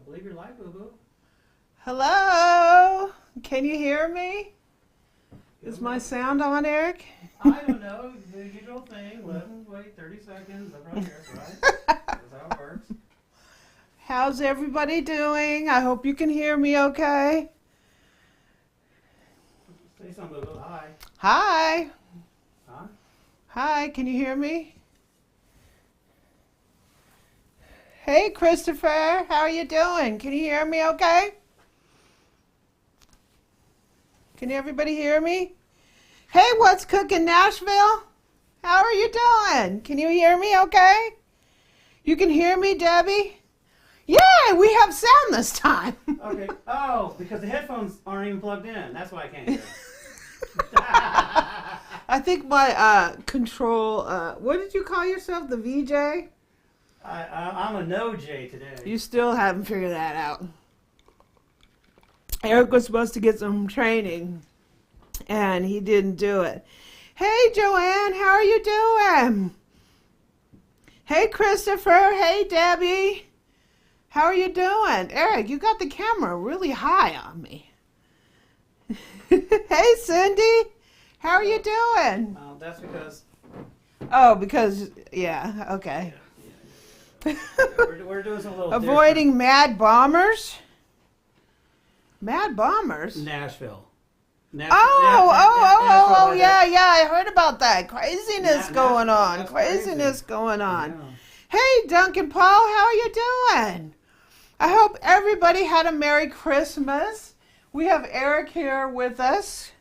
believe you're live, boo-boo. Hello? Can you hear me? Is my sound on, Eric? I don't know. The usual thing. Wait 30 seconds. Up right here, right? That's how it works. How's everybody doing? I hope you can hear me okay. Say something, boo-boo. Hi. Hi. Huh? Hi, can you hear me? Hey, Christopher. How are you doing? Can you hear me okay? Can everybody hear me? Hey, what's cooking, Nashville? How are you doing? Can you hear me okay? You can hear me, Debbie? Yay, we have sound this time. Okay. Oh, because the headphones aren't even plugged in. That's why I can't hear. I think my control, what did you call yourself? The VJ? I'm a no J today. You still haven't figured that out. Eric was supposed to get some training, and he didn't do it. Hey, Joann, how are you doing? Hey, Christopher. Hey, Debbie. How are you doing? Eric, you got the camera really high on me. Hey, Cindy. How are you doing? That's because... Oh, because, yeah, okay. Yeah. We're doing some little Avoiding different. mad bombers? Mad bombers? Nashville. Yeah, I heard about that. Craziness going on. Craziness going on. Hey, Duncan Paul, how are you doing? I hope everybody had a Merry Christmas. We have Eric here with us.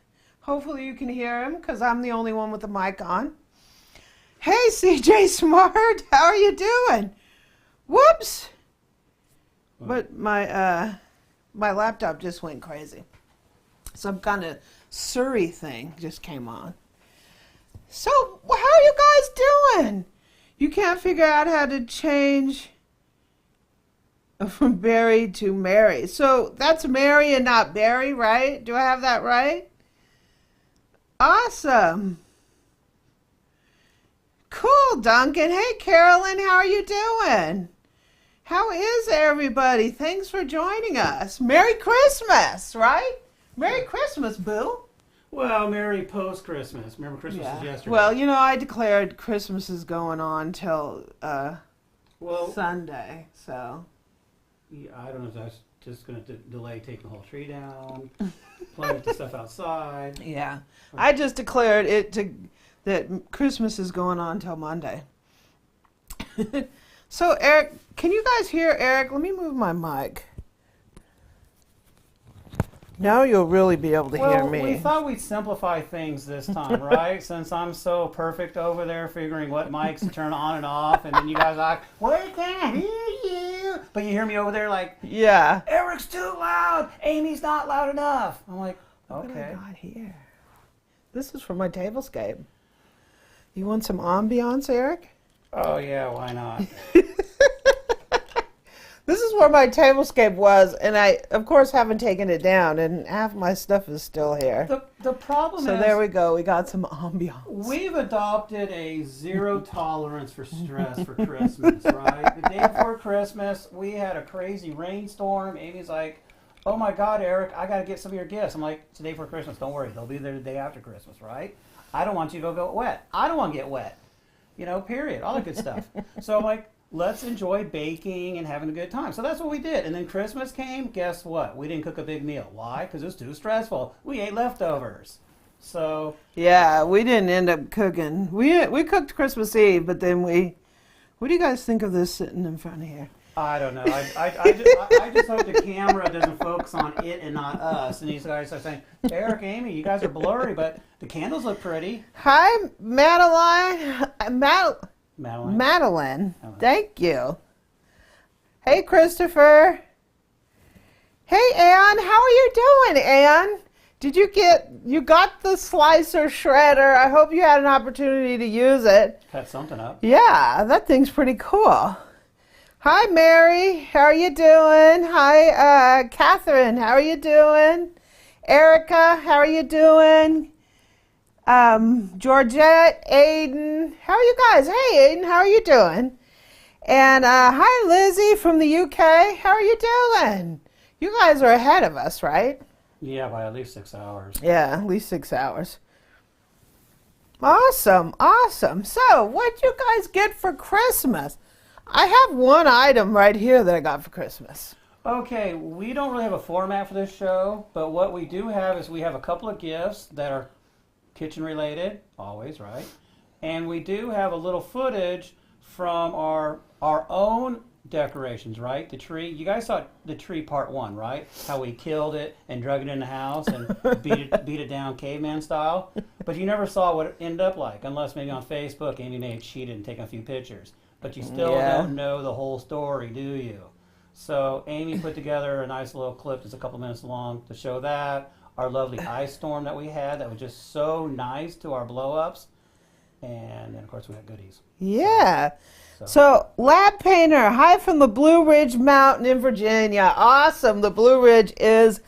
Hopefully you can hear him because I'm the only one with the mic on. Hey, CJ Smart, how are you doing? Whoops. But my laptop just went crazy. Some kind of Surrey thing just came on. So, how are you guys doing? You can't figure out how to change from Barry to Mary. So, that's Mary and not Barry, right? Do I have that right? Awesome. Cool, Duncan. Hey, Carolyn, how are you doing? How is everybody? Thanks for joining us. Merry Christmas, right? Merry Christmas, boo. Well, Merry post-Christmas. Remember, Christmas is yesterday. Well, you know, I declared Christmas is going on till Sunday, so. Yeah, I don't know if that's just going to delay taking the whole tree down, playing with the stuff outside. Yeah. I just declared that Christmas is going on till Monday. So, Eric, can you guys hear Eric? Let me move my mic. Now you'll really be able to hear me. Well, we thought we'd simplify things this time, right? Since I'm so perfect over there figuring what mics to turn on and off, and then you guys are like, we can't hear you. But you hear me over there like, yeah, Eric's too loud. Amy's not loud enough. I'm like, okay. What do I got here? This is for my tablescape. You want some ambiance, Eric? Oh, yeah, why not? This is where my tablescape was, and I, of course, haven't taken it down, and half my stuff is still here. The problem is... So there we go. We got some ambiance. We've adopted a zero tolerance for stress for Christmas, right? The day before Christmas, we had a crazy rainstorm. Amy's like, oh, my God, Eric, I got to get some of your gifts. I'm like, it's the day before Christmas. Don't worry. They'll be there the day after Christmas, right? I don't want you to go wet. I don't want to get wet. You know, period. All that good stuff. So I'm like, let's enjoy baking and having a good time. So that's what we did. And then Christmas came. Guess what? We didn't cook a big meal. Why? Because it was too stressful. We ate leftovers. So yeah, we didn't end up cooking. We cooked Christmas Eve, but then what do you guys think of this sitting in front of here? I don't know. I just hope the camera doesn't focus on it and not us. And these guys are saying, Eric, Amy, you guys are blurry, but the candles look pretty. Hi, Madeline. Madeline. Oh. Thank you. Hey, Christopher. Hey, Ann. How are you doing, Ann? You got the slicer shredder. I hope you had an opportunity to use it. Cut something up. Yeah, that thing's pretty cool. Hi, Mary. How are you doing? Hi, Catherine. How are you doing? Erica, how are you doing? Georgette, Aiden. How are you guys? Hey, Aiden, how are you doing? And hi, Lizzie from the UK. How are you doing? You guys are ahead of us, right? Yeah, by at least 6 hours. Yeah, at least 6 hours. Awesome, awesome. So, what'd you guys get for Christmas? I have one item right here that I got for Christmas. Okay, we don't really have a format for this show, but what we do have is we have a couple of gifts that are kitchen related, always, right? And we do have a little footage from our own decorations, right? The tree. You guys saw the tree part 1, right? How we killed it and drug it in the house and beat it down caveman style. But you never saw what it ended up like, unless maybe on Facebook Amy may have cheated and taken a few pictures. But you still don't know the whole story, do you? So Amy put together a nice little clip that's a couple minutes long to show that. Our lovely ice storm that we had that was just so nice to our blow-ups. And then, of course, we had goodies. Yeah. So, Lab Painter, hi from the Blue Ridge Mountain in Virginia. Awesome. The Blue Ridge is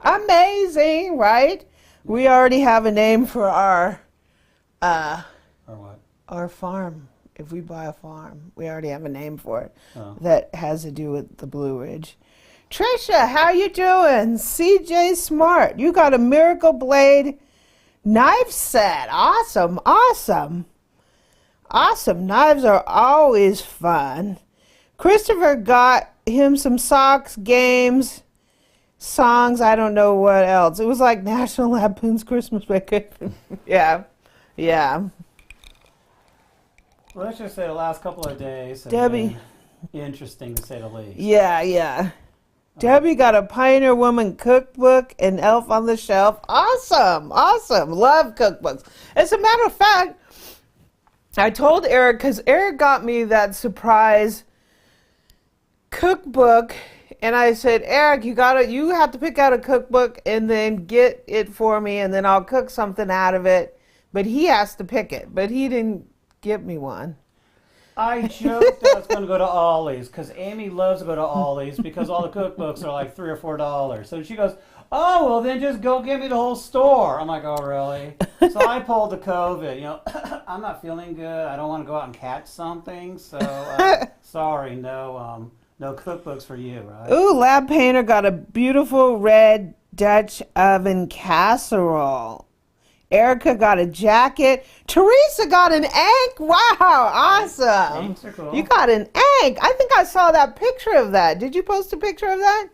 amazing, right? We already have a name for our our farm. If we buy a farm, we already have a name for it that has to do with the Blue Ridge. Trisha, how you doing? CJ Smart, you got a Miracle Blade knife set. Awesome, awesome. Awesome. Knives are always fun. Christopher got him some socks, games, songs, I don't know what else. It was like National Lampoon's Christmas Vacation. Yeah. Well, let's just say the last couple of days have Debbie. been interesting to say the least. Yeah. Debbie got a Pioneer Woman cookbook and Elf on the Shelf. Awesome. Love cookbooks. As a matter of fact, I told Eric, because Eric got me that surprise cookbook, and I said, Eric, you have to pick out a cookbook and then get it for me, and then I'll cook something out of it. But he has to pick it. But he didn't give me one. I joked that I was going to go to Ollie's because Amy loves to go to Ollie's because all the cookbooks are like $3 or $4. So she goes, oh, well, then just go get me the whole store. I'm like, oh, really? So I pulled the COVID. I'm not feeling good. I don't want to go out and catch something. So sorry, no cookbooks for you, right? Ooh, Lab Painter got a beautiful red Dutch oven casserole. Erica got a jacket. Teresa got an egg. Wow, awesome. Eggs are cool. You got an egg. I think I saw that picture of that. Did you post a picture of that?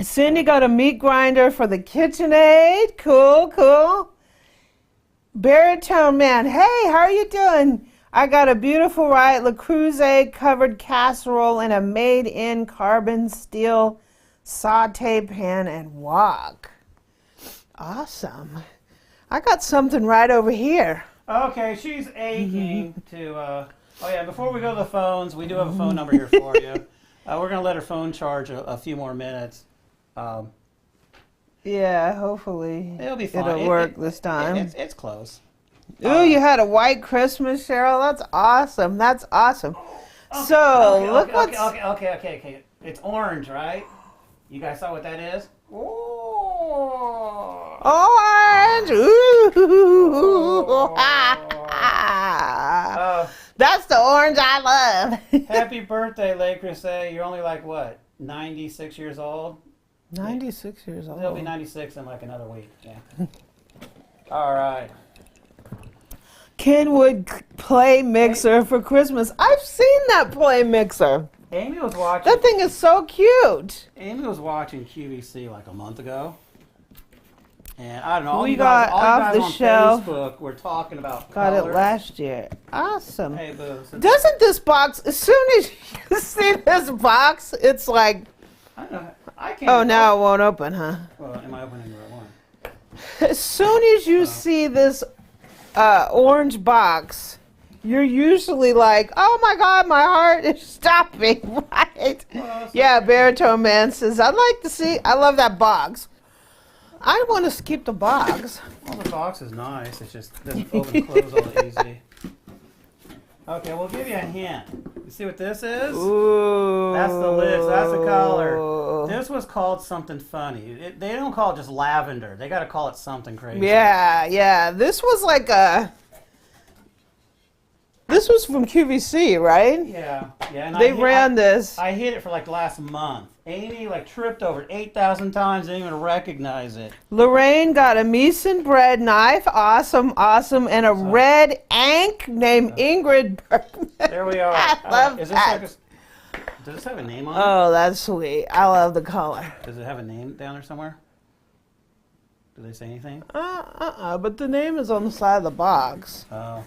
Cindy got a meat grinder for the KitchenAid. Cool. Baritone Man, hey, how are you doing? I got a beautiful Riot Le Creuset covered casserole and a made-in carbon steel saute pan and wok. Awesome. I got something right over here. Okay, she's aching to... before we go to the phones, we do have a phone number here for you. We're going to let her phone charge a few more minutes. Yeah, hopefully it'll be fine. It'll work this time. It's close. Ooh, you had a white Christmas, Cheryl. That's awesome. Okay. It's orange, right? You guys saw what that is? Orange! Ooh! That's the orange I love. Happy birthday, Le Creuset. You're only like, what, 96 years old? 96 years old. He'll be 96 in like another week. Yeah. All right. Kenwood play mixer for Christmas. I've seen that play mixer. Amy was watching. That thing is so cute. Amy was watching QVC like a month ago. And I don't know. We got off the shelf. Facebook, we're talking about Got colors. it last year. Awesome. Hey, Boo. Doesn't this box, as soon as you see this box, it's like, I don't know. I can't. oh, now it won't open, huh? Well, am I opening the right one? As soon as you see this orange box, you're usually like, oh my God, my heart is stopping, right? Well, yeah, Baritone Man says, I love that box. I want to keep the box. Well, the box is nice. It just doesn't open and close all easy. Okay, we'll give you a hint. You see what this is? Ooh. That's the lid. So that's the color. This was called something funny. They don't call it just lavender. They got to call it something crazy. Yeah. This was like a This was from QVC, right? Yeah. And They ran this. I hit it for like last month. Amy like tripped over it 8,000 times, didn't even recognize it. Lorraine got a Meeson bread knife. Awesome. And a red Ank named Ingrid Bergman. There we are. I love that. Does this have a name on it? Oh, that's sweet. I love the color. Does it have a name down there somewhere? Do they say anything? But the name is on the side of the box. Oh.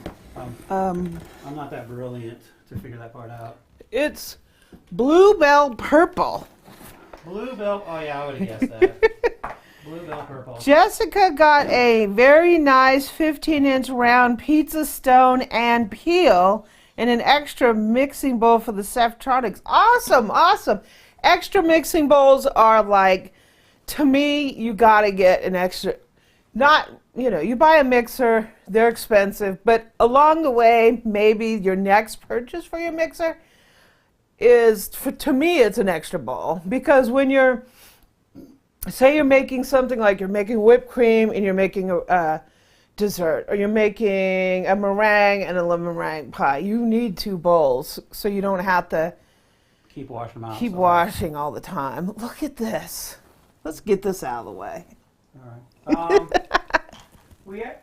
I'm not that brilliant to figure that part out. It's Bluebell Purple. Bluebell, oh yeah, I would have guessed that. Bluebell Purple. Jessica got a very nice 15-inch round pizza stone and peel and an extra mixing bowl for the Seftronics. Awesome. Extra mixing bowls are like, to me, you gotta get an extra, you buy a mixer, they're expensive, but along the way, maybe your next purchase for your mixer to me, it's an extra bowl. Because when say you're making something like you're making whipped cream and you're making a dessert, or you're making a meringue and a lemon meringue pie, you need 2 bowls so you don't have to keep washing them out. Keep washing all the time. Look at this. Let's get this out of the way. All right.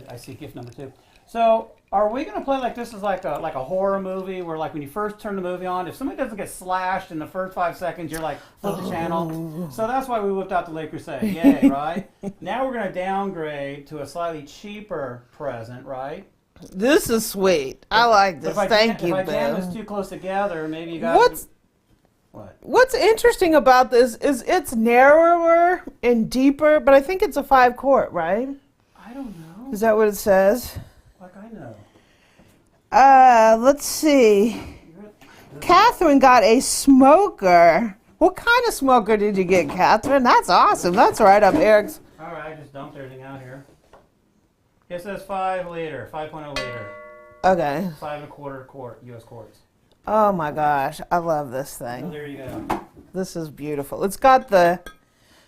I see gift number 2. So, are we going to play like this is like a horror movie where like when you first turn the movie on, if somebody doesn't get slashed in the first 5 seconds, you're like, flip the channel. So that's why we whipped out the Le Creuset. Yay, right? Now we're going to downgrade to a slightly cheaper present, right? This is sweet. I like this. Thank you, If I jam this too close together, maybe you guys... What's interesting about this is it's narrower and deeper, but I think it's a 5-quart, right? I don't know. Is that what it says? Like I know. Let's see. Catherine got a smoker. What kind of smoker did you get, Catherine? That's awesome. That's right up Eric's. All right, I just dumped everything out here. It says 5 liter, 5.0 liter. Okay. 5.25 quart, U.S. quarts. Oh my gosh, I love this thing. Oh, there you go. This is beautiful. It's got the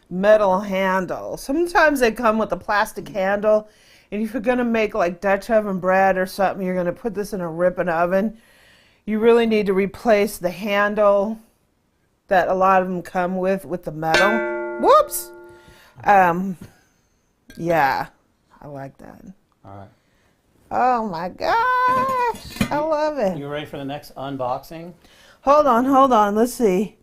metal handle. Sometimes they come with a plastic handle, and if you're going to make like Dutch oven bread or something, you're going to put this in a ripping oven, you really need to replace the handle that a lot of them come with the metal. Whoops! Yeah, I like that. All right. Oh my gosh, I love it. You ready for the next unboxing? Hold on. Let's see.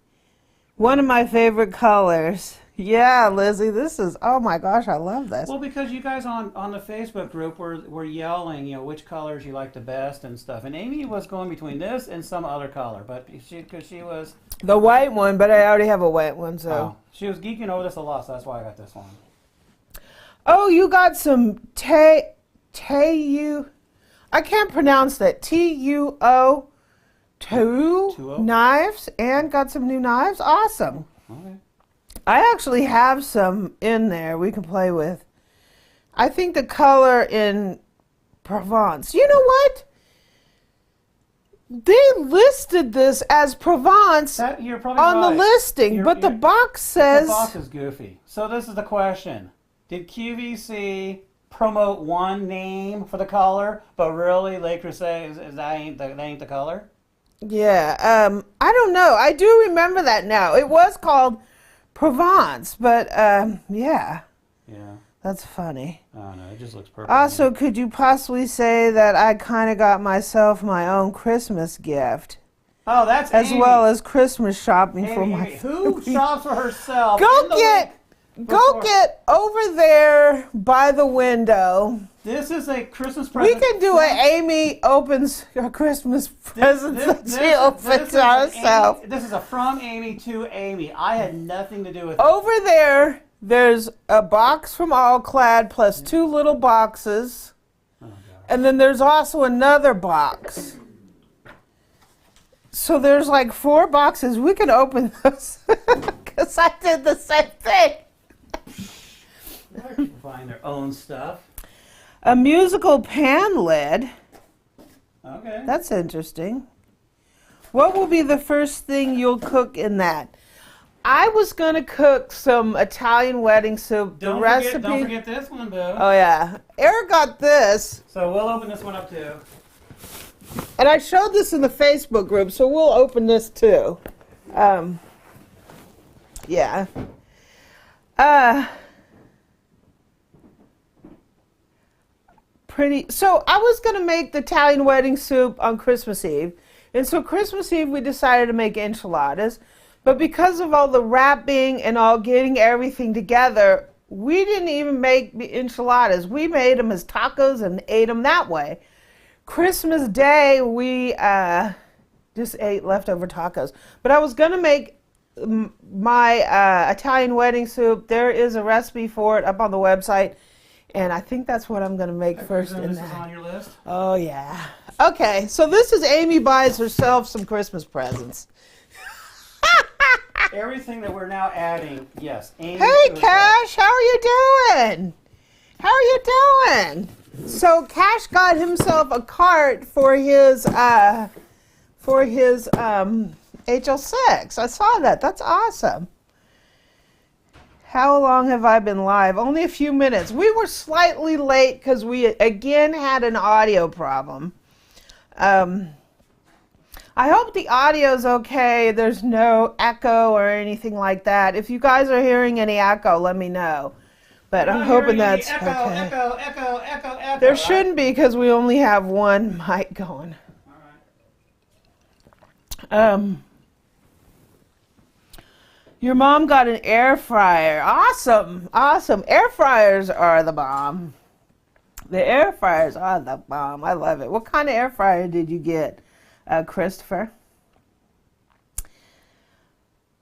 One of my favorite colors. Yeah, Lizzie, this is, oh my gosh, I love this. Well, because you guys on the Facebook group were yelling, which colors you like the best and stuff. And Amy was going between this and some other color, but because she was... The white one, but I already have a white one, so... Oh, she was geeking over this a lot, so that's why I got this one. Oh, you got some I can't pronounce that. TUO knives, and got some new knives. Awesome. Okay. I actually have some in there we can play with. I think the color in Provence. You know what? They listed this as Provence You're probably on right. the listing, but the box says... The box is goofy. So this is the question. Did QVC promote one name for the color, but really Le Creuset that ain't the color? Yeah, I don't know. I do remember that now. It was called Provence, but yeah. Yeah. That's funny. Oh no, it just looks perfect. Also, could you possibly say that I kind of got myself my own Christmas gift? Oh, that's as Amy. Well as Christmas shopping Amy, for my Amy. Who shops for herself? Go get over there by the window. This is a Christmas present. We can do an Amy opens her Christmas presents that she opens herself. This is a from Amy to Amy. I had nothing to do with it. Over there, there's a box from All-Clad plus 2 little boxes. Oh, and then there's also another box. So there's like 4 boxes. We can open those because I did the same thing. People buying their own stuff. A musical pan lid. Okay. That's interesting. What will be the first thing you'll cook in that? I was going to cook some Italian wedding soup. Don't forget this one, boo. Oh, yeah. Eric got this. So we'll open this one up, too. And I showed this in the Facebook group, so we'll open this too. Yeah. So I was going to make the Italian wedding soup on Christmas Eve. And so Christmas Eve we decided to make enchiladas. But because of all the wrapping and all getting everything together, we didn't even make the enchiladas. We made them as tacos and ate them that way. Christmas Day, we just ate leftover tacos. But I was going to make my Italian wedding soup. There is a recipe for it up on the website. And I think that's what I'm going to make first. This is on your list? Oh, yeah. Okay, so this is Amy buys herself some Christmas presents. Everything that we're now adding, yes. Amy Hey, Cash, how are you doing? How are you doing? So Cash got himself a cart for his HL6. I saw that. That's awesome. How long have I been live? Only a few minutes. We were slightly late because we again had an audio problem. I hope the audio's okay. There's no echo or anything like that. If you guys are hearing any echo, let me know. But I'm hoping that's okay. Echo. There shouldn't be because we only have one mic going. All right. Your mom got an air fryer. Awesome. Awesome. Air fryers are the bomb. The air fryers are the bomb. I love it. What kind of air fryer did you get, Christopher?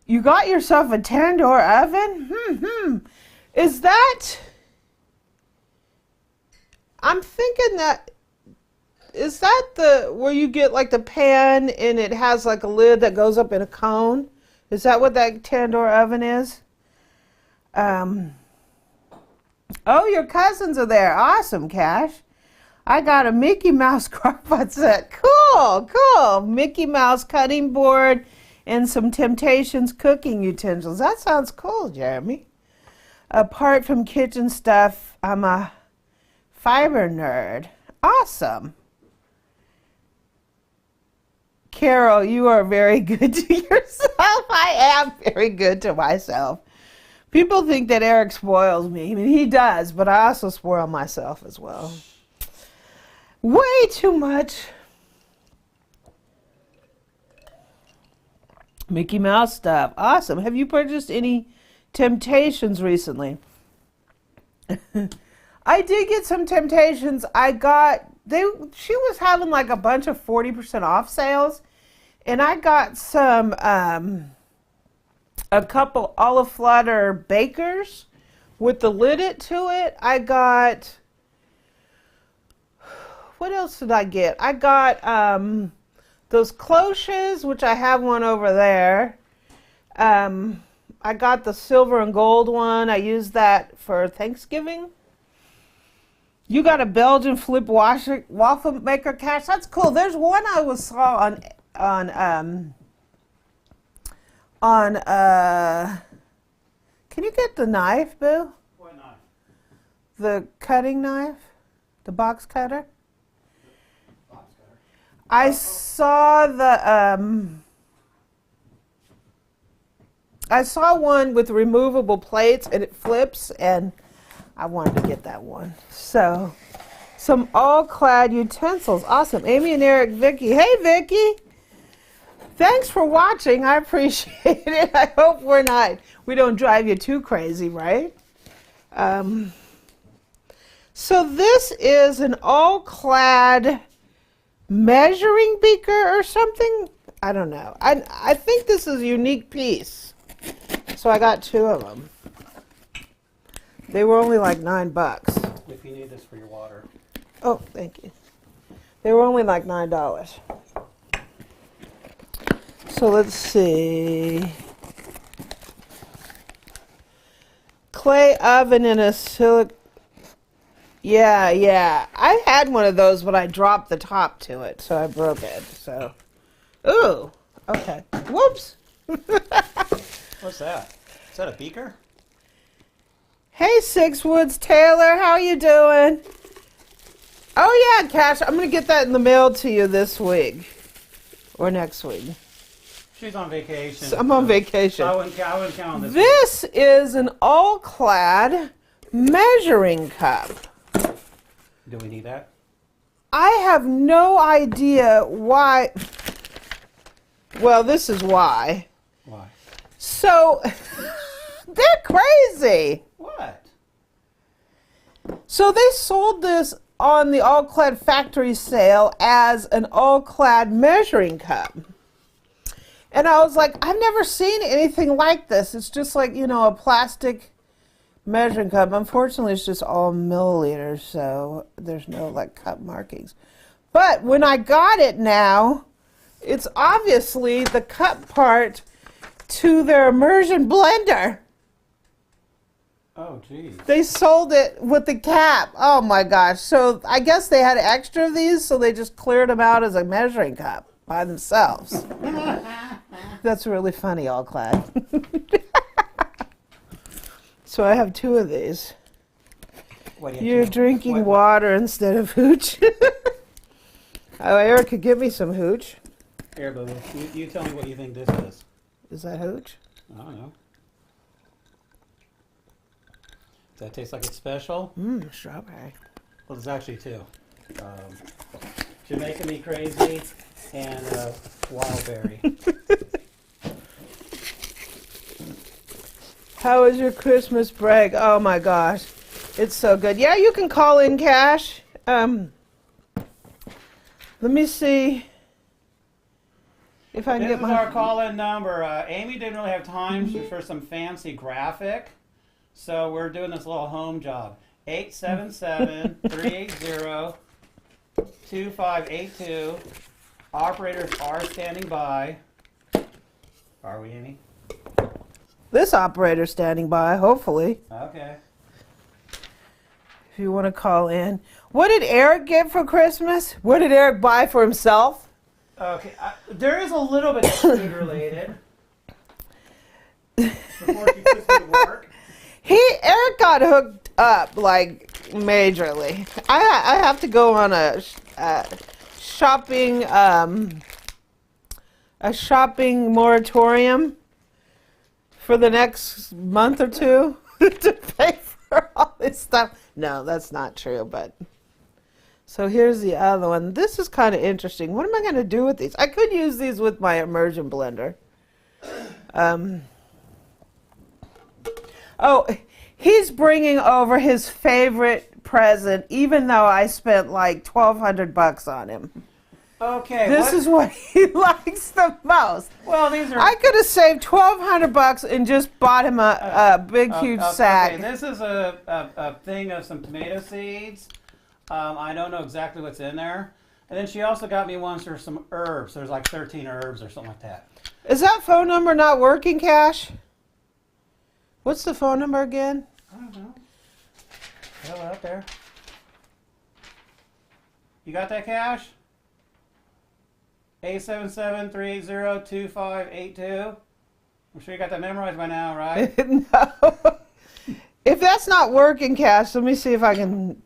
You got yourself a 10-door oven? Is that... I'm thinking that... Is that the... Where you get like the pan and it has like a lid that goes up in a cone? Is that what that 10-door oven is? Oh, your cousins are there. Awesome, Cash. I got a Mickey Mouse crockpot set. Cool, cool. Mickey Mouse cutting board and some Temptations cooking utensils. That sounds cool, Jeremy. Apart from kitchen stuff, I'm a fiber nerd. Awesome. Carol, you are very good to yourself. I am very good to myself. People think that Eric spoils me. I mean, he does, but I also spoil myself as well. Way too much. Mickey Mouse stuff. Awesome. Have you purchased any Temptations recently? I did get some Temptations. She was having like a bunch of 40% off sales, and I got some a couple olive flutter bakers with the lid to it. I got, what else did I get? I got those cloches, which I have one over there. I got the silver and gold one. I used that for Thanksgiving. You got a Belgian flip waffle maker, Cash. That's cool. There's one I saw on can you get the knife, Boo? What knife? The cutting knife? The box cutter? Box cutter. I saw I saw one with removable plates and it flips, and I wanted to get that one. So, some all-clad utensils. Awesome. Amy and Eric, Vicky. Hey, Vicky. Thanks for watching. I appreciate it. I hope we don't drive you too crazy, right? So this is an all-clad measuring beaker or something. I don't know. I think this is a unique piece. So I got two of them. They were only like $9. If you need this for your water. Oh, thank you. They were only like $9. So let's see. Clay oven and a silicone. Yeah. I had one of those, but I dropped the top to it, so I broke it. So, ooh, okay. Whoops. What's that? Is that a beaker? Hey, Six Woods Taylor, how you doing? Oh yeah, Cash. I'm gonna get that in the mail to you this week or next week. She's on vacation. So I'm on vacation. I wouldn't count on this. This is an All-Clad measuring cup. Do we need that? I have no idea why. Well, this is why. Why? So, they're crazy. What? So they sold this on the All-Clad factory sale as an All-Clad measuring cup. And I was like, I've never seen anything like this. It's just like, you know, a plastic measuring cup. Unfortunately, it's just all milliliters, so there's no like cup markings. But when I got it now, it's obviously the cup part to their immersion blender. Oh, geez. They sold it with the cap. Oh my gosh. So I guess they had extra of these, so they just cleared them out as a measuring cup by themselves. That's really funny, All-Clad. So I have 2 of these. You're drinking water instead of hooch. Oh, Eric could give me some hooch. Here, boo-boo. You tell me what you think this is. Is that hooch? I don't know. Does that taste like it's special? Strawberry. Well, there's actually 2. Jamaica Me Crazy and Wild Berry. How was your Christmas break? Oh my gosh. It's so good. Yeah, you can call in, Cash. Let me see if I can This get is my... our call-in number. Amy didn't really have time for some fancy graphic, so we're doing this little home job. 877-380-2582. Operators are standing by. Are we, Amy? This operator's standing by, hopefully, Okay. if you want to call in. What did Eric get for Christmas? What did Eric buy for himself? Okay. There is a little bit of food related. Before she puts me to work. Eric got hooked up like majorly. I have to go on a shopping moratorium for the next month or 2 to pay for all this stuff. No, that's not true, but so here's the other one. This is kind of interesting. What am I going to do with these? I could use these with my immersion blender. Oh, he's bringing over his favorite present, even though I spent like $1,200 on him. Okay. This is what he likes the most. Well, these are. I could have saved $1,200 and just bought him a big, huge sack. Okay, this is a thing of some tomato seeds. I don't know exactly what's in there. And then she also got me ones for some herbs. There's like 13 herbs or something like that. Is that phone number not working, Cash? What's the phone number again? I don't know. Throw it up there. You got that, Cash? 877-380-2582. I'm sure you got that memorized by now, right? No. If that's not working, Cash, let me see if I can...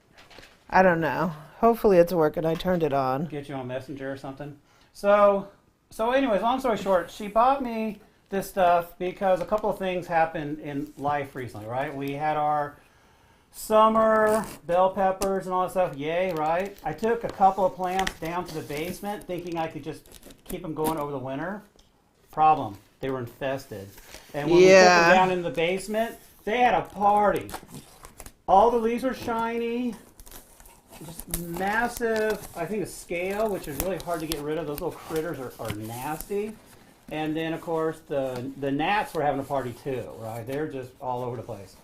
I don't know. Hopefully it's working. I turned it on. Get you on Messenger or something. So anyways, long story short, she bought me this stuff because a couple of things happened in life recently, right? We had our summer bell peppers and all that stuff. Yay, right? I took a couple of plants down to the basement thinking I could just keep them going over the winter. Problem, they were infested. And when we took them down in the basement, they had a party. All the leaves were shiny. Just massive, I think, a scale, which is really hard to get rid of. Those little critters are nasty. And then, of course, the gnats were having a party too, right? They're just all over the place.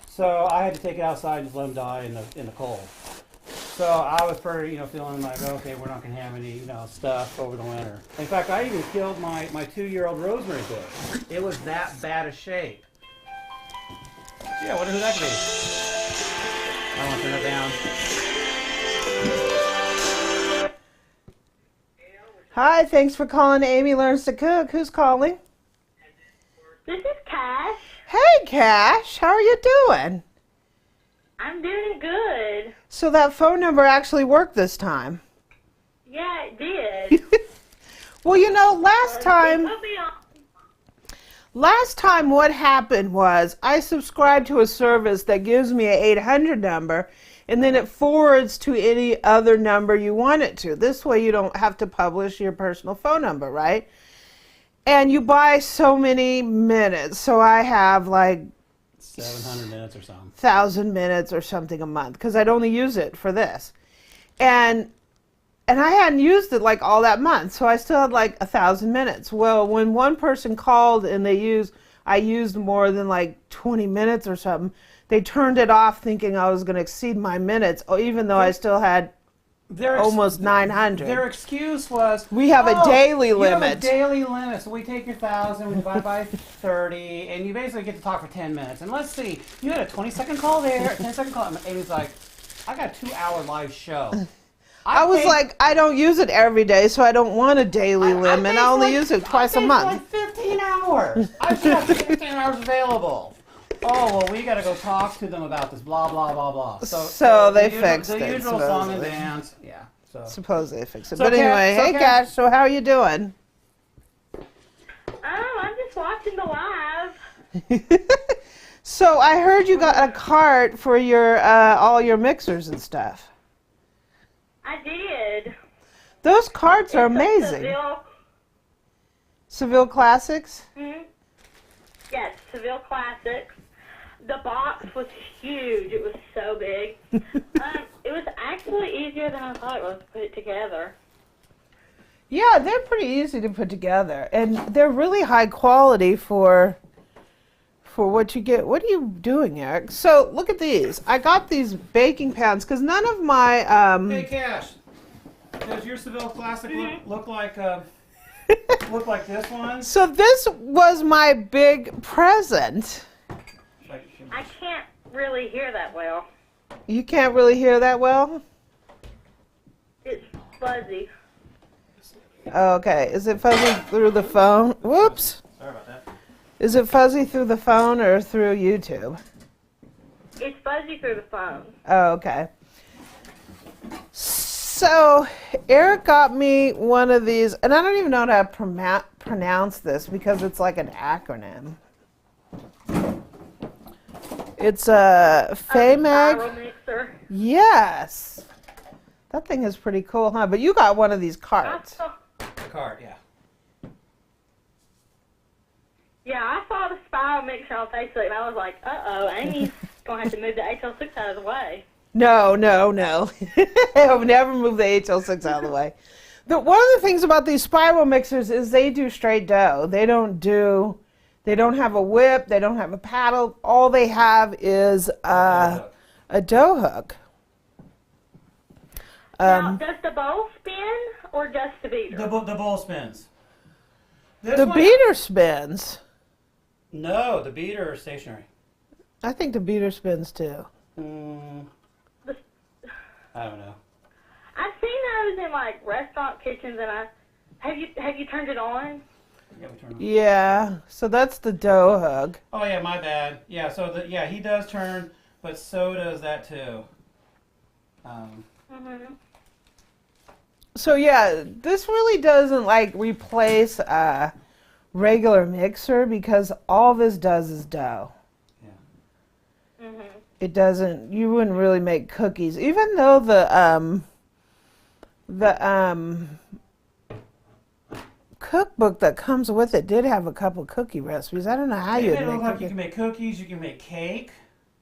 So I had to take it outside and just let them die in the cold. So I was pretty, feeling like, okay, we're not going to have any, stuff over the winter. In fact, I even killed my 2-year-old rosemary bush. It was that bad a shape. Yeah, what who that could be? I want to turn it down. Hi, thanks for calling Amy Learns to Cook. Who's calling? This is Cash. Hey, Cash. How are you doing? I'm doing good. So that phone number actually worked this time. Yeah, it did. Well, you know, last time Put me on. what happened was I subscribed to a service that gives me an 800 number, and then it forwards to any other number you want it to. This way you don't have to publish your personal phone number, right? And you buy so many minutes. So I have like 700 minutes or something. 1,000 minutes or something a month because I'd only use it for this. And I hadn't used it like all that month, so I still had like 1,000 minutes. Well, when one person called and I used more than like 20 minutes or something, they turned it off thinking I was going to exceed my minutes, even though I still had almost 900. Their excuse was, we have a daily limit. You have a daily limit, so we take your 1,000, we divide by 30, and you basically get to talk for 10 minutes. And let's see, you had a 20-second call there, a 10-second call, and Amy's like, I got a 2-hour live show. I was like, I don't use it every day, so I don't want a daily limit. I only use it twice a month. Like 15 hours. I should have 15 hours available. Oh, well, we got to go talk to them about this, blah, blah, blah, blah. So they fixed it. The usual song and dance. Yeah. So. Suppose they fixed it. So but anyway, hey, Cash, so how are you doing? I'm just watching the live. So I heard you got a cart for your all your mixers and stuff. I did. Those carts are It's a amazing. Seville Classics? Mm-hmm. Yes, Seville Classics. The box was huge. It was so big. It was actually easier than I thought it was to put it together. Yeah, they're pretty easy to put together, and they're really high quality for what you get. What are you doing, Eric? So look at these. I got these baking pans because none of my Hey, Cash, does your Seville Classic look like this one? So this was my big present. I can't really hear that well. You can't really hear that well? It's fuzzy. Okay. Is it fuzzy through the phone? Whoops. Sorry about that. Is it fuzzy through the phone or through YouTube? It's fuzzy through the phone. Oh, okay. So Eric got me one of these, and I don't even know how to pronounce this because it's like an acronym. It's a Famag. Spiral mixer. Yes. That thing is pretty cool, huh? But you got one of these carts. The cart, yeah. Yeah, I saw the spiral mixer on Facebook, and I was like, uh-oh, Amy's going to have to move the HL6 out of the way. No. I've never moved the HL6 out of the way. One of the things about these spiral mixers is they do straight dough. They don't have a whip. They don't have a paddle. All they have is a dough hook. Now, does the bowl spin or just the beater? The bowl spins. The beater spins. No, the beater is stationary. I think the beater spins too. I don't know. I've seen those in like restaurant kitchens, and have you turned it on? Yeah, we turn on. Yeah, so that's the dough hook. Oh yeah, my bad. Yeah, so he does turn, but so does that too. So yeah, this really doesn't like replace a regular mixer because all this does is dough. Yeah. It doesn't. You wouldn't really make cookies, even though the cookbook that comes with it did have a couple cookie recipes. I don't know how you'd make cookies. You can make cookies. You can make cake.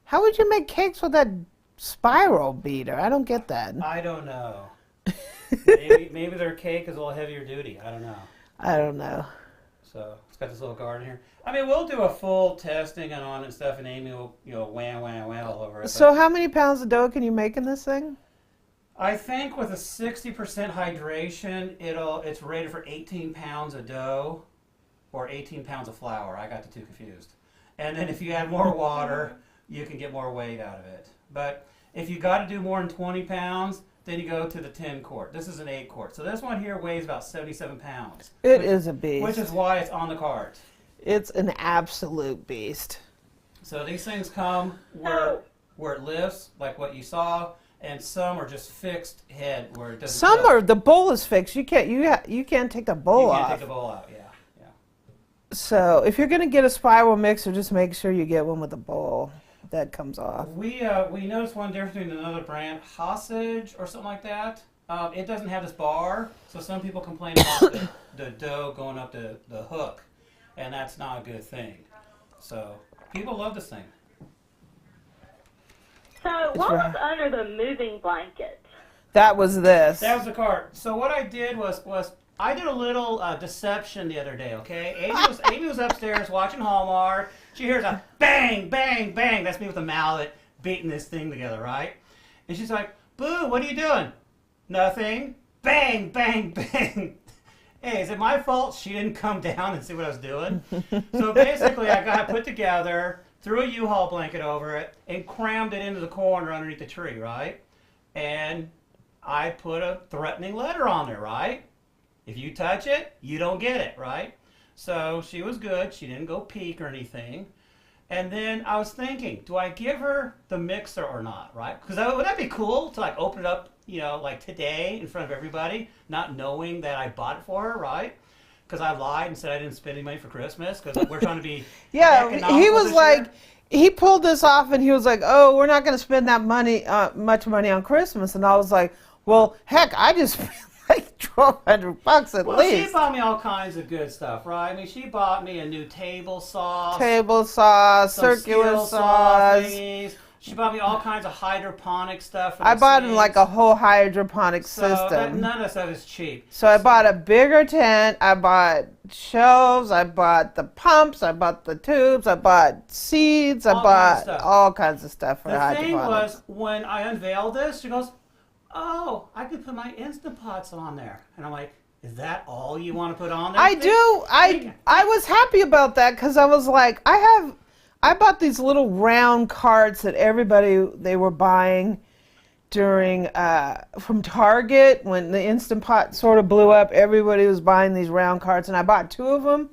How would you make cakes with that spiral beater? I don't get that. I don't know. maybe their cake is a little heavier duty. I don't know. I don't know. So it's got this little garden here. I mean, we'll do a full testing on it and stuff, and Amy will, wham all over it. So how many pounds of dough can you make in this thing? I think with a 60% hydration, it's rated for 18 pounds of dough or 18 pounds of flour. I got the two confused. And then if you add more water, you can get more weight out of it. But if you got to do more than 20 pounds, then you go to the 10 quart. This is an 8 quart. So this one here weighs about 77 pounds. It is a beast. Which is why it's on the cart. It's an absolute beast. So these things come where it lifts, like what you saw, and some are just fixed head where it doesn't. Some are the bowl is fixed. You can't take the bowl off. You can't take the bowl out. Yeah. So if you're gonna get a spiral mixer, just make sure you get one with a bowl that comes off. We noticed one difference between another brand, Hostage or something like that. It doesn't have this bar, so some people complain about the dough going up the hook, and that's not a good thing. So people love this thing. So what was under the moving blanket? That was this. That was the cart. So what I did was I did a little deception the other day, okay? Amy was upstairs watching Hallmark. She hears a bang, bang, bang. That's me with a mallet beating this thing together, right? And she's like, Boo, what are you doing? Nothing. Bang, bang, bang. Hey, is it my fault she didn't come down and see what I was doing? So basically, I got it put together, threw a U-Haul blanket over it, and crammed it into the corner underneath the tree, right? And I put a threatening letter on there, right? If you touch it, you don't get it, right? So she was good. She didn't go peek or anything. And then I was thinking, do I give her the mixer or not, right? Because would that be cool to like open it up, like today in front of everybody, not knowing that I bought it for her, right? Because I lied and said I didn't spend any money for Christmas because we're trying to be he was like, year. He pulled this off and he was like, oh, we're not going to spend that money, much money on Christmas. And I was like, well, heck, I just spent like $1,200 at least. She bought me all kinds of good stuff, right? I mean, she bought me a new table saw, circular saws. Thingies. She bought me all kinds of hydroponic stuff. I bought him like a whole hydroponic system. None of that stuff is cheap. So I bought a bigger tent. I bought shelves. I bought the pumps. I bought the tubes. I bought seeds. I bought all kinds of stuff for hydroponics. The thing was, when I unveiled this, she goes, oh, I could put my Instant Pots on there. And I'm like, is that all you want to put on there? I do. I was happy about that because I was like, I bought these little round carts that they were buying during from Target when the Instant Pot sort of blew up. Everybody was buying these round carts, and I bought 2 of them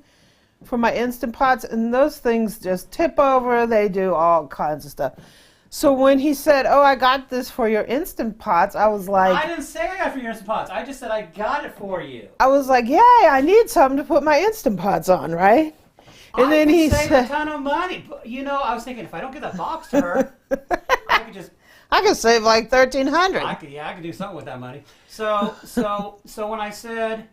for my Instant Pots, and those things just tip over. They do all kinds of stuff. So when he said, oh, I got this for your Instant Pots, I was like... I didn't say I got it for your Instant Pots. I just said I got it for you. I was like, yay, I need something to put my Instant Pots on, right? And then he saved said... a ton of money. I was thinking, if I don't get that box to her, I could save like $1,300. I could do something with that money. So when I said,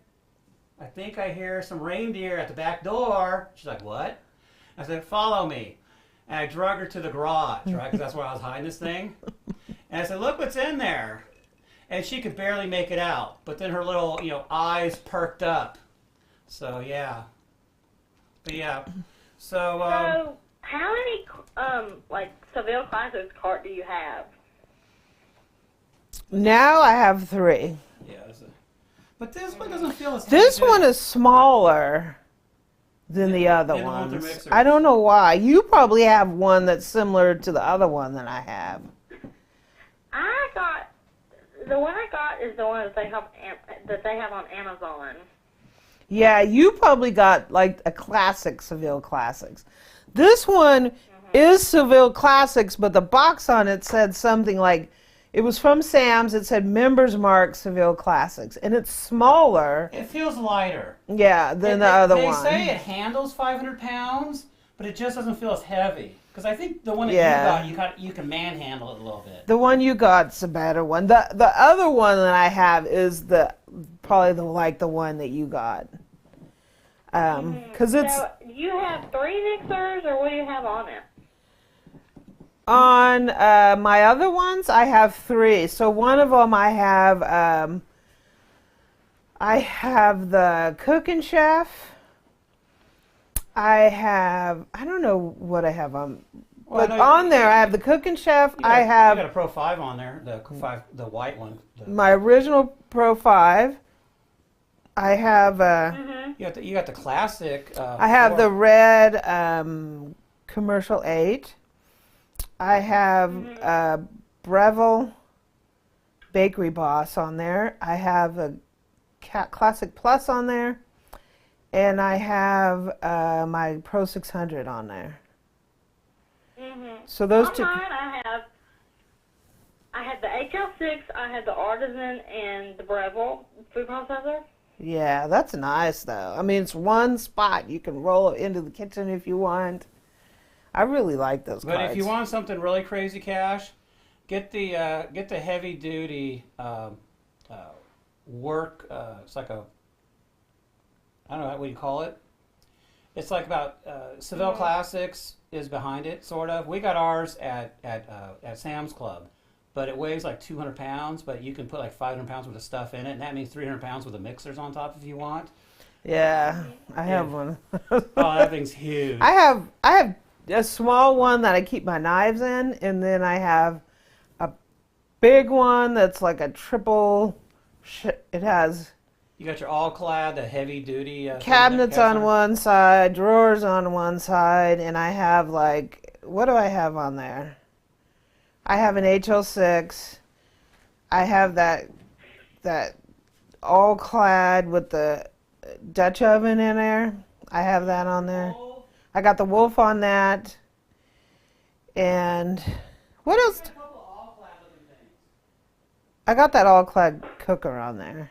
I think I hear some reindeer at the back door, she's like, what? I said, follow me. And I drug her to the garage, right? Because that's where I was hiding this thing. And I said, look what's in there. And she could barely make it out. But then her little, eyes perked up. So, yeah. But, yeah. So how many, Seville Classics cart do you have? Now I have 3. Yeah. But this one doesn't feel as This one is smaller than the other ones. I don't know why. You probably have one that's similar to the other one that I have. The one I got is the one that they have on Amazon. Yeah, you probably got like a classic Seville Classics. This one is Seville Classics, but the box on it said something like, it was from Sam's. It said Members Mark Seville Classics, and it's smaller. It feels lighter. Yeah, than the other one. They say it handles 500 pounds, but it just doesn't feel as heavy. Because I think the one that you got, you can manhandle it a little bit. The one you got's a better one. The other one that I have is probably the one that you got. Because it's. So you have 3 mixers, or what do you have on it? On my other ones, I have 3. So one of them I have the Cooking Chef. I don't know what I have on. But on there, I have the Cooking Chef. You got a Pro 5 on there, the white one. My original Pro 5. I have. You got the classic. I have the red Commercial 8. I have Breville Bakery Boss on there. I have a Classic Plus on there. And I have my Pro 600 on there. So those two. On mine, I have I had the HL6, I had the Artisan, and the Breville food processor. Yeah, that's nice though. I mean, it's one spot. You can roll it into the kitchen if you want. I really like those But cards. if you want something really crazy cash, get the heavy duty work. It's like a, I don't know what you call it. It's like about Seville Classics is behind it, sort of. We got ours at Sam's Club, but it weighs like 200 pounds. But you can put like 500 pounds worth of stuff in it, and that means 300 pounds worth of mixers on top if you want. Yeah, I have one. Oh, that thing's huge. I have a small one that I keep my knives in, and then I have a big one that's like a triple. It has. You got your All-Clad, the heavy-duty cabinets on one side, drawers on one side, and I have like, what do I have on there? I have an HL6. I have that All-Clad with the Dutch oven in there. I have that on there. I got the Wolf on that. And what else? I got that All-Clad cooker on there.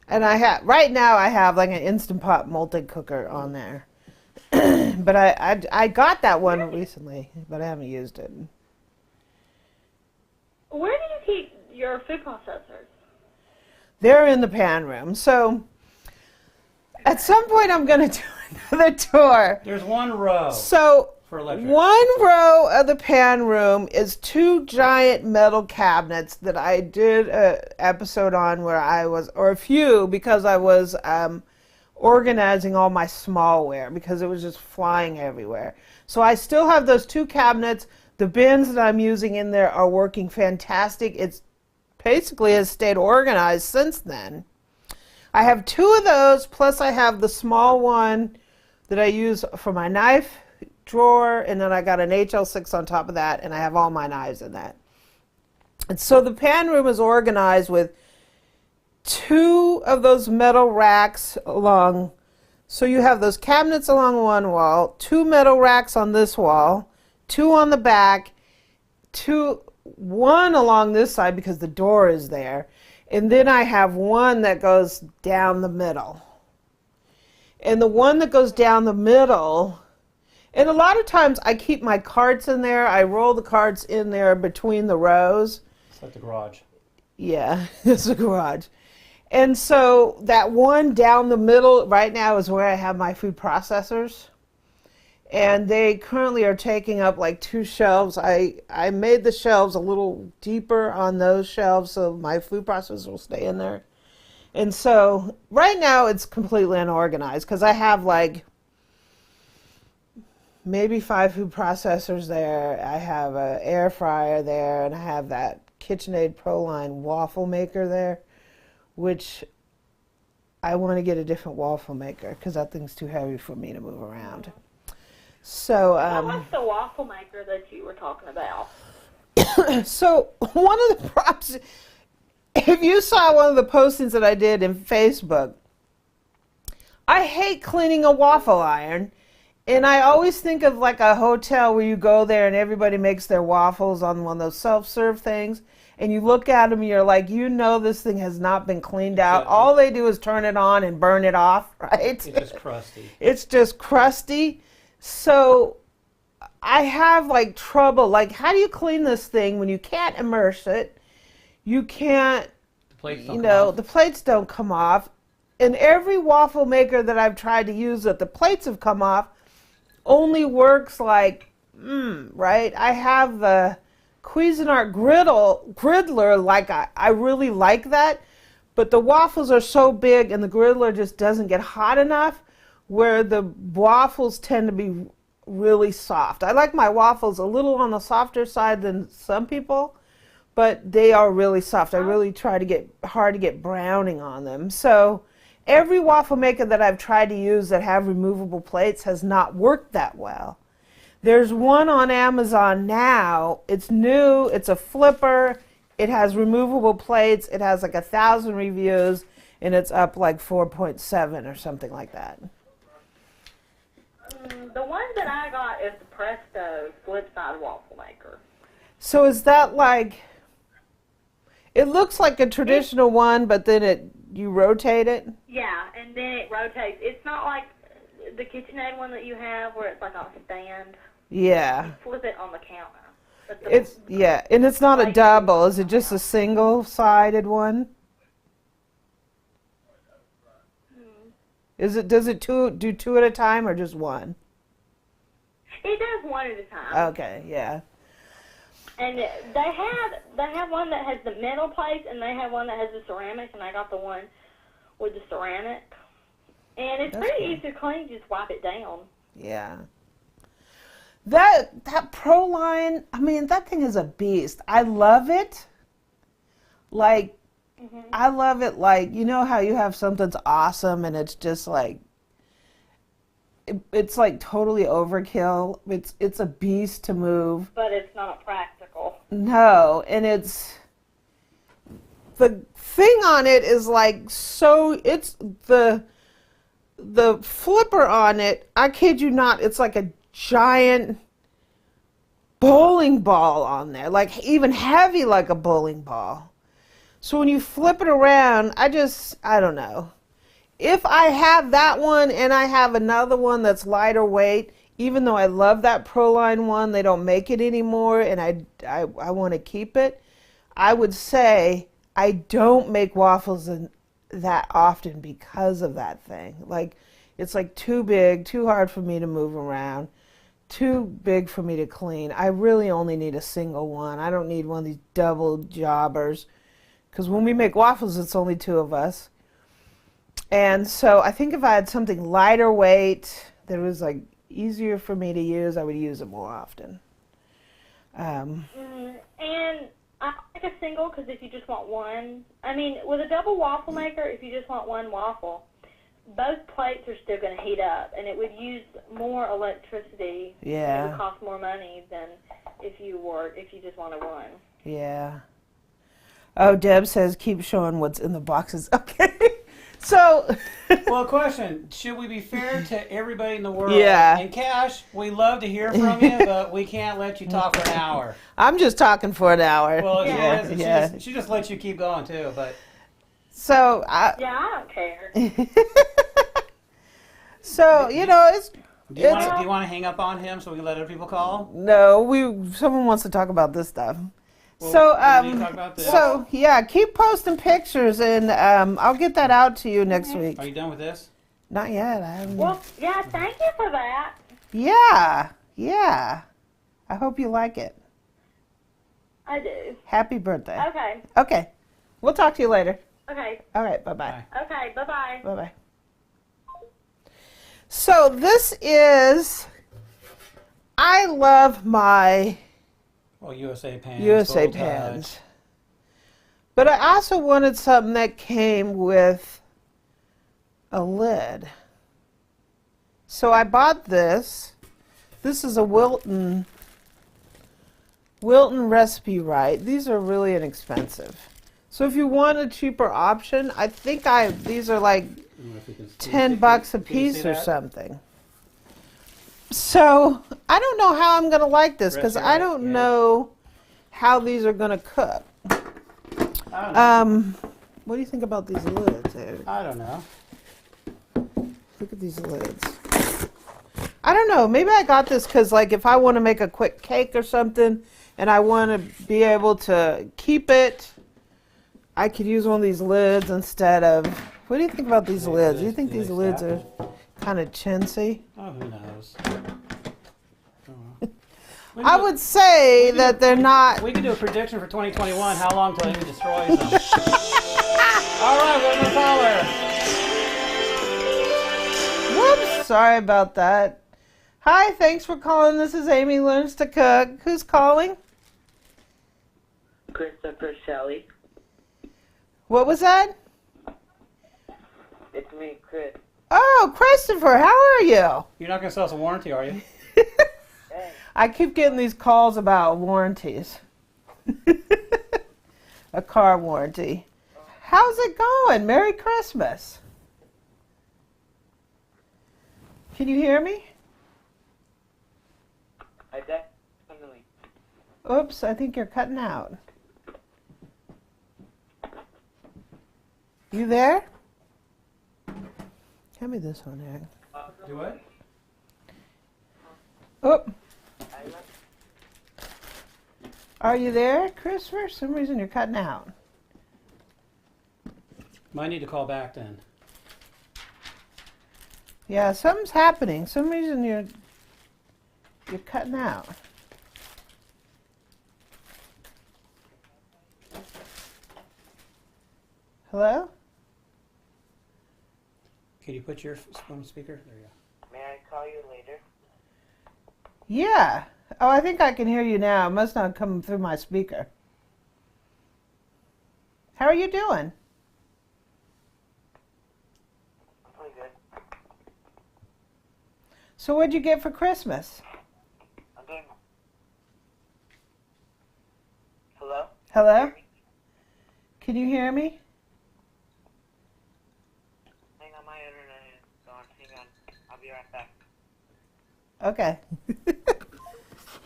And right now I have like an Instant Pot multi cooker on there. But I got that one recently, but I haven't used it. Where do you keep your food processors? They're in the pan room. So at some point I'm going to do another tour. There's one row. So for electric. One row of the pan room is two giant metal cabinets that I did an episode on where I was, or a few, because I was organizing all my smallware because it was just flying everywhere. So I still have those two cabinets. The bins that I'm using in there are working fantastic. It's basically has stayed organized since then. I have two of those, plus I have the small one that I use for my knife drawer, and then I got an HL6 on top of that, and I have all my knives in that. And so the pan room is organized with two of those metal racks along. So you have those cabinets along one wall, two metal racks on this wall, two on the back, one along this side because the door is there, and then I have one that goes down the middle. And the one that goes down the middle, and a lot of times I keep my carts in there. I roll the carts in there between the rows. It's like the garage. Yeah, it's a garage. And so that one down the middle right now is where I have my food processors. And they currently are taking up like two shelves. I made the shelves a little deeper on those shelves so my food processor will stay in there. And so right now it's completely unorganized because I have like maybe 5 food processors there. I have an air fryer there, and I have that KitchenAid ProLine waffle maker there, which I want to get a different waffle maker because that thing's too heavy for me to move around. So what's the waffle maker that you were talking about? So one of the props, if you saw one of the postings that I did in Facebook, I hate cleaning a waffle iron. And I always think of like a hotel where you go there and everybody makes their waffles on one of those self-serve things. And you look at them and you're like, you know this thing has not been cleaned out. All they do is turn it on and burn it off, right? It's just crusty. It's just crusty. So I have like trouble. Like, how do you clean this thing when you can't immerse it? You can't, The plates don't come off. the plates don't come off. And every waffle maker that I've tried to use that the plates have come off only works like, right? I have the Cuisinart griddler, like I really like that, but the waffles are so big and the griddler just doesn't get hot enough where the waffles tend to be really soft. I like my waffles a little on the softer side than some people, but they are really soft. I really try to get hard to get browning on them. So every waffle maker that I've tried to use that have removable plates has not worked that well. There's one on Amazon now. It's new. It's a flipper. It has removable plates. It has like 1,000 reviews, and it's up like 4.7 or something like that. The one that I got is the Presto flip-side waffle maker. So is that like, it looks like a traditional one, but then you rotate it? Yeah, and then it rotates. It's not like the KitchenAid one that you have where it's like on a stand. Yeah. You flip it on the counter. But And it's not a double. Is it just a single-sided one? Does it do two at a time or just one? It does one at a time. Okay, yeah. And they have one that has the metal plate, and they have one that has the ceramic, and I got the one with the ceramic. And it's pretty easy to clean. Just wipe it down. Yeah. That Pro line, I mean, that thing is a beast. I love it. Like, I love it. Like, you know how you have something that's awesome and it's just like, it's like totally overkill. It's a beast to move. But it's not practical. No, and the thing on it is like, so it's the flipper on it, I kid you not, it's like a giant bowling ball on there, like even heavy like a bowling ball. So when you flip it around, I don't know. If I have that one and I have another one that's lighter weight, even though I love that Proline one, they don't make it anymore and I want to keep it, I would say I don't make waffles that often because of that thing. Like, it's like too big, too hard for me to move around, too big for me to clean. I really only need a single one. I don't need one of these double jobbers, because when we make waffles, it's only two of us. And so I think if I had something lighter weight that was like easier for me to use, I would use it more often. And I like a single because if you just want one, I mean, with a double waffle maker, if you just want one waffle, both plates are still going to heat up, and it would use more electricity. Yeah. It would cost more money than if you just wanted one. Yeah. Oh, Deb says keep showing what's in the boxes. Okay. So. Well, question: should we be fair to everybody in the world? Yeah. And Cash, we love to hear from you, but we can't let you talk for an hour. I'm just talking for an hour. Well, yeah. She just lets you keep going too, but. So. I don't care. So it's. Do you want to hang up on him so we can let other people call? No, someone wants to talk about this stuff. Well, talk about this. So yeah, keep posting pictures, and I'll get that out to you next week. Are you done with this? Not yet. I haven't. Well, yeah, thank you for that. Yeah. I hope you like it. I do. Happy birthday. Okay. Okay. We'll talk to you later. Okay. All right. Bye-bye. Okay, bye-bye. Bye-bye. So this is, I love my USA pans. USA pans. But I also wanted something that came with a lid. So I bought this. This is a Wilton Recipe Right. These are really inexpensive. So if you want a cheaper option, I think these are like $10 a piece or something. So I don't know how I'm going to like this because I don't know how these are going to cook. What do you think about these lids, Eric? I don't know. Look at these lids. I don't know. Maybe I got this because, like, if I want to make a quick cake or something and I want to be able to keep it, I could use one of these lids instead of... What do you think about these lids? Do you think these lids are kind of chintzy? Oh, who knows? I would say that they're not... We can do a prediction for 2021, how long till Amy destroys them. All right, we're going to call her. Whoops, sorry about that. Hi, thanks for calling. This is Amy Learns to Cook. Who's calling? Christopher, Shelly. What was that? It's me, Chris. Oh, Christopher, how are you? You're not going to sell us a warranty, are you? Hey. I keep getting these calls about warranties. A car warranty. How's it going? Merry Christmas. Can you hear me? Oops, I think you're cutting out. You there? Hand me this one, Eric. Do what? Oh. Are you there, Chris? For some reason you're cutting out. Might need to call back then. Yeah, something's happening. Some reason you're cutting out. Hello? Can you put your phone speaker? There you go. May I call you later? Yeah. Oh, I think I can hear you now. It must not come through my speaker. How are you doing? Pretty good. So what'd you get for Christmas? I'm doing... Hello? Hello? Can you hear me? Hang on, my internet is gone. Hang on. I'll be right back. Okay.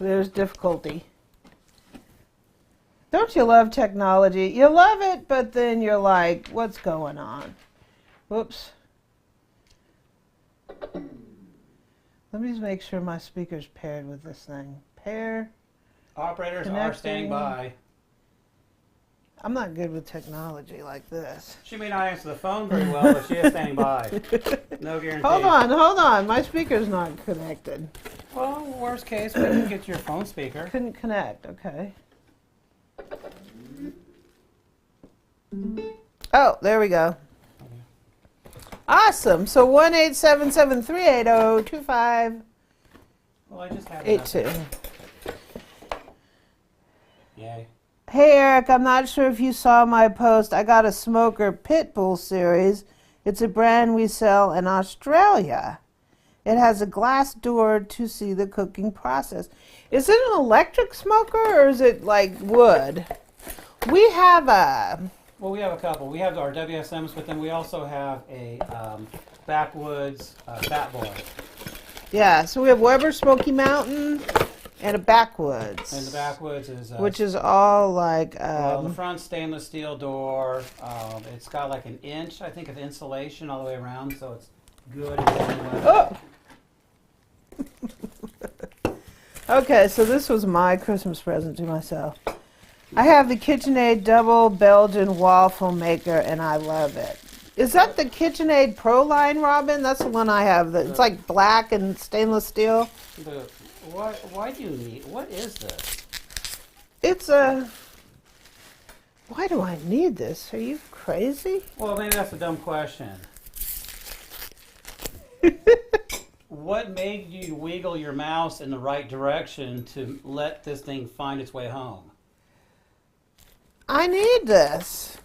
There's difficulty. Don't you love technology? You love it, but then you're like, what's going on? Whoops. Let me just make sure my speaker's paired with this thing. Pair. Operators are Connecting. standing by. I'm not good with technology like this. She may not answer the phone very well, but she is standing by. No guarantee. Hold on. My speaker's not connected. Well, worst case, we can get your phone speaker. Couldn't connect. Okay. Oh, there we go. Awesome. So 1-877-380-2582. Well, I just had it. Yay. Hey Eric, I'm not sure if you saw my post. I got a Smoker Pitbull series. It's a brand we sell in Australia. It has a glass door to see the cooking process. Is it an electric smoker or is it like wood? We have a... Well, we have a couple. We have our WSMs, but then we also have a backwoods fat boy. Yeah, so we have Weber Smoky Mountain and a backwoods. And the backwoods is... which is all like... well, the front stainless steel door. It's got like an inch, I think, of insulation all the way around, so it's good. Oh! Okay, so this was my Christmas present to myself. I have the KitchenAid double Belgian waffle maker, and I love it. Is that the KitchenAid Pro line, Robin? That's the one I have. It's like black and stainless steel. Why do you need... What is this? It's a... Why do I need this? Are you crazy? Well, maybe that's a dumb question. What made you wiggle your mouse in the right direction to let this thing find its way home? I need this.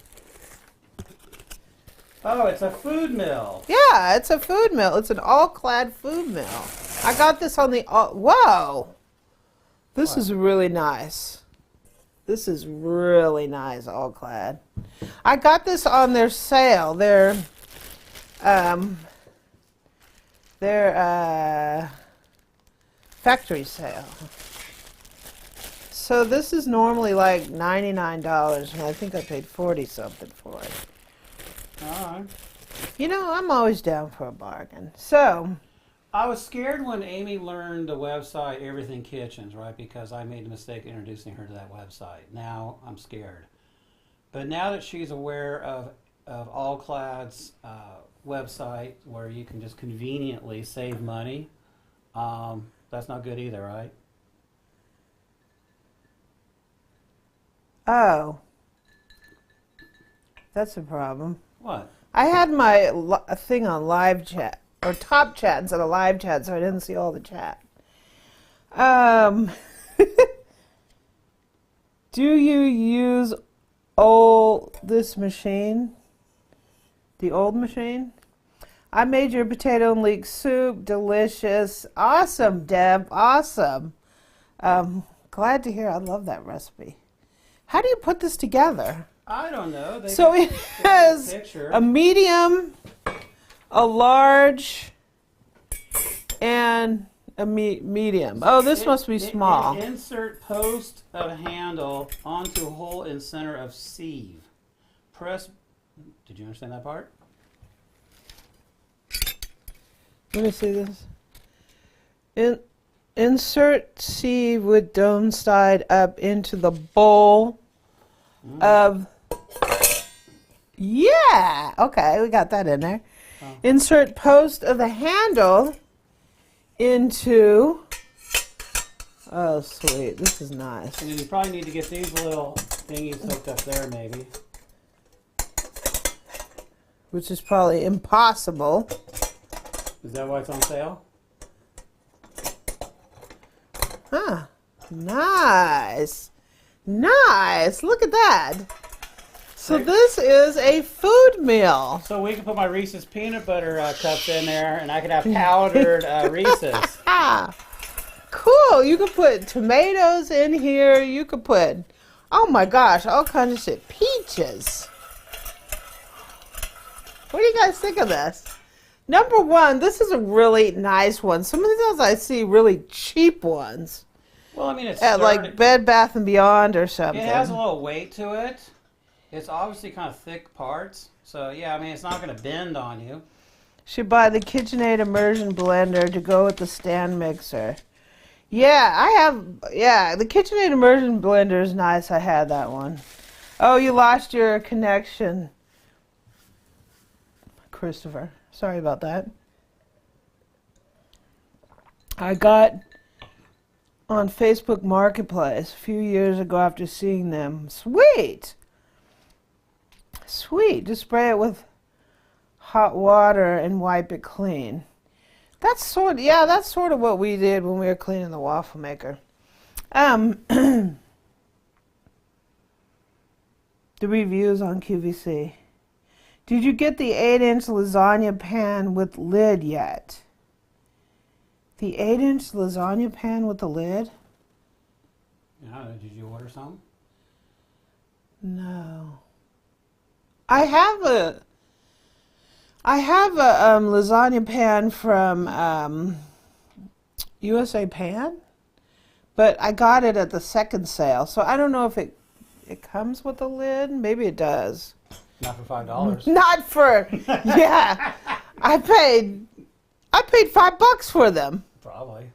Oh, it's a food mill. Yeah, it's a food mill. It's an All-Clad food mill. I got this on the... Whoa! This What? is really nice. This is really nice, All-Clad. I got this on their sale. Their factory sale. So this is normally like $99, and I think I paid 40 something for it. All right. You know, I'm always down for a bargain. So, I was scared when Amy learned the website Everything Kitchens, right? Because I made the mistake introducing her to that website. Now I'm scared. But now that she's aware of All-Clad's website where you can just conveniently save money, that's not good either, right? oh, that's a problem. What? I had my thing on live chat, or top chat instead of live chat, so I didn't see all the chat. Do you use this machine? The old machine? I made your potato and leek soup. Delicious. Awesome, Deb. Awesome. Glad to hear. I love that recipe. How do you put this together? I don't know. So it has a medium, a large, and A medium. Oh, this must be small. Insert post of handle onto hole in center of sieve. Press. Did you understand that part? Let me see this. Insert sieve with dome side up into the bowl of. Yeah. Okay, we got that in there. Oh. Insert post of the handle into. Oh, sweet. This is nice. And then you probably need to get these little thingies hooked up there, maybe. Which is probably impossible. Is that why it's on sale? Huh. Nice. Nice. Look at that. So this is a food meal. So we can put my Reese's peanut butter cups in there, and I could have powdered Reese's. Cool. You could put tomatoes in here. You could put, oh my gosh, all kinds of shit. Peaches. What do you guys think of this? Number one, this is a really nice one. Some of these I see really cheap ones. Well, I mean, it's at like Bed Bath & Beyond or something. It has a little weight to it. It's obviously kind of thick parts. So, yeah, I mean, it's not going to bend on you. Should buy the KitchenAid immersion blender to go with the stand mixer. Yeah, the KitchenAid immersion blender is nice. I had that one. Oh, you lost your connection, Christopher. Sorry about that. I got on Facebook Marketplace a few years ago after seeing them. Sweet. Sweet. Just spray it with hot water and wipe it clean. That's sort of what we did when we were cleaning the waffle maker. The reviews on QVC. Did you get the 8-inch lasagna pan with lid yet? The 8-inch lasagna pan with the lid? Yeah, did you order some? No. I have a lasagna pan from USA Pan, but I got it at the second sale, so I don't know if it comes with a lid. Maybe it does. Not for $5. Not for, yeah. I paid $5 for them. Probably.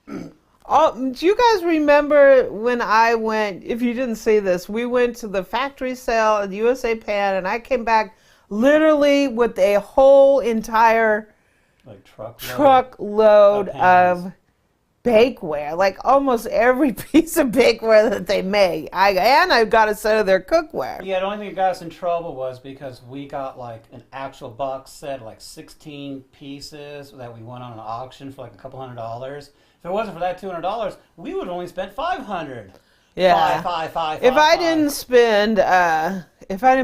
Do you guys remember when I went, if you didn't see this, we went to the factory sale at USA Pan, and I came back literally with a whole entire like truckload of bakeware, like almost every piece of bakeware that they make. I got a set of their cookware. Yeah, the only thing that got us in trouble was because we got like an actual box set, like 16 pieces that we went on an auction for like a couple $100s. If it wasn't for that $200, we would have only spent $500. Yeah. If I didn't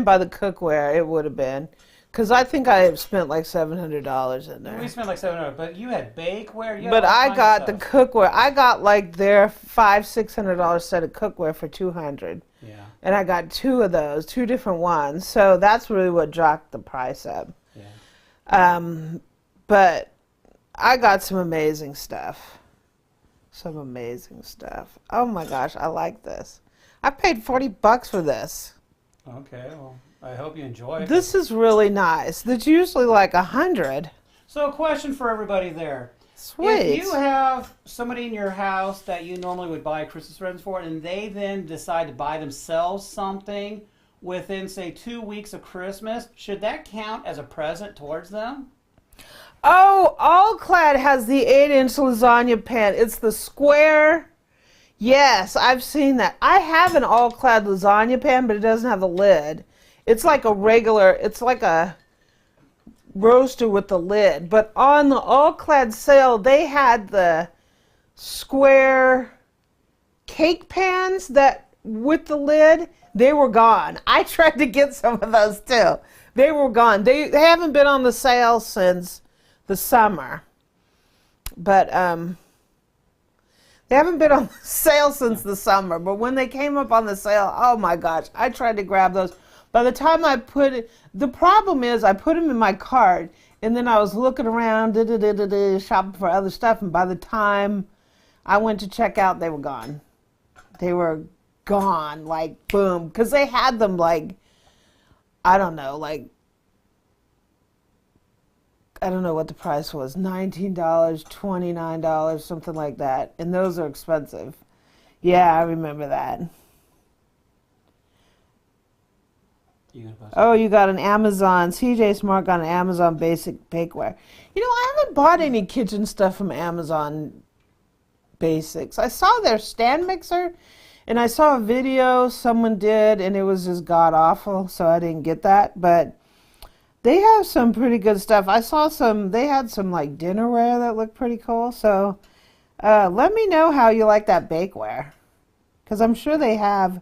buy the cookware, it would have been. Because I think I have spent like $700 in there. We spent like $700, but you had bakeware. But I got the cookware. I got like their $500-600 set of cookware for $200. Yeah. And I got two of those, two different ones. So that's really what jacked the price up. Yeah. But I got some amazing stuff. Some amazing stuff. Oh my gosh, I like this. I paid $40 for this. Okay, well, I hope you enjoy it. This is really nice. That's usually like $100. So a question for everybody there. Sweet. If you have somebody in your house that you normally would buy Christmas presents for, and they then decide to buy themselves something within, say, 2 weeks of Christmas, should that count as a present towards them? Oh, All-Clad has the 8-inch lasagna pan. It's the square. Yes, I've seen that. I have an All-Clad lasagna pan, but it doesn't have a lid. It's like it's like a roaster with the lid. But on the All-Clad sale, they had the square cake pans that with the lid. They were gone. I tried to get some of those too. They were gone. They haven't been on the sale since the summer. But they haven't been on sale since the summer. But when they came up on the sale, oh my gosh, I tried to grab those. By the time I put it, the problem is I put them in my cart, And then I was looking around, shopping for other stuff, and by the time I went to check out, they were gone. They were gone, like boom, because they had them like, I don't know what the price was, $19, $29, something like that, and those are expensive. Yeah, I remember that. Oh, you got an Amazon. CJ Smart got an Amazon basic bakeware. You know, I haven't bought any kitchen stuff from Amazon Basics. I saw their stand mixer, and I saw a video someone did, and it was just god awful, so I didn't get that. But they have some pretty good stuff. I saw they had some like dinnerware that looked pretty cool. So let me know how you like that bakeware, because I'm sure they have.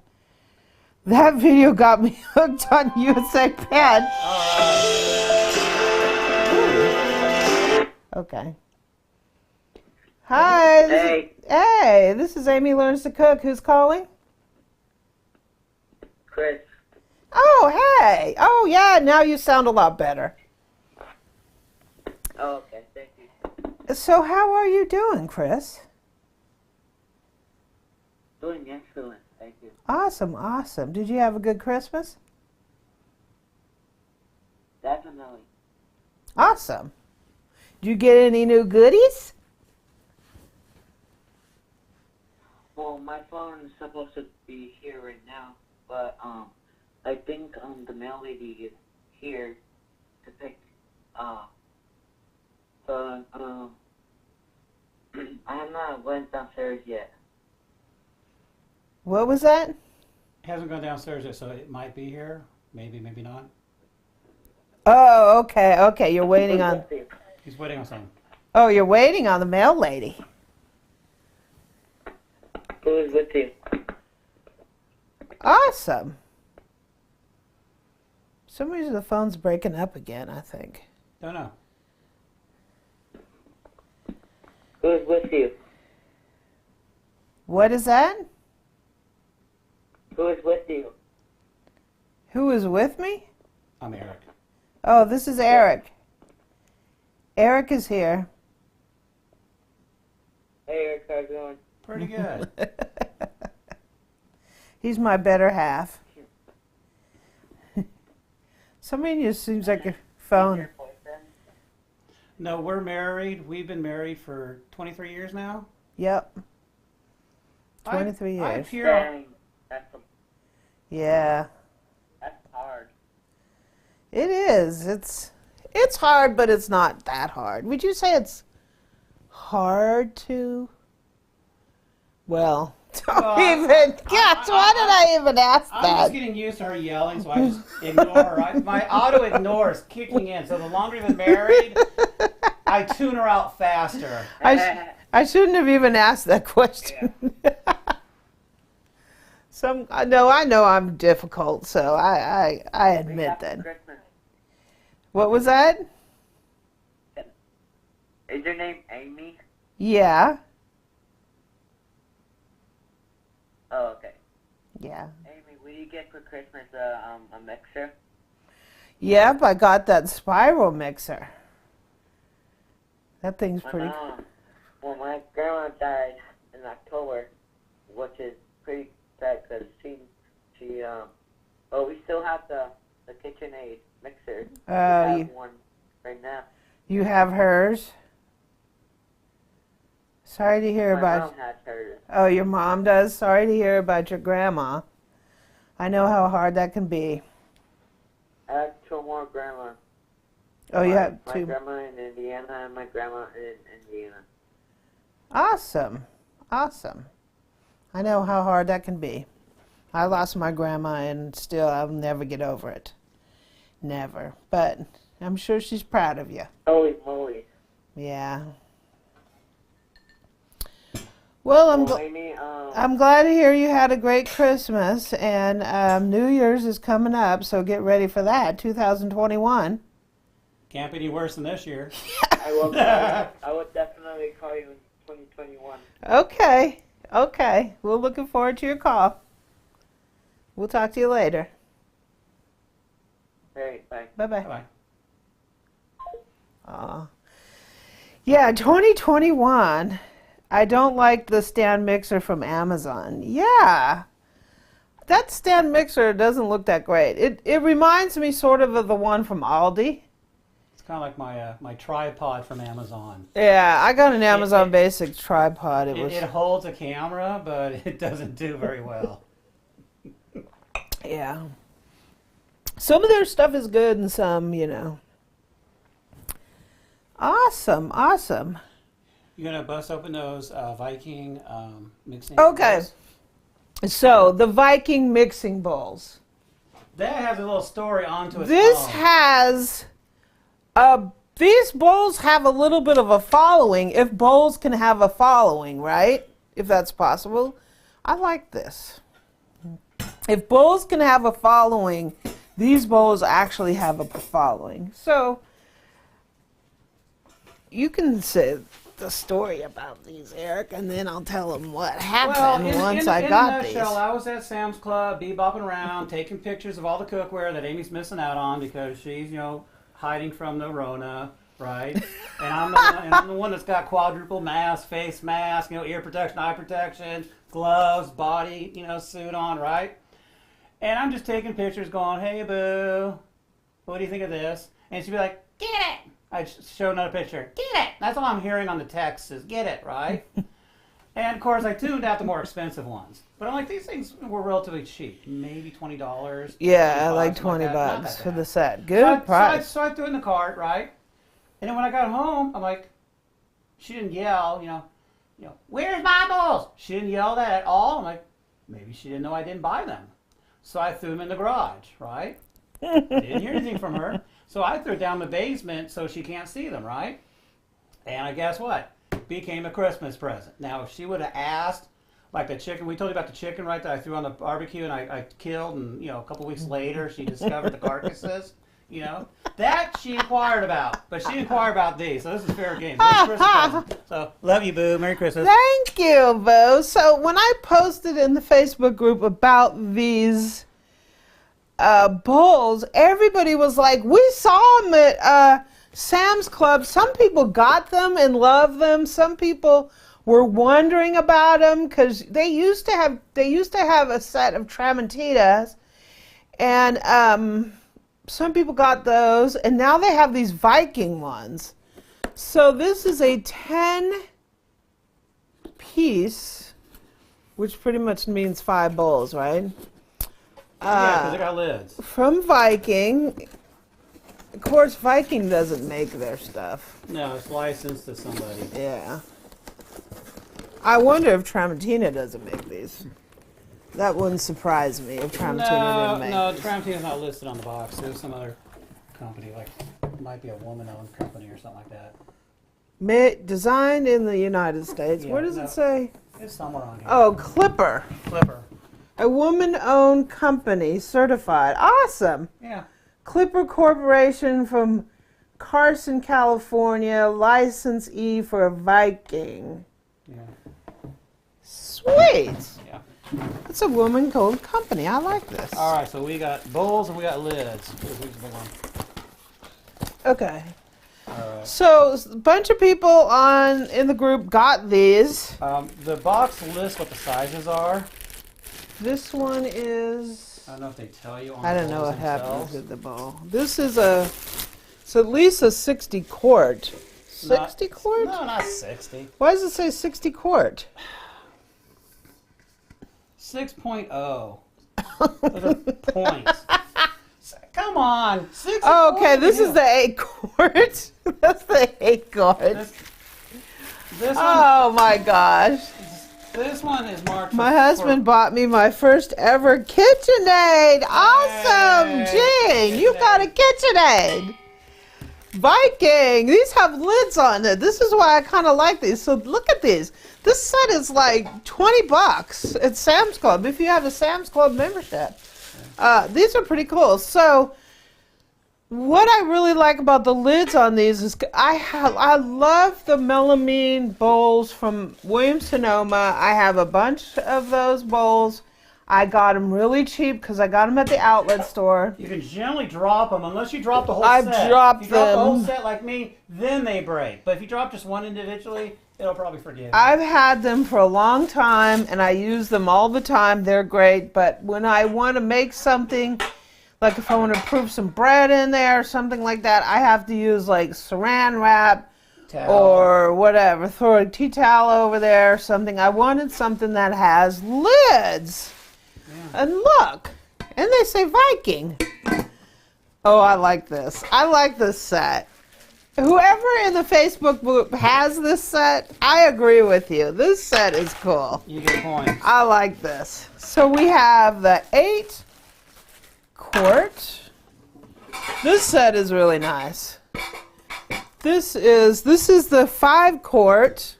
That video got me hooked on USA Pen. Okay. Hi. Hey, this is Amy Learns to Cook. Who's calling? Chris. Oh, hey. Oh, yeah, now you sound a lot better. Oh, okay, thank you. So how are you doing, Chris? Doing excellent, thank you. Awesome, awesome. Did you have a good Christmas? Definitely. Awesome. Did you get any new goodies? Well, my phone is supposed to be here right now, but I think the mail lady is here to pick. So I have not went downstairs yet. What was that? It hasn't gone downstairs yet, so it might be here. Maybe, maybe not. Oh, okay, okay. You're waiting on. He's waiting on something. Oh, you're waiting on the mail lady. Who is with you? Awesome. For some reason the phone's breaking up again, I think. Don't know. Who is with you? What is that? Who is with you? Who is with me? I'm Eric. Oh, this is Eric. Eric is here. Hey, Eric, how's it going? Pretty good. He's my better half. Somebody just seems like a phone. No, we're married. We've been married for 23 years now. Yep. 23 I years. appear, Dang, Yeah. that's hard. It is. It's hard, but it's not that hard. Would you say it's hard to? Well, don't even. Gosh, why did I even ask I'm that? just getting used to her yelling, so I just ignore her. My auto ignore is kicking in, so the longer we've been married, I tune her out faster. I shouldn't have even asked that question. I know I'm difficult, so I admit that. Christmas. What was that? Is your name Amy? Yeah. Oh, okay. Yeah. Amy, what do you get for Christmas? A mixer? Yep, I got that spiral mixer. That thing's pretty. Well, my grandma died in October, which is pretty sad because she we still have the KitchenAid mixer. We have one right now. You have hers? Sorry to hear My about. mom has hers. Oh, your mom does? Sorry to hear about your grandma. I know how hard that can be. I have two more grandmas. Oh, you have My two. grandma in Indiana and my grandma in Indiana. Awesome. Awesome. I know how hard that can be. I lost my grandma and still I'll never get over it. Never. But I'm sure she's proud of you. Holy moly. Yeah. Well, Amy, I'm glad to hear you had a great Christmas, and New Year's is coming up, so get ready for that, 2021. Can't be any worse than this year. I will definitely call you in 2021. Okay. We're looking forward to your call. We'll talk to you later. All right, bye. Bye-bye. Bye. Yeah, 2021. I don't like the stand mixer from Amazon. Yeah. That stand mixer doesn't look that great. It reminds me sort of the one from Aldi. It's kind of like my tripod from Amazon. Yeah, I got an Amazon Basics tripod. It holds a camera, but it doesn't do very well. Yeah. Some of their stuff is good and some, you know. Awesome, awesome. You're going to bust open those Viking mixing Okay. bowls? So, the Viking mixing bowls. That has a little story onto its This own. has these bowls have a little bit of a following, if bowls can have a following, right? If that's possible. I like this. If bowls can have a following, these bowls actually have a following. So, you can say the story about these, Eric, and then I'll tell them what happened once I got these. I was at Sam's Club, bebopping around, taking pictures of all the cookware that Amy's missing out on because she's, you know, hiding from the Rona, right? And I'm the one that's got quadruple mask, face mask, you know, ear protection, eye protection, gloves, body, you know, suit on, right? And I'm just taking pictures, going, "Hey, boo, what do you think of this?" And she'd be like, "Get it." I'd show another picture. Get it! That's all I'm hearing on the text is get it, right? And of course, I tuned out the more expensive ones. But I'm like, these things were relatively cheap. Maybe $20. Yeah, like $20 $20 that for bad. the set. Good price. So I threw it in the cart, right? And then when I got home, I'm like, she didn't yell, you know, "Where's my bowls?" She didn't yell that at all. I'm like, maybe she didn't know I didn't buy them. So I threw them in the garage, right? Didn't hear anything from her. So I threw it down the basement so she can't see them, right? And I guess what? Became a Christmas present. Now, if she would have asked, like the chicken, we told you about the chicken, right, that I threw on the barbecue and I killed, and, you know, a couple weeks later she discovered the carcasses, you know? That she inquired about, but she didn't inquire about these, so this is fair game. This is Christmas present. So, love you, boo. Merry Christmas. Thank you, Bo. So when I posted in the Facebook group about these bowls, everybody was like, "We saw them at Sam's Club." Some people got them and loved them. Some people were wondering about them because they used to have a set of Tramontitas, and some people got those, and now they have these Viking ones. So this is a 10-piece, which pretty much means 5 bowls, right? Yeah, because they got lids. From Viking. Of course, Viking doesn't make their stuff. No, it's licensed to somebody. Yeah. I wonder if Tramontina doesn't make these. That wouldn't surprise me if Tramontina didn't make No, these. Tramontina's not listed on the box. There's some other company, like, it might be a woman-owned company or something like that. Designed in the United States. Yeah, Where does it say? It's somewhere on here. Oh, Clipper. Clipper. A woman-owned company, certified. Awesome. Yeah. Clipper Corporation from Carson, California, licensee for Viking. Yeah. Sweet. Yeah. It's a woman-owned company. I like this. All right, so we got bowls and we got lids. Who's the big one? Okay. All right. So a bunch of people in the group got these. The box lists what the sizes are. This one is, I don't know if they tell you on I the don't know bowls what happens themselves. with the bowl. This is it's at least a 60 quart. 60 quart? No, not 60. Why does it say 60 quart? 6.0. Those are points. Come on. 60 Oh, okay, points. this is the 8 quart. That's the 8 quart. This one, Oh my gosh. this one is marked. My husband bought me my first ever KitchenAid. Awesome, Hey, Gene. You got a KitchenAid. Viking. These have lids on it. This is why I kind of like these. So look at these. This set is like $20 at Sam's Club if you have a Sam's Club membership. These are pretty cool. So what I really like about the lids on these is I love the melamine bowls from Williams-Sonoma. I have a bunch of those bowls. I got them really cheap because I got them at the outlet store. You can generally drop them unless you drop the whole I've set. dropped if you drop the whole them. set like me, then they break. But if you drop just one individually, it'll probably forgive you. I've had them for a long time and I use them all the time. They're great. But when I want to make something, like if I want to proof some bread in there or something like that, I have to use like saran wrap or whatever. Throw a tea towel over there or something. I wanted something that has lids. Yeah. And look, and they say Viking. Oh, I like this. I like this set. Whoever in the Facebook group has this set, I agree with you. This set is cool. You get points. I like this. So we have the 8 quart. This set is really nice. This is the 5 quart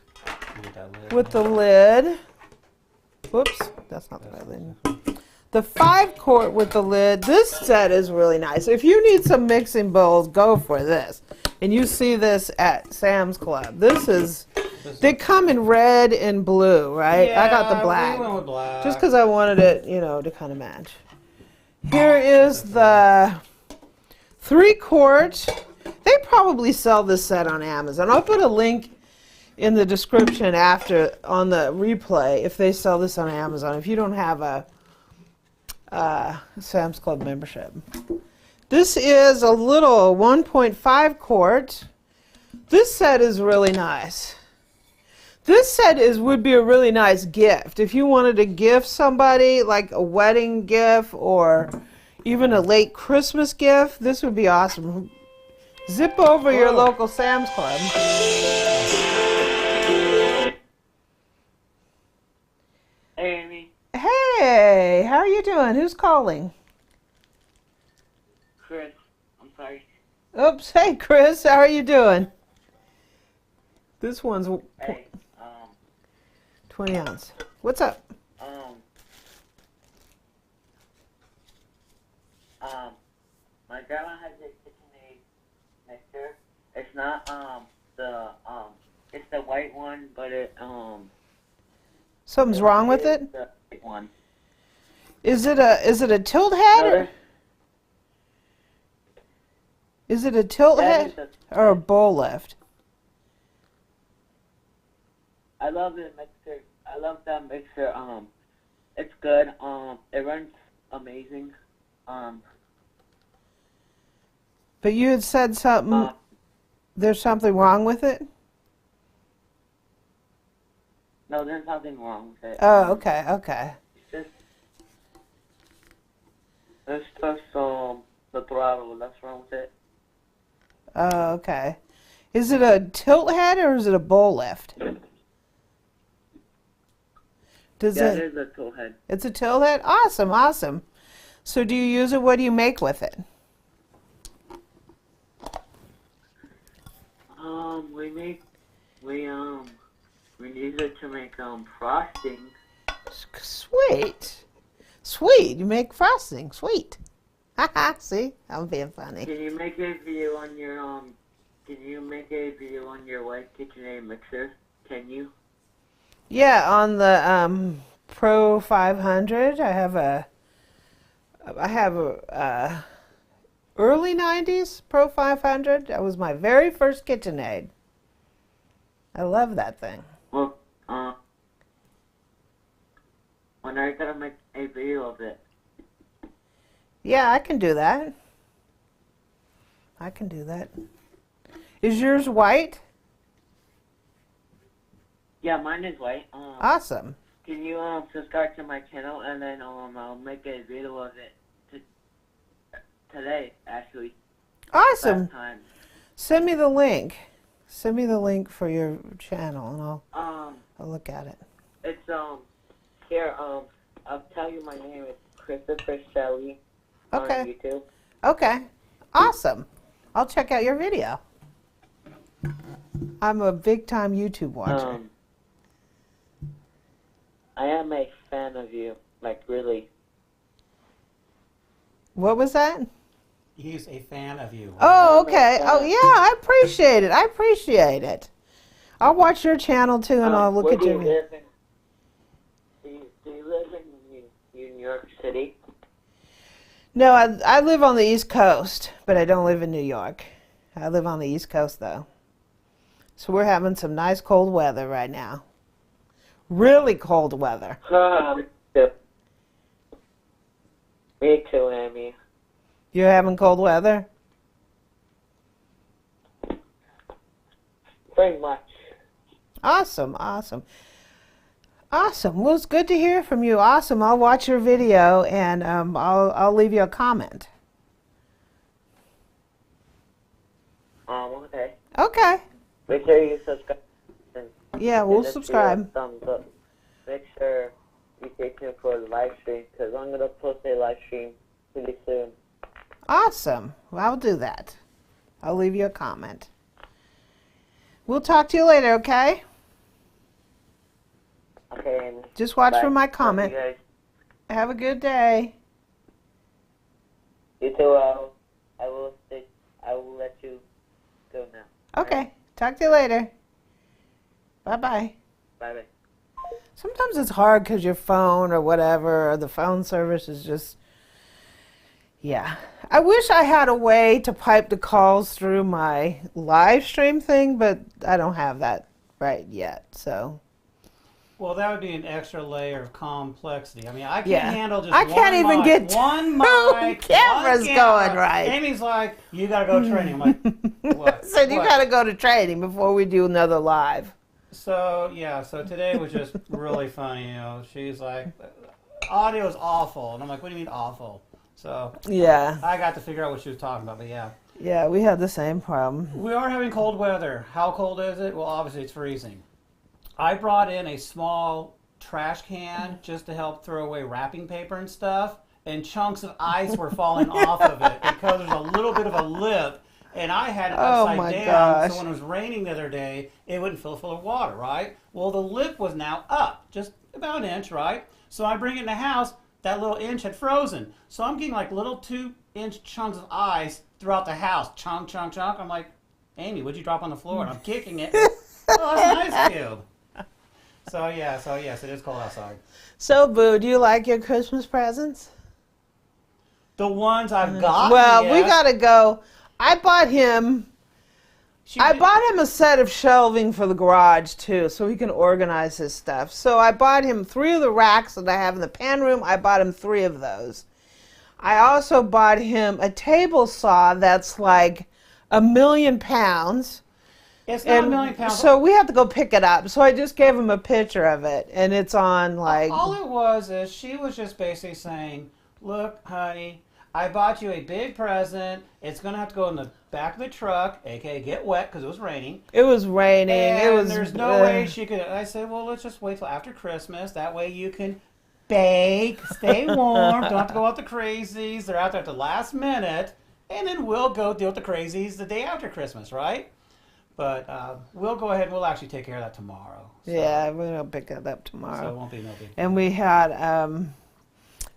with the lid. Whoops, that's not the right lid. The 5 quart with the lid. This set is really nice. If you need some mixing bowls, go for this. And you see this at Sam's Club. They come in red and blue, right? Yeah, I got the black. We went with black. Just because I wanted it, to kind of match. Here is the 3 quart. They probably sell this set on Amazon. I'll put a link in the description after on the replay if they sell this on Amazon. If you don't have a Sam's Club membership. This is a little 1.5 quart. This set is really nice. This set would be a really nice gift. If you wanted to gift somebody like a wedding gift or even a late Christmas gift, this would be awesome. Zip over your local Sam's Club. Hey, Amy. Hey, how are you doing? Who's calling? Chris. I'm sorry. Oops, hey Chris, how are you doing? This one's Hey, 20 ounce. What's up? My grandma has a KitchenAid mixer. It's not, it's the white one, but Something's wrong with it? The white one. Is it a tilt head? No, Is it a tilt head or a bowl lift? I love the mixer. I love that mixer. It's good. It runs amazing. But you had said something. There's something wrong with it? No, there's nothing wrong with it. Oh, okay, okay. It's just the throttle. That's wrong with it. Oh, okay. Is it a tilt head or is it a bowl lift? It is a tilt head. It's a tilt head? Awesome, awesome. So do you use it? What do you make with it? We use it to make frosting. Sweet. Sweet. You make frosting. Sweet. Haha, see? I'm being funny. Can you make a video on your white KitchenAid mixer? Can you? Yeah, on the Pro 500, I have a early 90s Pro 500. That was my very first KitchenAid. I love that thing. Well, when are you gonna make a video of it? Yeah, I can do that. I can do that. Is yours white? Yeah, mine is white. Awesome. Can you subscribe to my channel and then I'll make a video of it today, actually. Awesome. Send me the link. Send me the link for your channel and I'll look at it. It's here, I'll tell you my name. It's Christopher Shelly on YouTube. Okay. Awesome. I'll check out your video. I'm a big time YouTube watcher. I am a fan of you, like really. What was that? He's a fan of you. Oh, okay. Oh, yeah, I appreciate it. I appreciate it. I'll watch your channel too and I'll look at your video. Do you live in York City? No, I live on the East Coast, but I don't live in New York. I live on the East Coast, though. So we're having some nice cold weather right now. Really cold weather. Me too. Me too, Amy. You're having cold weather? Very much. Awesome, awesome. Awesome. Well, it's good to hear from you. Awesome. I'll watch your video and I'll leave you a comment. Okay. Okay. Make sure you subscribe. Yeah, we'll give this subscribe. video a thumbs up. Make sure you stay tuned for the live stream because I'm going to post a live stream pretty soon. Awesome. Well, I'll do that. I'll leave you a comment. We'll talk to you later, okay? Okay, Amy. Just watch Bye. for my Love you comment. guys. Have a good day. You too. I will let you go now. Okay. Talk to you later. Bye-bye. Bye-bye. Sometimes it's hard because your phone or whatever, or the phone service is just, yeah. I wish I had a way to pipe the calls through my live stream thing, but I don't have that right yet, so. Well, that would be an extra layer of complexity. I mean, I can't Yeah. handle just I can't one even mic, get one two mic, cameras one camera. going right. Amy's like, you got to go training. I'm like, what? So you What? got to go to training before we do another live. So, yeah, so today was just really funny, you know. She's like, audio is awful. And I'm like, what do you mean awful? So Yeah. I got to figure out what she was talking about, but yeah. Yeah, we had the same problem. We are having cold weather. How cold is it? Well, obviously it's freezing. I brought in a small trash can just to help throw away wrapping paper and stuff, and chunks of ice were falling off of it because there's a little bit of a lip, and I had it upside my down, gosh. so when it was raining the other day, it wouldn't fill full of water, right? Well, the lip was now up, just about an inch, right? So I bring it in the house, that little inch had frozen. So I'm getting like little 2-inch chunks of ice throughout the house. Chunk, chunk, chunk. I'm like, Amy, what'd you drop on the floor? And I'm kicking it. Oh, that's an ice cube. So yes, it is cold outside. So, Boo, do you like your Christmas presents? The ones I've got. Well, yes. we got to go. I bought him a set of shelving for the garage, too, so he can organize his stuff. So I bought him 3 of the racks that I have in the pan room. I bought him 3 of those. I also bought him a table saw that's like 1,000,000 pounds. It's not 1,000,000 pounds. So we have to go pick it up. So I just gave him a picture of it, and it's on like... All it was is she was just basically saying, look, honey, I bought you a big present. It's going to have to go in the back of the truck, a.k.a. get wet because it was raining. It was raining. And there's no way she could... I said, well, let's just wait till after Christmas. That way you can bake, stay warm, don't have to go out the crazies. They're out there at the last minute. And then we'll go deal with the crazies the day after Christmas, right? But we'll go ahead and we'll actually take care of that tomorrow. So, yeah, we're going to pick it up tomorrow. So it won't be no big deal. And we had,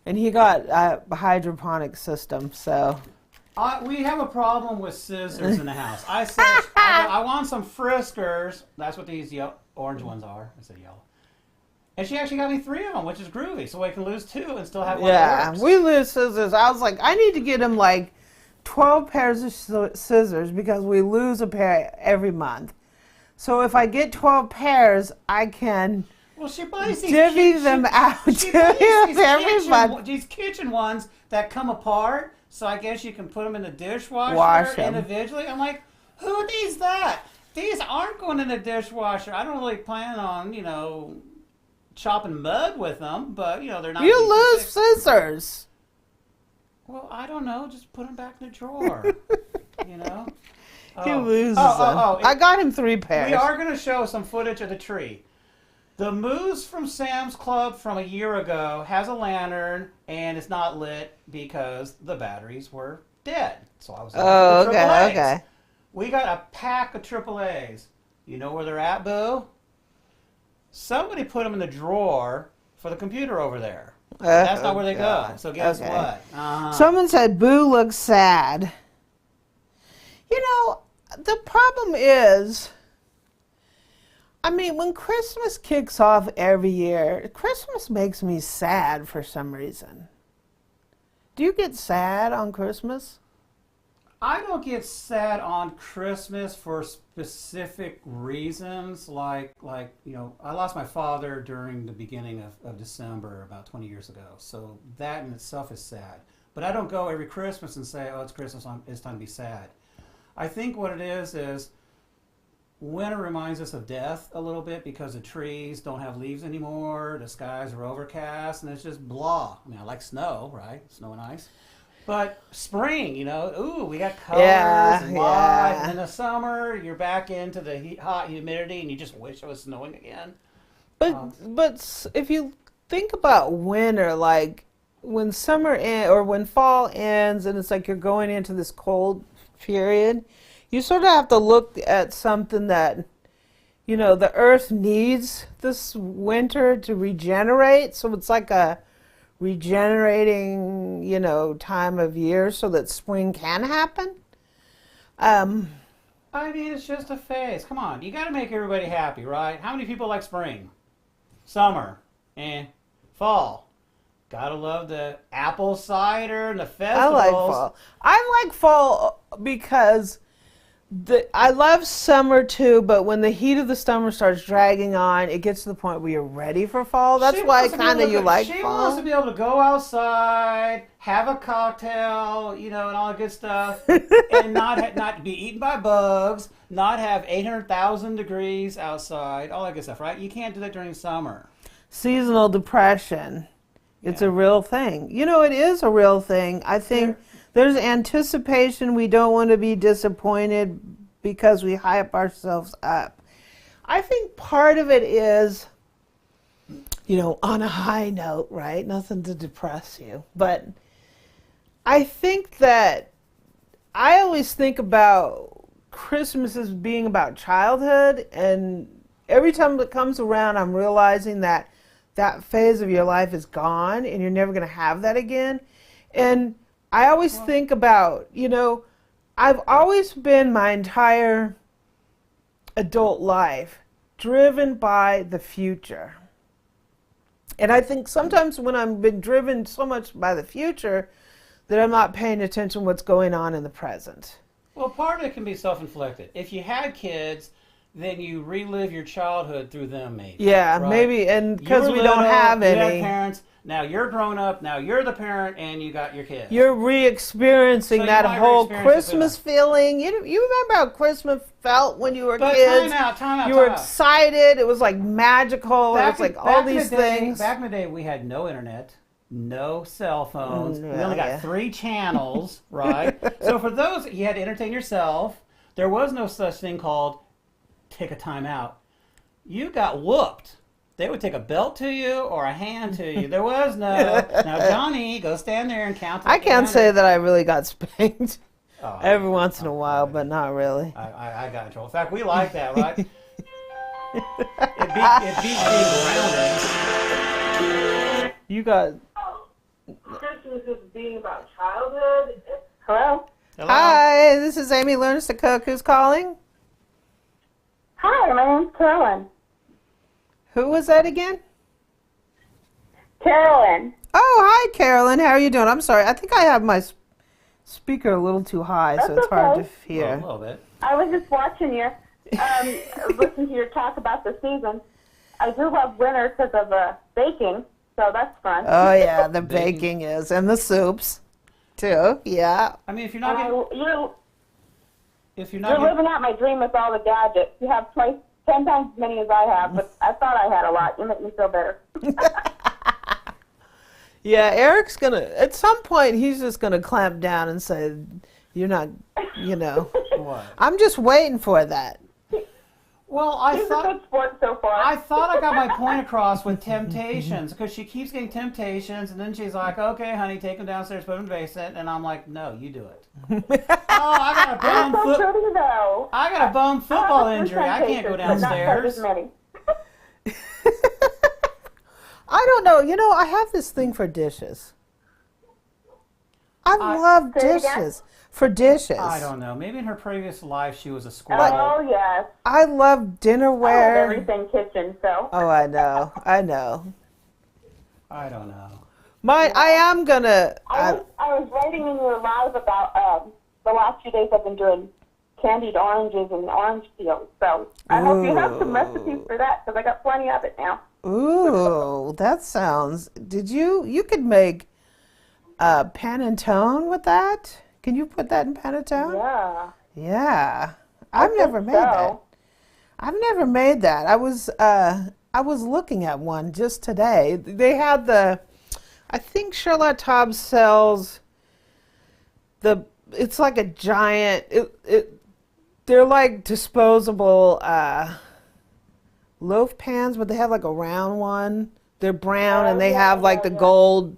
and he got a hydroponic system, so. We have a problem with scissors in the house. I said, I want some Friskers. That's what these orange ones are. I said yellow. And she actually got me 3 of them, which is groovy. So we can lose 2 and still have one that Yeah, works. we lose scissors. I was like, I need to get him like 12 pairs of scissors because we lose a pair every month. So if I get 12 pairs, I can Well, she buys these divvy them out she to buys him these every month. these kitchen ones that come apart. So I guess you can put them in the dishwasher Wash 'em. individually. I'm like, who needs that? These aren't going in the dishwasher. I don't really plan on, chopping mud with them, but, they're not. You lose scissors. Well, I don't know. Just put them back in the drawer. He loses them. I got him 3 pairs. We are going to show some footage of the tree. The Moose from Sam's Club from a year ago has a lantern, and it's not lit because the batteries were dead. So I was looking for the AAAs. Okay. We got a pack of AAAs. You know where they're at, Boo? Somebody put them in the drawer for the computer over there. That's not where they go. So guess what? Someone said Boo looks sad. The problem is, I mean, when Christmas kicks off every year, Christmas makes me sad for some reason. Do you get sad on Christmas? I don't get sad on Christmas for specific reasons. Like I lost my father during the beginning of December about 20 years ago. So that in itself is sad. But I don't go every Christmas and say, oh, it's Christmas, it's time to be sad. I think what it is winter reminds us of death a little bit because the trees don't have leaves anymore, the skies are overcast, and it's just blah. I mean, I like snow, right? Snow and ice. But spring, ooh, we got colors and life. And in the summer, you're back into the hot humidity, and you just wish it was snowing again. But if you think about winter, like when or when fall ends, and it's like you're going into this cold period, you sort of have to look at something that, the earth needs this winter to regenerate. So it's like a regenerating, time of year so that spring can happen. I mean, it's just a phase. Come on, you got to make everybody happy, right? How many people like spring? Summer? Fall? Gotta love the apple cider and the festivals. I like fall because I love summer too, but when the heat of the summer starts dragging on, it gets to the point where you're ready for fall. That's why kind of you like fall. She wants to be able to go outside, have a cocktail, and all that good stuff, and not be eaten by bugs, not have 800,000 degrees outside, all that good stuff, right? You can't do that during summer. Seasonal depression. It's a real thing. It is a real thing. I think there's anticipation. We don't want to be disappointed because we hype ourselves up. I think part of it is, on a high note, right? Nothing to depress you. But I think that I always think about Christmas as being about childhood. And every time it comes around, I'm realizing that phase of your life is gone and you're never going to have that again. And I always think about, I've always been my entire adult life driven by the future. And I think sometimes when I've been driven so much by the future that I'm not paying attention to what's going on in the present. Well, part of it can be self-inflicted. If you had kids, then you relive your childhood through them, maybe. Yeah, right? Maybe, and because we don't have any. You had parents, now you're grown up, now you're the parent, and you got your kids. You're re-experiencing that whole Christmas feeling. You remember how Christmas felt when you were kids? Time out. You were excited. It was like magical. It was like all these things. Back in the day, we had no internet, no cell phones. We only got 3 channels, right? So for those, you had to entertain yourself. There was no such thing called take a time out. You got whooped. They would take a belt to you or a hand to you. There was no, now Johnny, go stand there and count. I can't say that I really got spanked every once in a while, but not really. I got in trouble. In fact, we like that, right? it beats being grounded. You got... Christmas is being about childhood. Hello? Hello? Hi, this is Amy Learns to Cook. Who's calling? Hi, my name's Carolyn. Who was that again? Carolyn. Oh, hi, Carolyn. How are you doing? I'm sorry. I think I have my speaker a little too high, so it's hard to hear. A little bit. I was just watching you, listen to your talk about the season. I do love winter because of baking, so that's fun. Oh, yeah, the baking is, and the soups, too. Yeah. I mean, if you're not You're living out my dream with all the gadgets. You have 10 times as many as I have, but I thought I had a lot. You make me feel better. Yeah, Eric's going to, at some point, he's just going to clamp down and say, you're not, What? I'm just waiting for that. Well, He's a good sport so far. I thought I got my point across with temptations, because she keeps getting temptations, and then she's like, okay, honey, take them downstairs, put them in the basement, and I'm like, no, you do it. I got a bum football injury. I can't go downstairs. I don't know. I have this thing for dishes. I love dishes. For dishes. I don't know. Maybe in her previous life she was a squirrel. Oh, yes. I love I love dinnerware. everything kitchen, so. Oh, I know. I know. I don't know. I am gonna. I was writing in your live about the last few days I've been doing candied oranges and orange peels. So I hope you have some recipes for that because I got plenty of it now. Ooh, that sounds. You could make panettone with that? Can you put that in panettone? Yeah. Yeah. I've never made that. I've never made that. I was looking at one just today. They had I think Charlotte Tobbs sells it's like a giant, they're like disposable loaf pans, but they have like a round one. They're brown and they have like the gold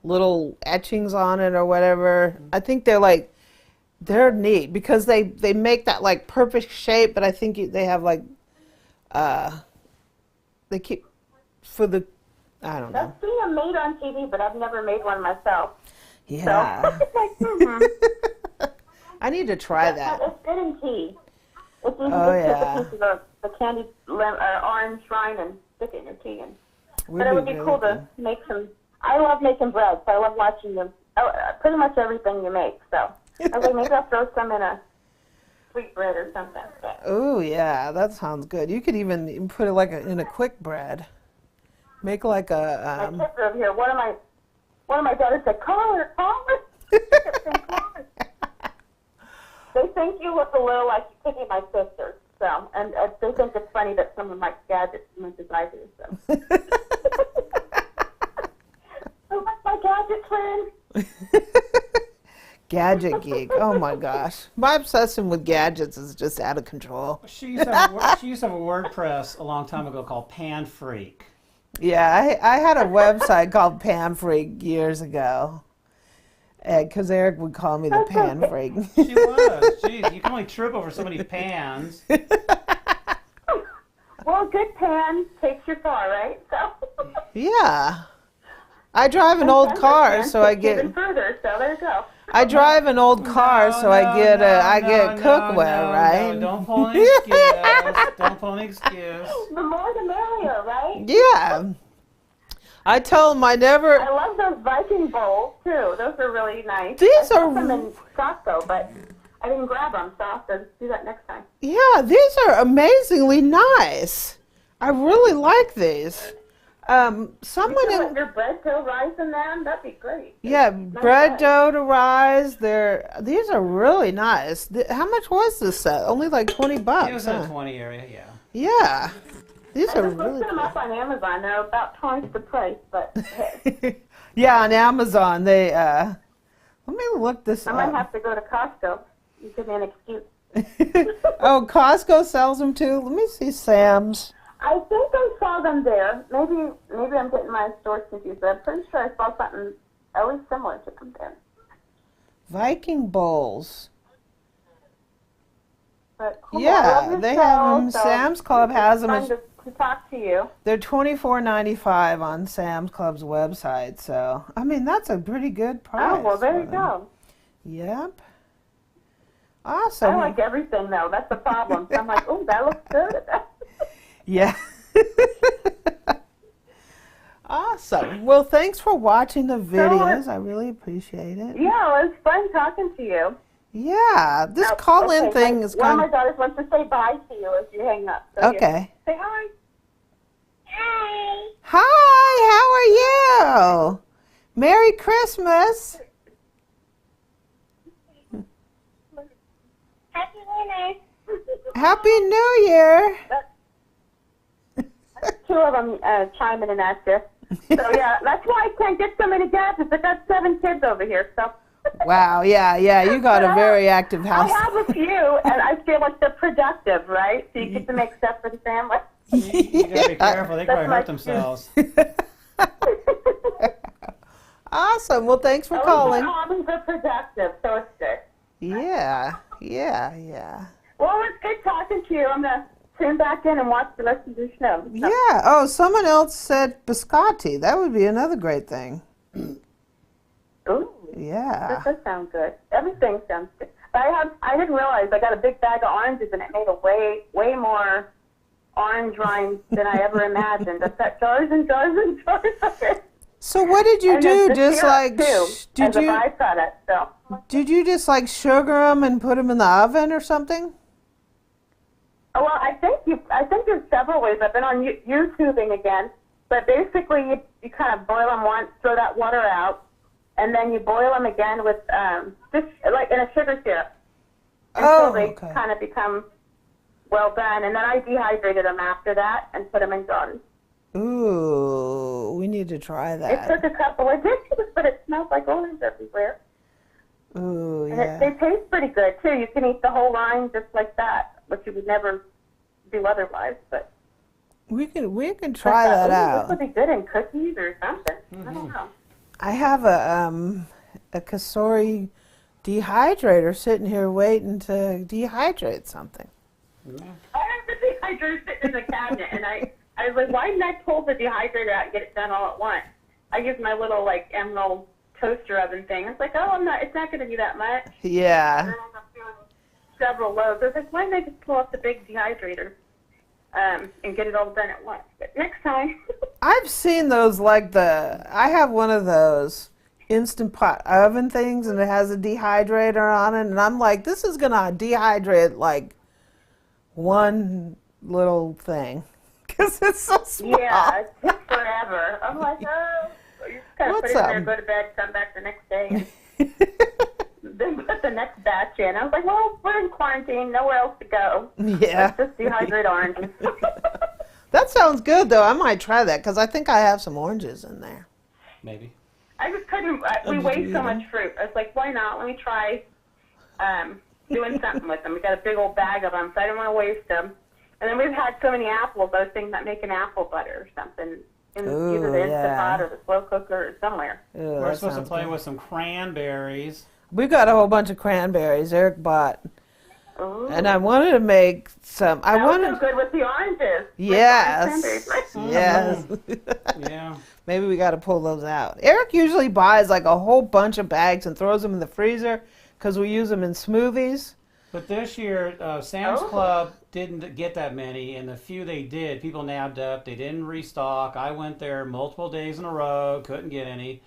little etchings on it or whatever. I think they're neat because they make that like perfect shape, but I think they have like, they keep for the, I don't know. That's being made on TV, but I've never made one myself. Yeah. So it's like, I need to try that. It's good in tea. It's easy Oh, to yeah. take a piece of the candied orange rind and stick it in your tea. Would But it would be be really cool good. to make some. I love making bread, so I love watching them. Pretty much everything you make. So I was like, maybe I'll throw some in a sweet bread or something. Oh yeah, that sounds good. You could even put it like in a quick bread. Make like a. My kids are over here. One of my daughters said, "Call her, call her." They think you look a little like you could be my sister. So, and they think it's funny that someone likes gadgets as much as I do. So. Oh, my gadget twin. Gadget geek. Oh my gosh, my obsession with gadgets is just out of control. She used to have a WordPress a long time ago called Pan Freak. Yeah, I had a website called Pan Freak years ago. Because Eric would call me the Pan Freak. She was. Jeez, you can only trip over so many pans. Well, a good pan takes you far, right? So. Yeah. I drive an old car, so I get. Even further, so there you go. I drive an old car, so I get cookware, right? No, don't pull an excuse. Don't pull an excuse. The more the merrier, right? Yeah. I told him I never. I love those Viking bowls too. Those are really nice. These I are. saw them in Costco, but I didn't grab them, so I'll have to do that next time. Yeah, these are amazingly nice. I really like these. Someone You can in. let your bread dough rise in them. That'd be great. Yeah, Nice bread bread. dough to rise. These are really nice. How much was this set? Only like $20. It was in Huh? the 20 area, yeah. Yeah, these I are just really looked them up on Amazon. They're about twice the price, but hey, cool. Yeah, on Amazon they. Let me look this I might up. have to go to Costco. You give me an excuse. Oh, Costco sells them too. Let me see Sam's. I think I saw them there. Maybe I'm getting my stores confused, but I'm pretty sure I saw something at least similar to them there. Viking bowls. But cool. I love Yeah, your they show, have them. so Sam's Club has them. it's fun to talk to you. They're $24.95 on Sam's Club's website. So I mean that's a pretty good price. Oh, well, there for you them. go. Yep. Awesome. I like everything, though. That's the problem. So I'm like, oh, that looks good. Yeah. Awesome. Well, thanks for watching the videos. I really appreciate it. Yeah, it was fun talking to you. Yeah, this Oh, call-in okay, thing is one kind of of... my daughters wants to say bye to you as you hang up. So Okay. Say hi. Hi. Hi, how are you? Merry Christmas. Happy New Year. Happy New Year. Two of them chiming in at you. So, yeah, that's why I can't get so many gadgets. I got 7 kids over here, so... Wow, yeah, you got a very active I house. have a few, and I feel like they're productive, right? So you get to make stuff for the family. You gotta be careful. They probably hurt my- themselves. Awesome. Well, thanks for calling. Hobbies are productive, so it's good. Yeah. Well, it's good talking to you. I'm going to tune back in and watch the rest of the show. So, Yeah. Oh, someone else said biscotti. That would be another great thing. Ooh. Yeah. That does sound good. Everything sounds good. But I didn't realize I got a big bag of oranges and it made a way more orange rind than I ever imagined. I've got jars and jars and jars of it. So what did you And do? the Just syrup, like too, did as a you byproduct? So did you just like sugar them and put them in the oven or something? well, I think there's several ways. I've been on YouTubing again, but basically you kind of boil them once, throw that water out, and then you boil them again with just like in a sugar syrup until they kind of become well done. And then I dehydrated them after that and put them in jars. Ooh, we need to try It that. took a couple of days, but it smells like orange everywhere. Ooh, And yeah. they taste pretty good too. You can eat the whole rind just like that, which you would never do otherwise. But We can try that This out. would be good in cookies or something. I don't know. I have a Kasori dehydrator sitting here waiting to dehydrate something. I have the dehydrator sitting in the cabinet, and I was like, why didn't I pull the dehydrator out and get it done all at once? I use my little like emerald toaster oven thing. I was like, it's not going to be that much. Yeah. And then I ended up doing several loads. I was like, why didn't I just pull up the big dehydrator and get it all done at once? But next time. I've seen those I have one of those Instant Pot oven things and it has a dehydrator on it and I'm like, this is going to dehydrate like one little thing because it's so small. Yeah, it takes forever. I'm like, oh. You just kind of put it in there, go to bed, come back the next day, and then put the next batch in. I was like, well, we're in quarantine, nowhere else to go. Yeah. Let's just dehydrate oranges. That sounds good though. I might try that because I think I have some oranges in there. Maybe. I just couldn't, we waste so much fruit. I was like, why not? Let me try doing something with them. We got a big old bag of them, so I didn't want to waste them. And then we've had so many apples, I was thinking about making apple butter or something in either the Instant Pot or the slow cooker or somewhere. Ooh, We're supposed to play with some cranberries. We've got a whole bunch of cranberries Eric bought. Ooh. And I wanted to make some. That was so good with the oranges. Yes. Yes. Yeah. Maybe we got to pull those out. Eric usually buys like a whole bunch of bags and throws them in the freezer because we use them in smoothies. But this year, Sam's Club didn't get that many, and the few they did, people nabbed up. They didn't restock. I went there multiple days in a row, couldn't get any.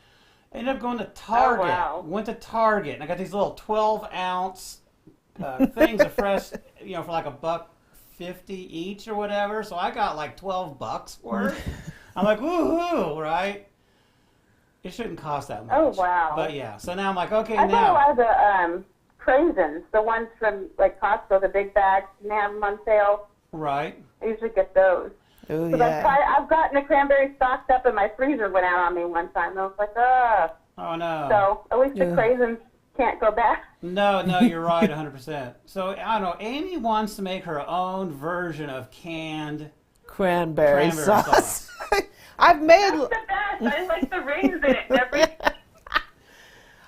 Ended up going to Target. Oh, wow. Went to Target, and I got these little 12-ounce things of fresh, for like $1.50 each or whatever. So I got like $12 worth. I'm like, woohoo, right? It shouldn't cost that much. Oh, wow. But yeah, so now I'm like, okay, I now. got a lot of the craisins, the ones from like Costco, the big bags, and they have them on sale. Right. I usually get those. Oh, Because yeah. I've gotten the cranberries stocked up and my freezer went out on me one time. I was like, ugh. Oh, no. So at least the craisins can't go back. No, you're right, 100%. So, I don't know, Amy wants to make her own version of canned Cranberry cranberry sauce. I've made That's the best. I like the rings in it.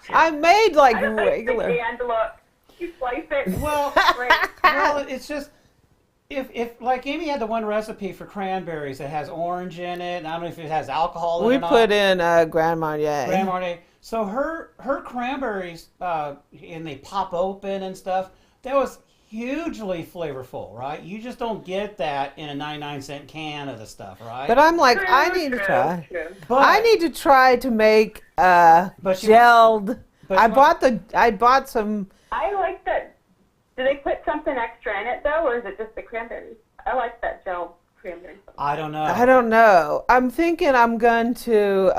I made like I like regular. the canned look. You slice it. Well, Great. well, it's just, if like Amy had the one recipe for cranberries that has orange in it, and I don't know if it has alcohol in it We or not. put in Grand Marnier. Grand Marnier. So her cranberries, and they pop open and stuff, that was hugely flavorful, right? You just don't get that in a 99-cent can of the stuff, right? But I'm like, I need to try. But- I need to try to make But you- gelled. but I you- bought some. I like that. Do they put something extra in it, though, or is it just the cranberries? I like that gel cranberry. I don't know. I don't know. I'm thinking I'm going to.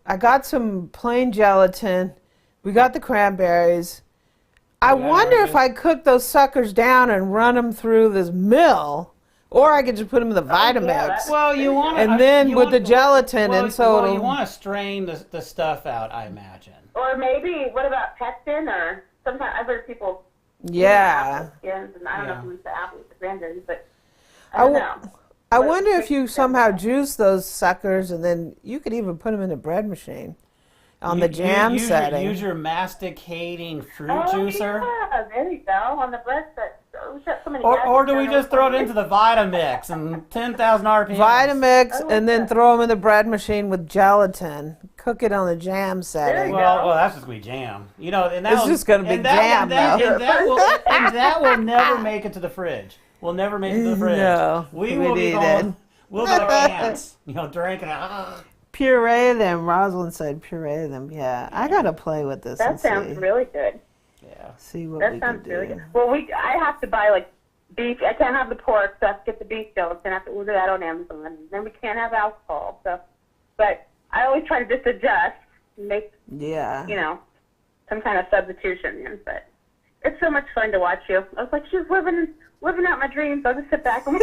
I got some plain gelatin. We got the cranberries. I Yeah, wonder I if guess. I cook those suckers down and run them through this mill, or I could just put them in the Vitamix. that's- Well, you want And then with the gelatin, and so you it'll- want to strain the stuff out, I imagine. Or maybe, what about pectin? Or sometimes I've heard people Yeah. apple skins, and I don't know if we use the apples, the cranberries, but I I don't w- know. I But wonder it's if you pretty somehow simple. juice those suckers, and then you could even put them in a bread machine on the jam use setting. Use your masticating fruit Oh, juicer. yeah, there you go, on the bread set. Oh, we've got so many Or gadgets do we now. just throw it into the Vitamix and 10,000 RPM? Vitamix, I like and then that. throw them in the bread machine with gelatin. cook it on the jam setting. Well, that's just gonna be jam. You know, and It's just gonna be jam, though. And that will never make it to the fridge. We'll never make it to the fridge. No, we will be going. We'll be like ants. You know, drinking it. Puree them. Rosalind said puree them. Yeah, I gotta play with this. That sounds really good. Yeah. See what That we sounds can do. really good. Well, I have to buy like beef. I can't have the pork, so I have to get the beef still. I have to order that on Amazon. And then we can't have alcohol. So, but I always try to just adjust, and make some kind of substitution. But it's so much fun to watch you. I was like, she's living out my dreams. I'll just sit back and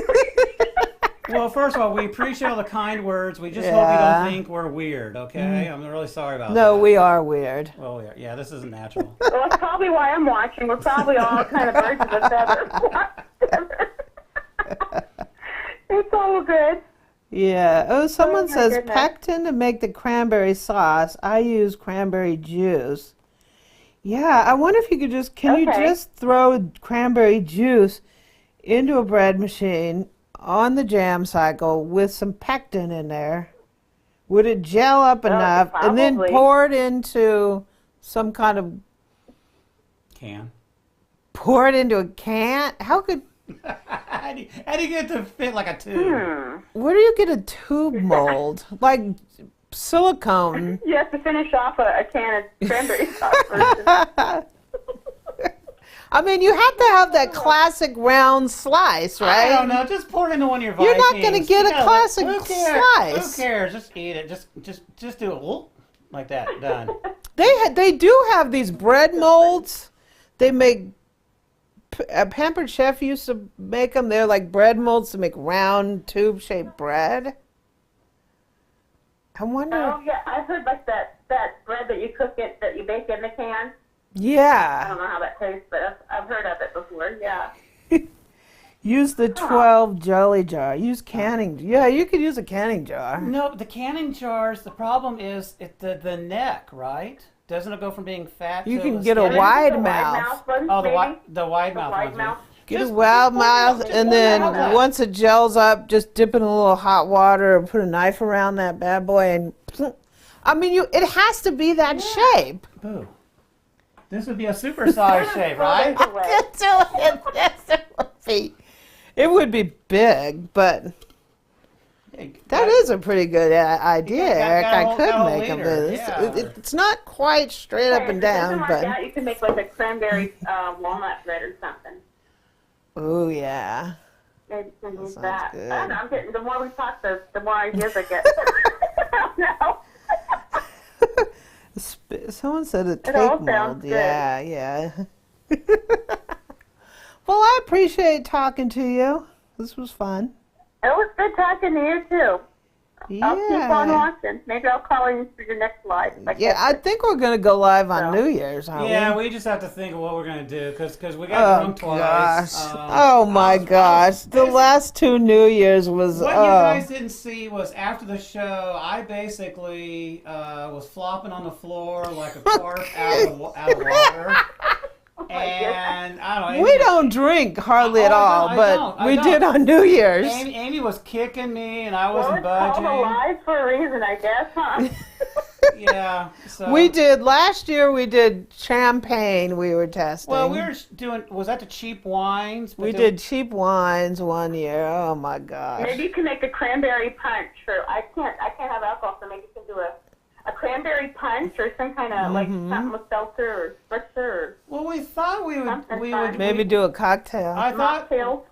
Well, first of all, we appreciate all the kind words. We just hope you don't think we're weird, okay? I'm really sorry about that. No, we are weird. Well, yeah, this isn't natural. Well, that's probably why I'm watching. We're probably all kind of birds of a feather. It's all good. Yeah. Oh, someone my says goodness. pectin to make the cranberry sauce. I use cranberry juice. Yeah, I wonder if you could can you just throw cranberry juice into a bread machine on the jam cycle with some pectin in there? Would it gel up enough and then probably. pour it into some kind of Can. pour it into a can? How could How do you get it to fit like a tube? where do you get a tube mold? Like silicone. You have to finish off a can of cranberry sauce first. I mean, you have to have that classic round slice, right? I don't know. Just pour it into one of your Vikings. You're not going to get a classic Who slice. cares? Just eat it. Just do it like that. Done. They do have these bread molds. They make Pampered Chef used to make them. They're like bread molds to make round tube-shaped bread. I wonder. Oh yeah, I've heard like that bread that you cook it, that you bake in the can. I Yeah. don't know how that tastes, but I've heard of it before. Yeah. Use the 12 jelly jar. Use canning. Yeah, you could use a canning jar. No, the canning jars. The problem is the neck, right? Doesn't it go from being fat? You to can get a skinny? wide The mouth. ones, Oh, maybe? the wide The mouth wide ones. mouth. Get a wild mouth, and then once it gels up, just dip it in a little hot water and put a knife around that bad boy, and I mean, it has to be that shape. Boo. This would be a supersized shape, right? It would be big, but that is a pretty good idea, Eric. I could make them. It's not quite straight up and down, Like but that, you can make like a cranberry walnut bread or something. oh yeah. Maybe you can use sounds that. good. I don't know, I'm getting, the more we talk, the more ideas I get. I don't know. Someone said a all cake sounds mold. good. Yeah. Well, I appreciate talking to you. This was fun. It was good talking to you too. I'll keep on watching. Maybe I'll call in for your next live. I think we're going to go live on New Year's, aren't Yeah, we? we just have to think of what we're going to do because we got drunk twice. Oh my gosh. The last 2 New Year's was What you guys didn't see was after the show, I basically was flopping on the floor like a carp out of water. And I don't know. we don't drink hardly at all, but we did on New Year's. Amy was kicking me, and I Well, wasn't it's called budging. alive for a reason, I guess, huh? Yeah. So We did last year. We did champagne. We were testing. Well, we were doing. Was that the cheap wines? But We did cheap wines one year. Oh my gosh! Maybe you can make a cranberry punch. I can't have alcohol, so maybe you can do a cranberry punch or some kind of like something with seltzer or spritzer or Well, we thought we would Maybe do a cocktail. I thought mocktails.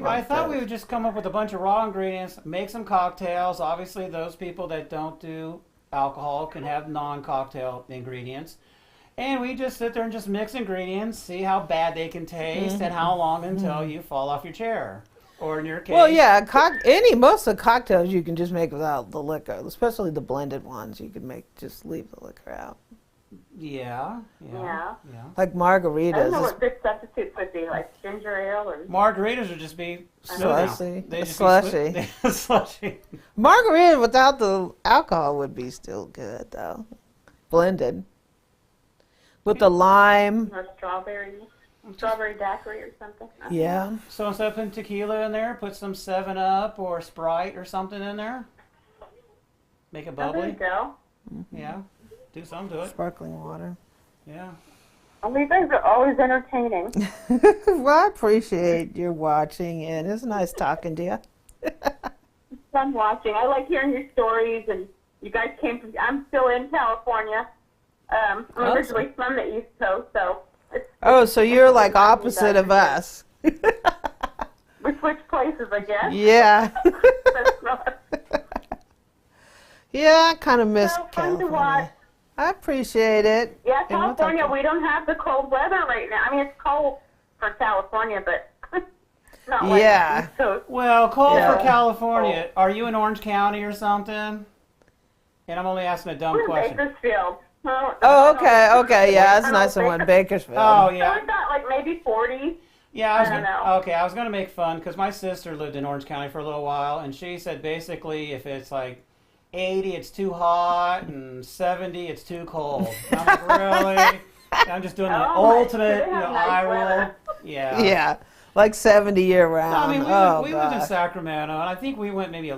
I thought we would just come up with a bunch of raw ingredients, make some cocktails. Obviously, those people that don't do alcohol can have non-cocktail ingredients. And we just sit there and just mix ingredients, see how bad they can taste and how long until you fall off your chair. Or in your case. Well, yeah, most of the cocktails you can just make without the liquor, especially the blended ones. You can just leave the liquor out. Yeah. Like I don't margaritas. know what good substitutes would be, like ginger ale or Margaritas would just be Slushy. They just Slushy. Be slushy. Margarita without the alcohol would be still good, though. Blended. With the lime. or strawberry daiquiri or something. Yeah. So instead of putting tequila in there, put some 7-Up or Sprite or something in there. Make it Oh, there bubbly. you go. Yeah, do something to it. Sparkling water. Yeah. Well, you guys are always entertaining. Well, I appreciate your watching, and it's nice talking to you. It's fun watching. I like hearing your stories, and you guys came from. I'm still in California. I'm originally from the East Coast, so. Oh, so you're like opposite of us. We switched places, I guess. Yeah. That's not. Yeah, I kind of miss So fun to California. watch. I appreciate it. Yeah, And we'll talk California, to- we don't have the cold weather right now. I mean, it's cold for California, but not like Yeah. the East Coast. Well, cold Yeah. for California. Are you in Orange County or something? And I'm only asking a dumb We're in question. Bakersfield. Oh, okay. Yeah, it's nice and warm. Bakersfield. Oh, So yeah. we've got like maybe 40. Yeah, I don't know. Okay, I was gonna make fun because my sister lived in Orange County for a little while, and she said basically if it's like 80, it's too hot, and 70, it's too cold. And I'm like, really? And I'm just doing the Oh, my- ultimate, they have nice eye roll. weather. Yeah. Yeah, like 70 year No, round. I mean, we lived in gosh. Sacramento, and I think we went maybe it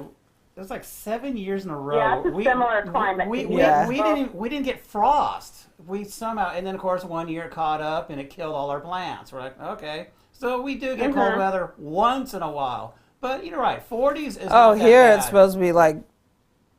was like 7 years in a row. Yeah, it's a similar climate. We Yeah. didn't get frost. We somehow, and then of course 1 year it caught up and it killed all our plants. We're like, okay, so we do get cold weather once in a while. But you're right, 40s is. Oh, not that here bad. it's supposed to be like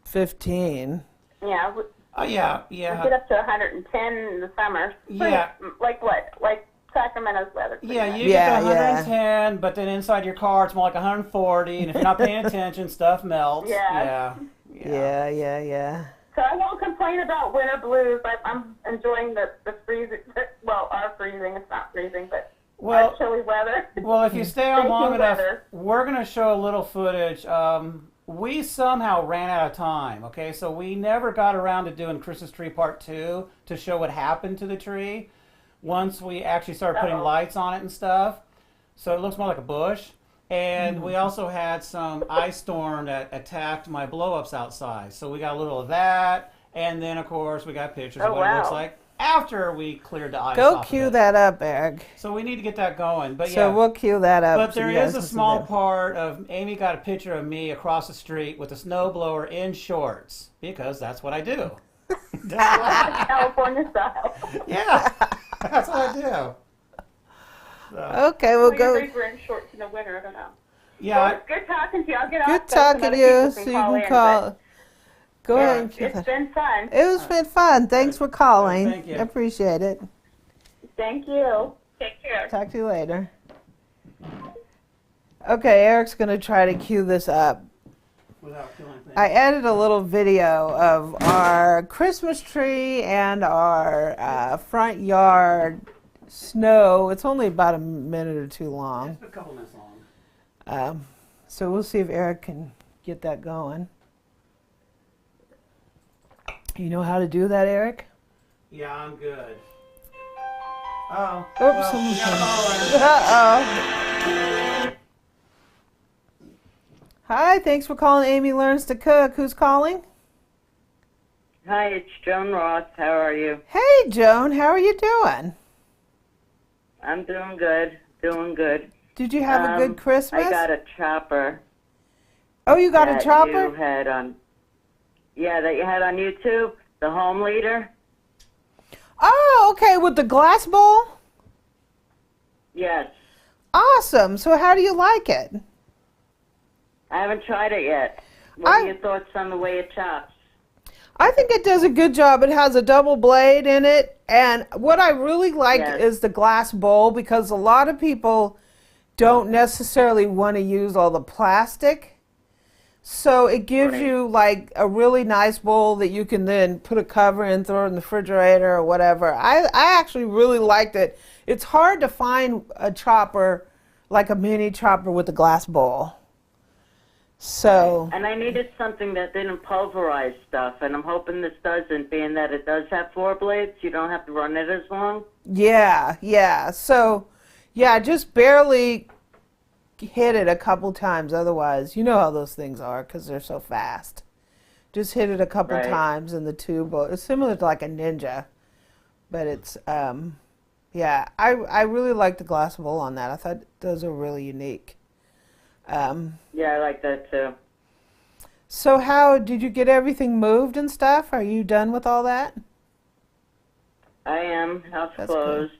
15. Yeah, we Oh yeah, we yeah, get up to 110 in the summer. Yeah. Like what? Like Sacramento's weather. pretty yeah. much. You Yeah, get to 110, but then inside your car it's more like 140, and if you're not paying attention, stuff melts. Yeah. Yeah. So I won't complain about winter blues. I'm enjoying the freezing. Well, our freezing. It's not freezing, but Well, our chilly weather. Well, if you stay on Thank long you, enough, weather. we're going to show a little footage. We somehow ran out of time, okay? So we never got around to doing Christmas Tree Part 2 to show what happened to the tree once we actually started putting lights on it and stuff. So it looks more like a bush. And we also had some ice storm that attacked my blow-ups outside. So we got a little of that. And then, of course, we got pictures of what it looks wow. like after we cleared the ice Go off cue of it. that up, Eric. So we need to get that going. But So yeah. we'll cue that up. But so there you guys is a can see small that. part of Amy got a picture of me across the street with a snowblower in shorts because that's what I do. California style. Yeah, that's what I do. So, Okay, we'll You go. think we're in shorts in the winter? I don't know. yeah, Well, it's good talking to you. I'll get off. Good so talking some to other you. people So you can in, call. Go but, ahead yeah, and cue it's that. been fun. It's been fun. Thanks for calling. Thank you. I appreciate it. Thank you. Take care. Talk to you later. Okay, Eric's going to try to cue this up. without killing things. I added a little video of our Christmas tree and our front yard snow. It's only about a minute or two long. It's a couple minutes long. So we'll see if Eric can get that going. You know how to do that, Eric? Yeah, I'm good. Oh, Oops, well, someone's we got a caller. Uh-oh. Hi, thanks for calling Amy Learns to Cook. Who's calling? Hi, it's Joan Ross. How are you? Hey, Joan. How are you doing? I'm doing good. Doing good. Did you have a good Christmas? I got a chopper. Oh, you got a that chopper? You had on. Yeah, that you had on YouTube. The home leader. Oh, okay, with the glass bowl? Yes. Awesome. So how do you like it? I haven't tried it yet. What are your thoughts on the way it chops? I think it does a good job. It has a double blade in it. And what I really like Yes. is the glass bowl, because a lot of people don't necessarily want to use all the plastic. So it gives Right. you like a really nice bowl that you can then put a cover in, throw it in the refrigerator or whatever. I actually really liked it. It's hard to find a chopper, like a mini chopper with a glass bowl. So, And I needed something that didn't pulverize stuff, and I'm hoping this doesn't, being that it does have 4 blades. You don't have to run it as long. yeah. So, yeah, just barely hit it a couple times. Otherwise, you know how those things are because they're so fast. Just hit it a couple Right. times in the tube. It's similar to like a Ninja, but it's, yeah, I really like the glass bowl on that. I thought those are really unique. Yeah, I like that too. So how did you get everything moved and stuff? Are you done with all that? I am. House That's closed. good.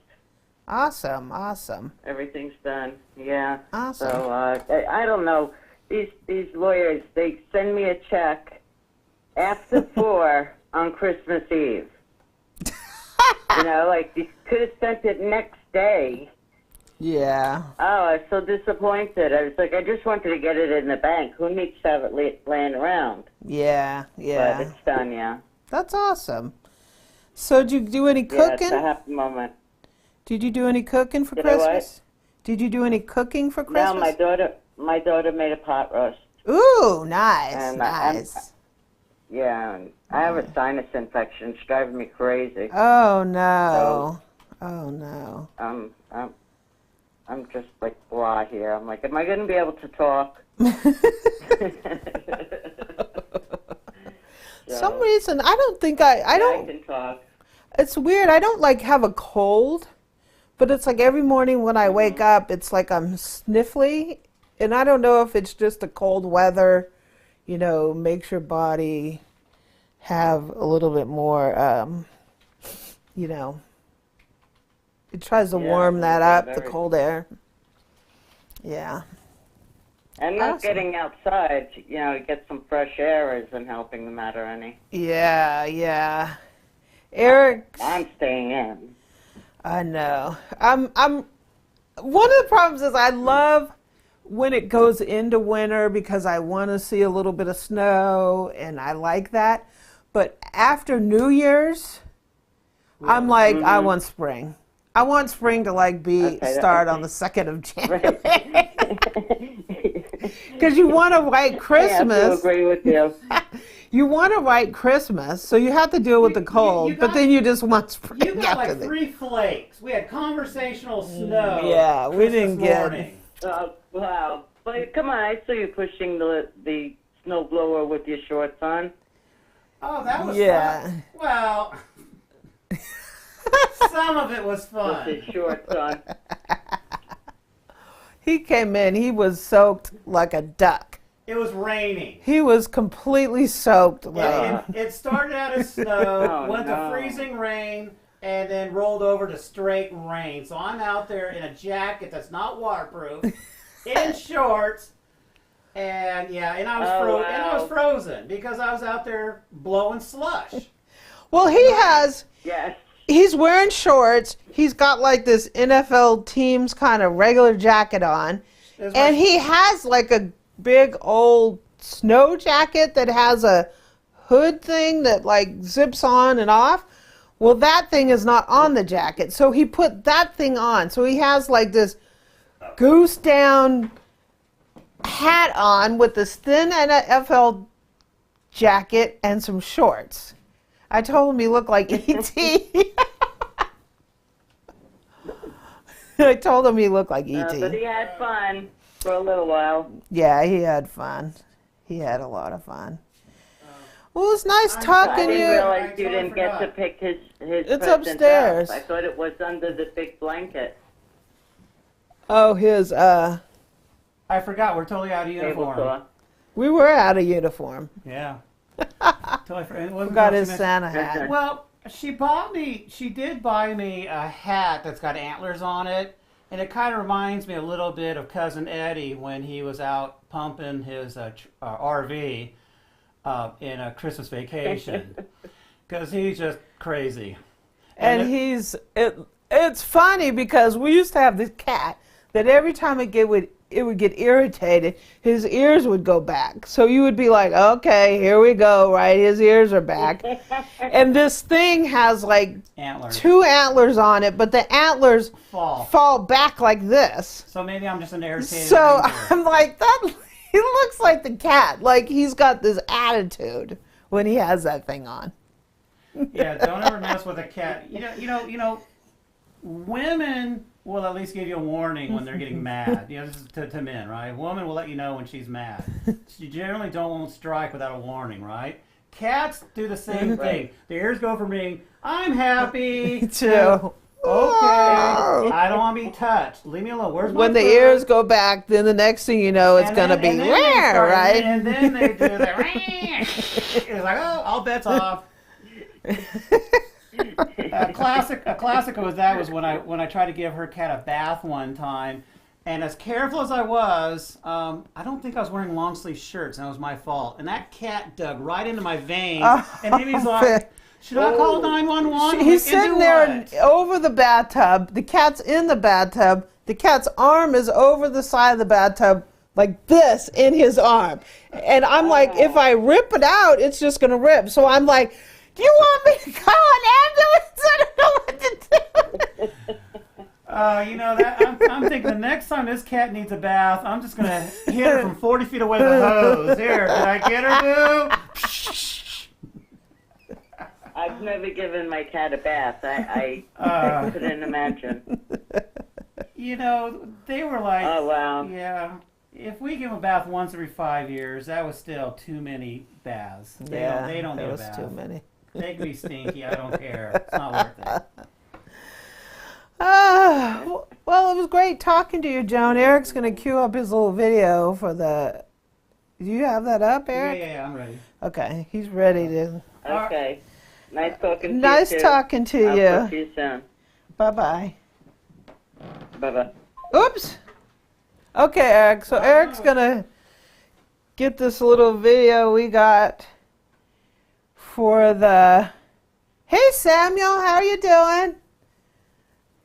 Awesome. Everything's done. Yeah. Awesome. So I don't know. These lawyers, they send me a check after 4 on Christmas Eve. You know, like you could have sent it next day. Yeah. Oh, I was so disappointed. I was like, I just wanted to get it in the bank. Who needs to have it laying around? Yeah. But it's done, yeah. That's awesome. So did you do any Yeah, cooking? it's a happy moment. Did you do any cooking for Did I what? Christmas? Did you do any cooking for Christmas? No, my daughter made a pot roast. Ooh, nice, And nice. Yeah, and I have a sinus infection. It's driving me crazy. Oh no. Oh no. I'm just like blah here. I'm like, am I going to be able to talk? Some reason I don't think I don't. I can talk. It's weird. I don't like have a cold, but it's like every morning when I wake up, it's like I'm sniffly, and I don't know if it's just the cold weather, you know, makes your body have a little bit more, you know, it tries to warm that up, the cold air. Yeah. And not getting outside, you know, get some fresh air isn't helping the matter any. Yeah. Eric, I'm staying in. I know. I'm one of the problems is I love when it goes into winter because I want to see a little bit of snow and I like that. But after New Year's, I'm like, I want spring. I want spring to like start on the 2nd of January. Because you want a white Christmas. I have to agree with you. You want a white Christmas, so you have to deal with the cold, but then you just want spring. You got like 3 flakes. We had conversational snow. Yeah, we didn't morning. Wow. But come on, I saw you pushing the snowblower with your shorts on. Oh, that was fun. Well, some of it was fun. With his shorts on. He came in, he was soaked like a duck. It was raining. He was completely soaked. It started out as snow, went to freezing rain, and then rolled over to straight rain. So I'm out there in a jacket that's not waterproof, in shorts, and I was frozen because I was out there blowing slush. Well, he's wearing shorts. He's got like this NFL team's kind of regular jacket on, and he has like a big old snow jacket that has a hood thing that like zips on and off. Well, that thing is not on the jacket, so he put that thing on. So he has like this goose down hat on with this thin NFL jacket and some shorts. I told him he looked like E.T. I told him he looked like E.T. But he had fun for a little while. Yeah, he had fun. He had a lot of fun. Well, it's nice talking to you. I didn't realize you didn't get to pick his It's present upstairs. up. I thought it was under the big blanket. Oh, his, I forgot, we're totally out of uniform. We were out of uniform. Yeah. Totally forgot his Santa hat. Well, she did buy me a hat that's got antlers on it, and it kind of reminds me a little bit of Cousin Eddie when he was out pumping his RV in a Christmas vacation, because he's just crazy. And it's funny because we used to have this cat that every time it would get irritated, his ears would go back. So you would be like, okay, here we go, right? His ears are back. And this thing has like antlers. 2 antlers on it, but the antlers fall back like this. So maybe I'm just an irritated So reindeer. I'm like, he looks like the cat. Like he's got this attitude when he has that thing on. Yeah, don't ever mess with a cat. You know, women will at least give you a warning when they're getting mad. This is to men, right? A woman will let you know when she's mad. She generally won't strike without a warning, right? Cats do the same thing. Their ears go from being, I'm happy, to, I don't want to be touched. Leave me alone. Where's my When the food? ears go back, then the next thing you know, it's going to be rare, right? And then they do the It's like, oh, all bets off. A classic was that was when I tried to give her cat a bath one time, and as careful as I was, I don't think I was wearing long sleeve shirts, and that was my fault. And that cat dug right into my vein, and Amy's like, should I call 911? He's sitting there over the bathtub. The cat's in the bathtub. The cat's arm is over the side of the bathtub, like this, in his arm. And I'm like, if I rip it out, it's just going to rip. So I'm like, do you want me to call an ambulance? I don't know what to do. You know, I'm thinking the next time this cat needs a bath, I'm just going to hit her from 40 feet away with a hose. Here, did I get her, boo? I've never given my cat a bath. I couldn't imagine. You know, they were like, oh, wow. Yeah, if we give them a bath once every 5 years, that was still too many baths. They don't need a bath. Too many. They can be stinky. I don't care. It's not worth it. Well, it was great talking to you, Joan. Eric's going to cue up his little video for the... Do you have that up, Eric? Yeah, I'm ready. Okay, he's ready to... Okay. Nice talking to you. Nice talking to you. I'll talk to you soon. Bye-bye. Bye-bye. Oops. Okay, Eric. So Eric's going to get this little video we got for the... Hey, Samuel. How are you doing?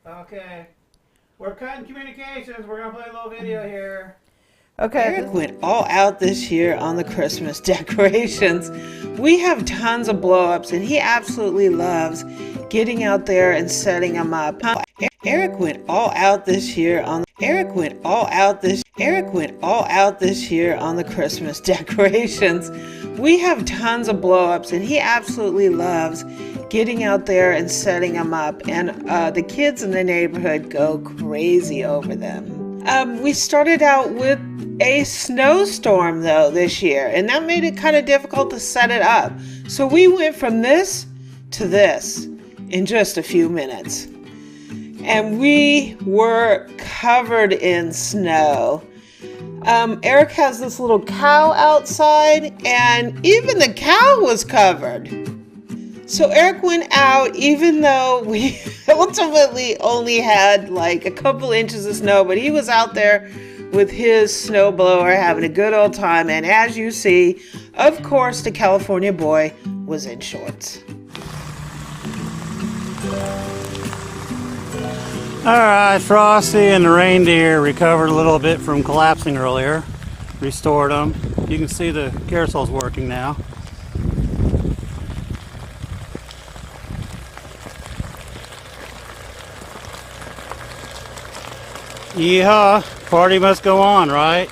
Okay. We're cutting communications. We're going to play a little video here. Okay. Eric went all out this year on the Christmas decorations. We have tons of blow-ups, and he absolutely loves getting out there and setting them up. Eric went all out this year on the Christmas decorations. We have tons of blow-ups, and he absolutely loves getting out there and setting them up, and the kids in the neighborhood go crazy over them. We started out with a snowstorm though this year, and that made it kind of difficult to set it up. So we went from this to this in just a few minutes, and we were covered in snow. Eric has this little cow outside, and even the cow was covered. So Eric went out, even though we ultimately only had like a couple inches of snow, but he was out there with his snowblower having a good old time. And as you see, of course, the California boy was in shorts. All right, Frosty and the reindeer recovered a little bit from collapsing earlier. Restored them. You can see the carousel's working now. Yeehaw, party must go on, right?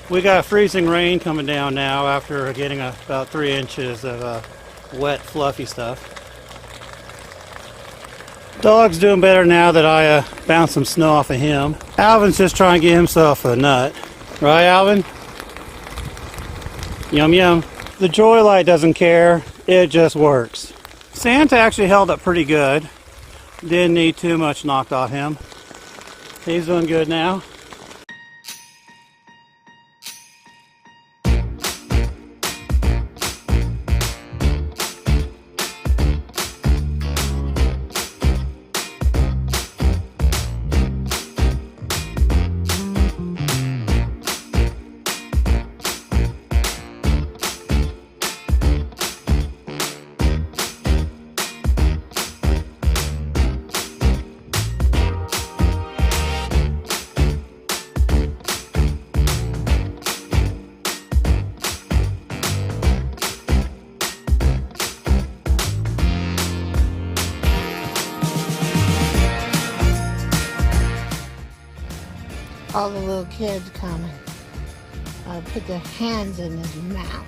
We got freezing rain coming down now after getting about 3 inches of wet, fluffy stuff. Dog's doing better now that I bounced some snow off of him. Alvin's just trying to get himself a nut. Right, Alvin? Yum, yum. The Joy Light doesn't care. It just works. Santa actually held up pretty good. Didn't need too much knocked off him. He's doing good now. All the little kids coming. Put their hands in his mouth.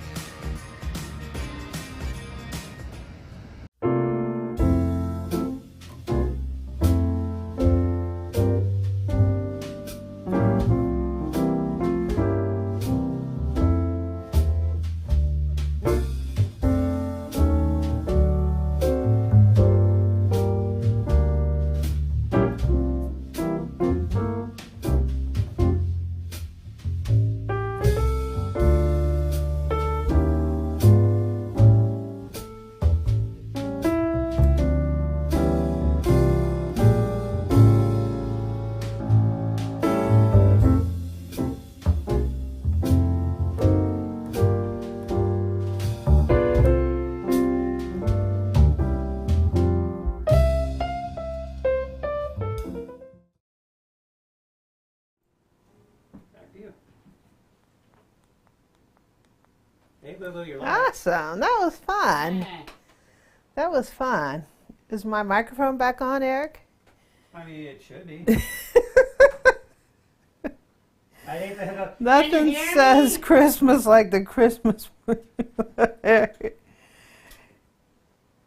Hey, Lulu, you're live. Awesome. That was fun. That was fun. Is my microphone back on, Eric? I mean, it should be. I hate to hook. Nothing says Christmas like the Christmas.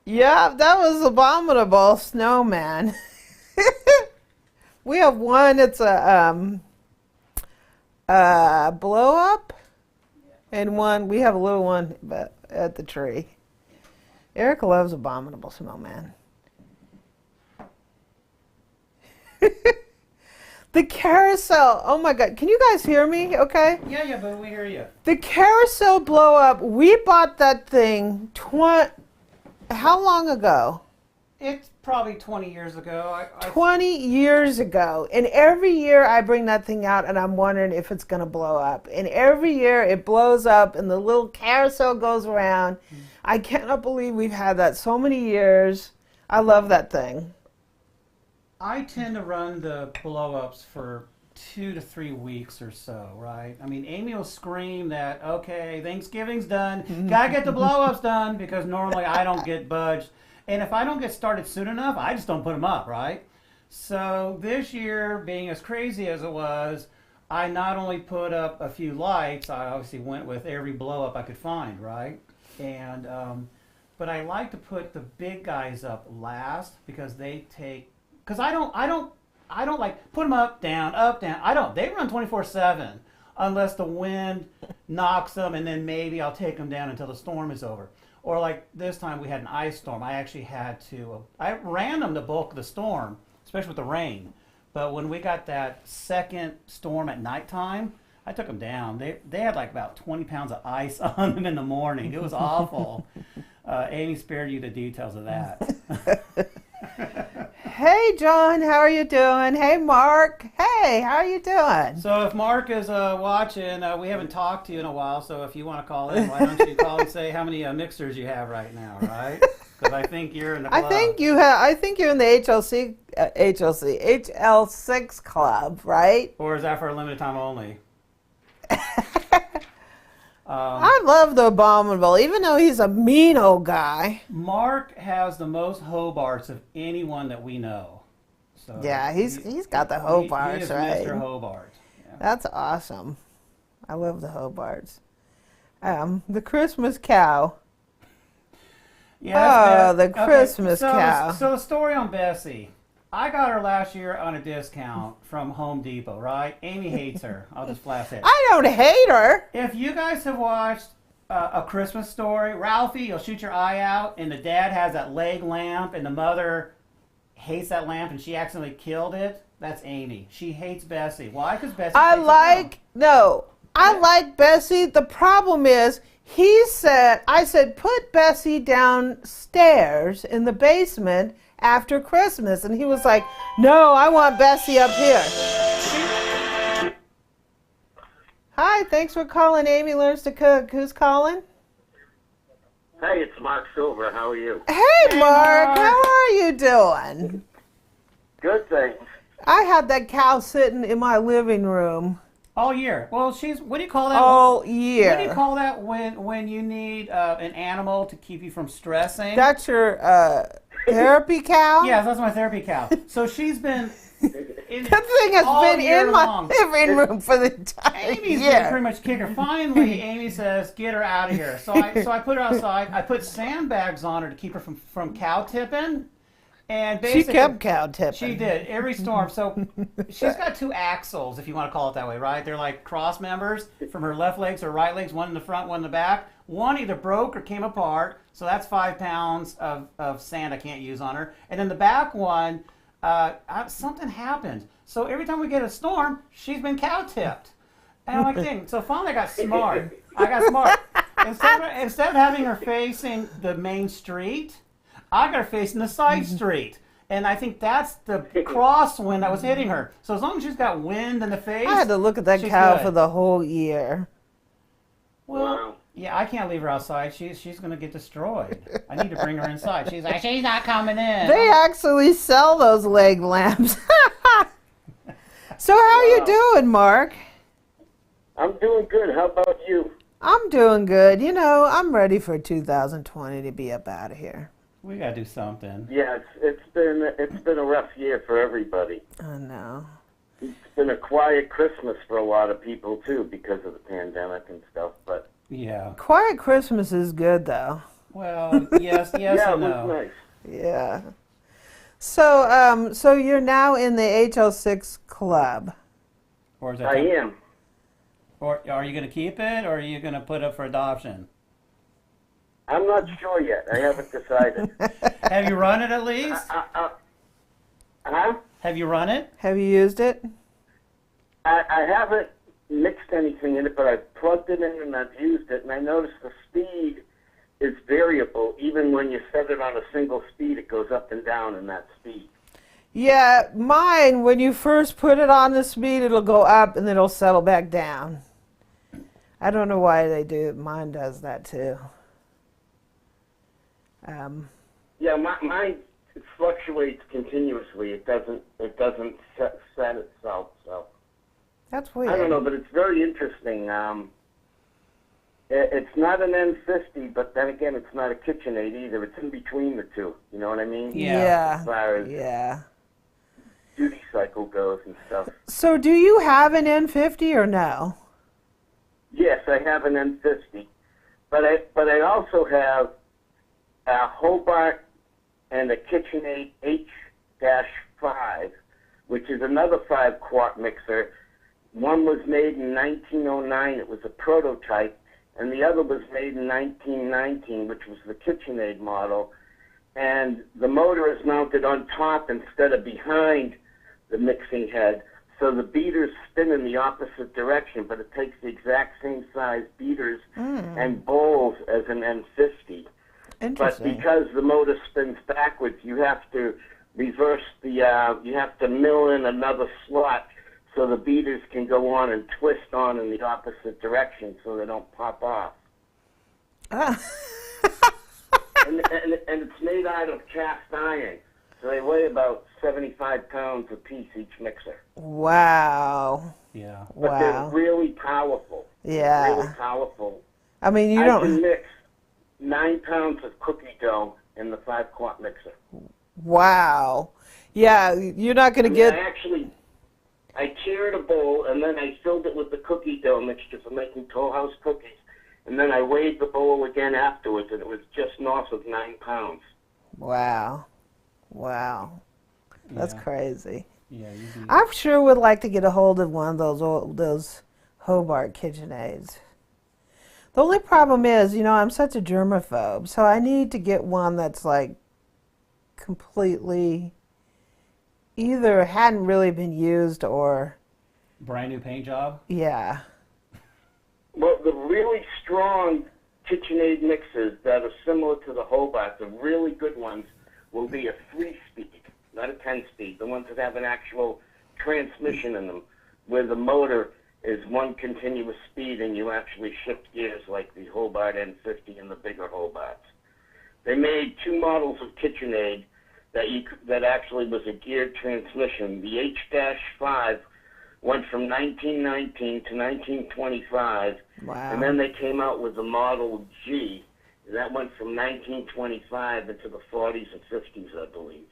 Yeah, that was abominable, snowman. We have one. It's a blow up, and one we have a little one at the tree. Eric loves abominable snowman. The carousel. Oh my God! Can you guys hear me? Okay. Yeah, but we hear you. The carousel blow up. We bought that thing. How long ago? It's probably 20 years ago. 20 years ago. And every year I bring that thing out and I'm wondering if it's going to blow up. And every year it blows up and the little carousel goes around. I cannot believe we've had that so many years. I love that thing. I tend to run the blow-ups for 2 to 3 weeks or so, right? I mean, Amy will scream that, okay, Thanksgiving's done. Gotta get the blow-ups done, because normally I don't get budged. And if I don't get started soon enough, I just don't put them up, right? So this year, being as crazy as it was, I not only put up a few lights, I obviously went with every blow-up I could find, right? And but I like to put the big guys up last, because they take, because I don't like put them up, down, I don't. They run 24/7 unless the wind knocks them, and then maybe I'll take them down until the storm is over. Or like this time we had an ice storm. I actually had to, I ran them the bulk of the storm, especially with the rain. But when we got that second storm at nighttime, I took them down. They had like about 20 pounds of ice on them in the morning. It was awful. Amy spared you the details of that. Hey, John, how are you doing? Hey, Mark. Hey, how are you doing? So if Mark is watching, we haven't talked to you in a while, so if you want to call in, why don't you call and say how many mixers you have right now, right? Because I think you're in the club. I think you're in the HL6 club, right? Or is that for a limited time only? I love the abominable, even though he's a mean old guy. Mark has the most Hobarts of anyone that we know. So yeah, he's got the Hobarts, he is right? Mr. Hobart. Yeah. That's awesome. I love the Hobarts. The Christmas cow. Yeah, the Christmas cow. So the story on Bessie. I got her last year on a discount from Home Depot, right? Amy hates her. I'll just flash it. I don't hate her. If you guys have watched A Christmas Story, Ralphie, you'll shoot your eye out, and the dad has that leg lamp, and the mother hates that lamp, and she accidentally killed it. That's Amy. She hates Bessie. Why? Because Bessie I takes like Bessie. The problem is, I said, put Bessie downstairs in the basement after Christmas, and he was like, no, I want Bessie up here. Hi, thanks for calling Amy Learns to Cook. Who's calling? Hey, it's Mark Silver. How are you? Hey, Mark. How are you doing? Good, thanks. I had that cow sitting in my living room all year. Well, what do you call that? All year. What do you call that when you need an animal to keep you from stressing? That's your therapy cow? Yes, that's my therapy cow. So she's been... that thing has been in my living room for the entire Amy's year. been pretty much kicker. Finally, Amy says, get her out of here. So I put her outside. I put sandbags on her to keep her from cow tipping. And basically, she kept cow tipping. She did, every storm. So she's got 2 axles, if you want to call it that way, right? They're like cross members from her left legs or right legs, one in the front, one in the back. One either broke or came apart, so that's 5 pounds of sand I can't use on her. And then the back one, something happened. So every time we get a storm, she's been cow tipped. And I'm like, dang. So finally I got smart. Instead of having her facing the main street, I got her facing the side street. And I think that's the crosswind that was hitting her. So as long as she's got wind in the face, I had to look at that cow for the whole year. Well, yeah, I can't leave her outside. She's going to get destroyed. I need to bring her inside. She's like, she's not coming in. They actually sell those leg lamps. So how are you doing, Mark? I'm doing good. How about you? I'm doing good. You know, I'm ready for 2020 to be up out of here. We gotta do something. Yeah, it's been a rough year for everybody. I know. It's been a quiet Christmas for a lot of people too because of the pandemic and stuff. But Yeah. Quiet Christmas is good, though. Well, yes yeah, and it no. was nice. Yeah. So, so you're now in the HL6 club. Or is that I am. Or are you gonna keep it, or are you gonna put it for adoption? I'm not sure yet. I haven't decided. Have you run it at least? Huh? Have you run it? Have you used it? I haven't mixed anything in it, but I've plugged it in and I've used it, and I noticed the speed is variable. Even when you set it on a single speed, it goes up and down in that speed. Yeah, mine, when you first put it on the speed, it'll go up and then it'll settle back down. I don't know why they do it. Mine does that too. Yeah, mine fluctuates continuously. It doesn't set itself. So That's weird. I don't know, but it's very interesting. It's not an N50, but then again, it's not a KitchenAid either. It's in between the two. You know what I mean? Yeah. As far as Yeah. duty cycle goes and stuff. So do you have an N50 or no? Yes, I have an N50, but I also have a Hobart and a KitchenAid H-5, which is another 5-quart mixer. One was made in 1909. It was a prototype, and the other was made in 1919, which was the KitchenAid model. And the motor is mounted on top instead of behind the mixing head, so the beaters spin in the opposite direction, but it takes the exact same size beaters and bowls as an N50. But Interesting. because the motor spins backwards, you have to reverse you have to mill in another slot so the beaters can go on and twist on in the opposite direction so they don't pop off. and it's made out of cast iron, so they weigh about 75 pounds a piece, each mixer. Wow. Yeah. But Wow. they're really powerful. Yeah. Really powerful. I mean, you I don't. can mix 9 pounds of cookie dough in the 5-quart mixer. Wow. Yeah, you're not going to get. I cured a bowl, and then I filled it with the cookie dough mixture for making Toll House cookies. And then I weighed the bowl again afterwards, and it was just north of 9 pounds. Wow. Wow. That's Yeah. crazy. Yeah. I sure would like to get a hold of one of those Hobart KitchenAids. The only problem is, you know, I'm such a germaphobe, so I need to get one that's like completely either hadn't really been used or Brand new paint job. yeah. Well, the really strong KitchenAid mixers that are similar to the Hobart, the really good ones, will be a 3-speed, not a 10-speed. The ones that have an actual transmission in them, where the motor is one continuous speed and you actually shift gears like the Hobart N50 and the bigger Hobarts. They made 2 models of KitchenAid that actually was a geared transmission. The H-5 went from 1919 to 1925, Wow. and then they came out with the Model G, and that went from 1925 into the 40s and 50s, I believe.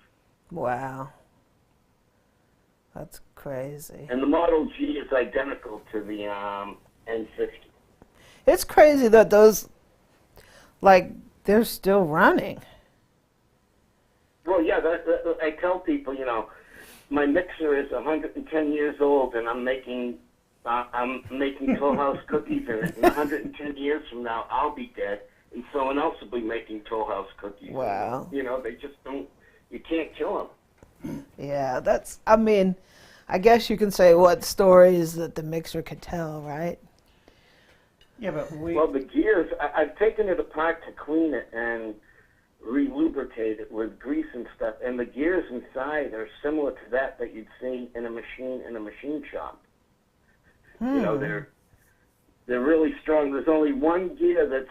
Wow. That's crazy. And the Model G is identical to the N50. It's crazy that those, like, they're still running. Well, yeah, I tell people, you know, my mixer is 110 years old, and I'm making Toll House cookies in it. And 110 years from now, I'll be dead, and someone else will be making Toll House cookies. Wow. You know, they just don't. You can't kill them. Yeah, that's, I mean, I guess you can say what stories that the mixer could tell, right? Yeah, but Well, the gears, I've taken it apart to clean it and re-lubricate it with grease and stuff, and the gears inside are similar to that you'd see in a machine shop. You know, they're really strong. There's only one gear that's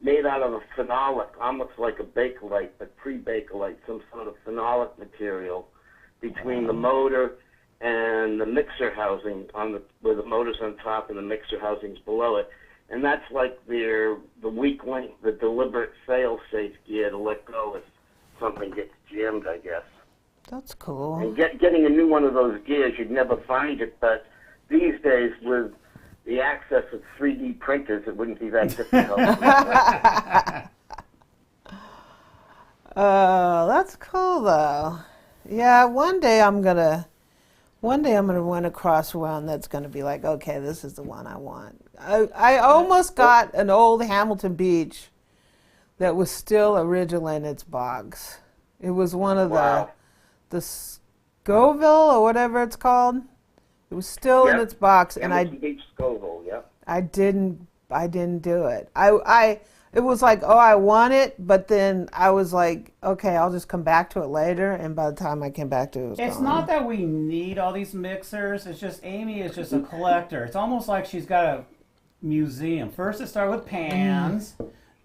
made out of a phenolic, almost like a Bakelite, but pre-Bakelite, some sort of phenolic material between the motor and the mixer housing where the motor's on top and the mixer housing's below it. and that's like the weak link, the deliberate fail-safe gear to let go if something gets jammed, I guess. That's cool. And getting a new one of those gears, you'd never find it, but these days with the access of 3D printers, it wouldn't be that difficult. Oh, that's cool though. Yeah, one day I'm gonna run across one that's gonna be like, okay, this is the one I want. I almost got an old Hamilton Beach that was still original in its box. It was one of the Scoville or whatever it's called. It was still in its box, and Hamilton Beach Scoville, yep. I didn't do it. It was like, oh, I want it, but then I was like, okay, I'll just come back to it later. And by the time I came back to it, it's gone. not that we need all these mixers. It's just Amy is just a collector. It's almost like she's got a museum. First it started with pans,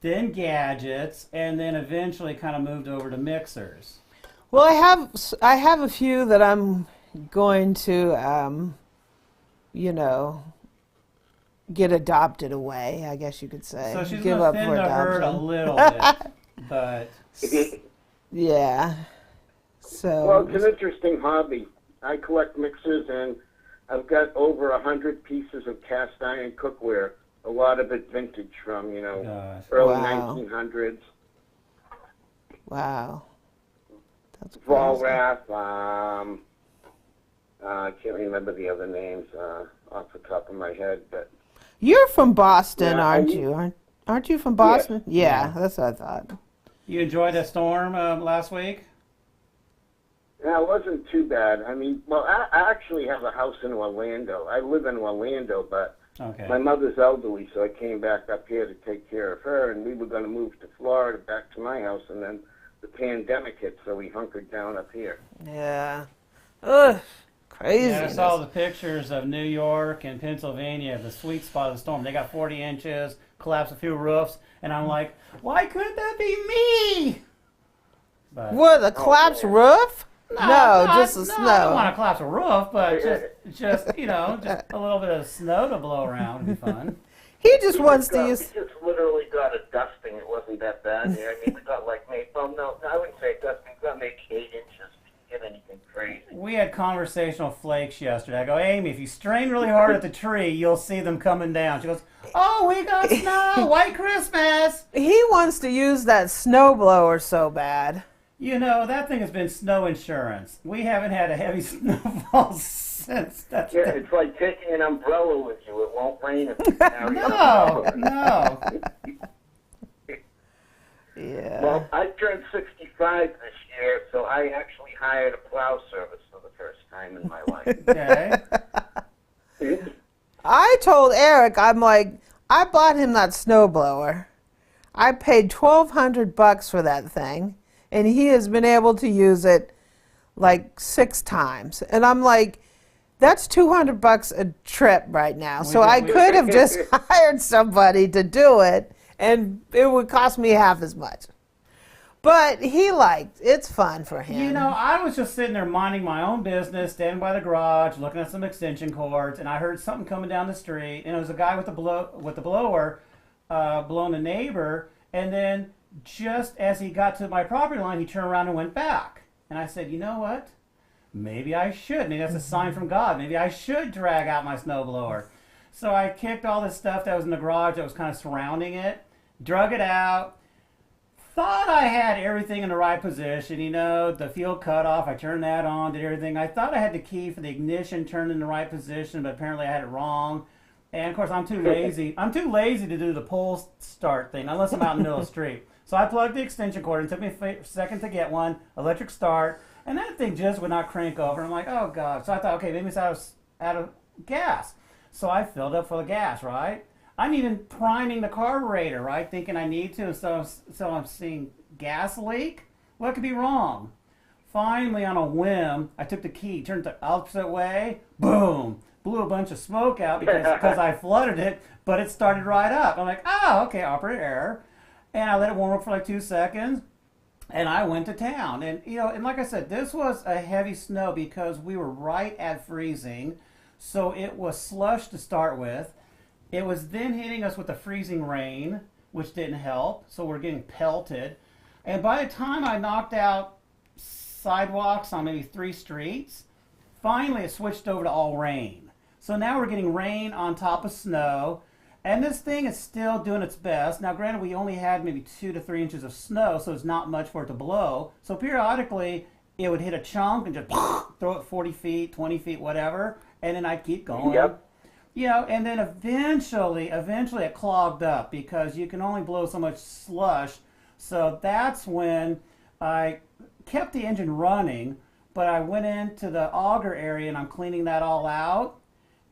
then gadgets, and then eventually kind of moved over to mixers. Well, I have a few that I'm going to, get adopted away, I guess you could say. So she's give going up to thin for the herd a adoption. little bit, but... Yeah. So. Well, it's an interesting hobby. I collect mixers, and I've got over 100 pieces of cast iron cookware. A lot of it vintage from, early 1900s. Wow. That's crazy. Volrath, I can't remember the other names off the top of my head, but... You're from Boston, aren't you? Aren't you from Boston? Yeah, that's what I thought. You enjoyed the storm last week? Yeah, it wasn't too bad. I mean, well, I actually have a house in Orlando. I live in Orlando, but my mother's elderly, so I came back up here to take care of her, and we were going to move to Florida, back to my house, and then the pandemic hit, so we hunkered down up here. Yeah. Ugh. Crazy. Yeah, I saw the pictures of New York and Pennsylvania, the sweet spot of the storm. They got 40 inches, collapsed a few roofs, and I'm like, why couldn't that be me? But, what, a collapsed roof? No, just the snow. I don't want to collapse a roof, but just just a little bit of snow to blow around would be fun. He just wants to use... We just literally got a dusting. It wasn't that bad here. I mean, we got I wouldn't say a dusting. We got maybe 8 inches. Get anything crazy. We had conversational flakes yesterday. I go, Amy, if you strain really hard at the tree, you'll see them coming down. She goes, oh, we got snow, White Christmas. He wants to use that snowblower so bad. That thing has been snow insurance. We haven't had a heavy snowfall since. It's like taking an umbrella with you. It won't rain if you carry No. Yeah. Well, I turned 65 this year, so I actually hired a plow service for the first time in my life. Okay. I told Eric, I'm like, I bought him that snowblower. I paid $1,200 for that thing, and he has been able to use it like 6 times. And I'm like, that's $200 a trip right now. So I could have just hired somebody to do it, and it would cost me half as much. But it's fun for him. I was just sitting there minding my own business, standing by the garage, looking at some extension cords, and I heard something coming down the street, and it was a guy with the blower blowing a neighbor, and then just as he got to my property line, he turned around and went back. And I said, you know what? Maybe I should. Maybe that's a sign from God. Maybe I should drag out my snowblower. So I kicked all this stuff that was in the garage that was kind of surrounding it, drug it out, thought I had everything in the right position, the fuel cutoff, I turned that on, did everything. I thought I had the key for the ignition turned in the right position, but apparently I had it wrong. And of course I'm too lazy. I'm too lazy to do the pull start thing unless I'm out in the middle of the street. So I plugged the extension cord, and it took me a second to get one, electric start, and that thing just would not crank over. I'm like, oh God. So I thought, okay, maybe it's out of gas. So I filled up full of gas, right? I'm even priming the carburetor, right? Thinking I need to, so I'm seeing gas leak. What could be wrong? Finally, on a whim, I took the key, turned it the opposite way, boom! Blew a bunch of smoke out because I flooded it, but it started right up. I'm like, oh, okay, operator error. And I let it warm up for like 2 seconds, and I went to town. And, and like I said, this was a heavy snow because we were right at freezing, so it was slush to start with. It was then hitting us with the freezing rain, which didn't help, so we're getting pelted. And by the time I knocked out sidewalks on maybe 3 streets, finally it switched over to all rain. So now we're getting rain on top of snow, and this thing is still doing its best. Now granted, we only had maybe 2 to 3 inches of snow, so it's not much for it to blow. So periodically it would hit a chunk and just throw it 40 feet, 20 feet, whatever, and then I'd keep going. Yep. You know, and then eventually it clogged up because you can only blow so much slush. So that's when I kept the engine running, but I went into the auger area and I'm cleaning that all out,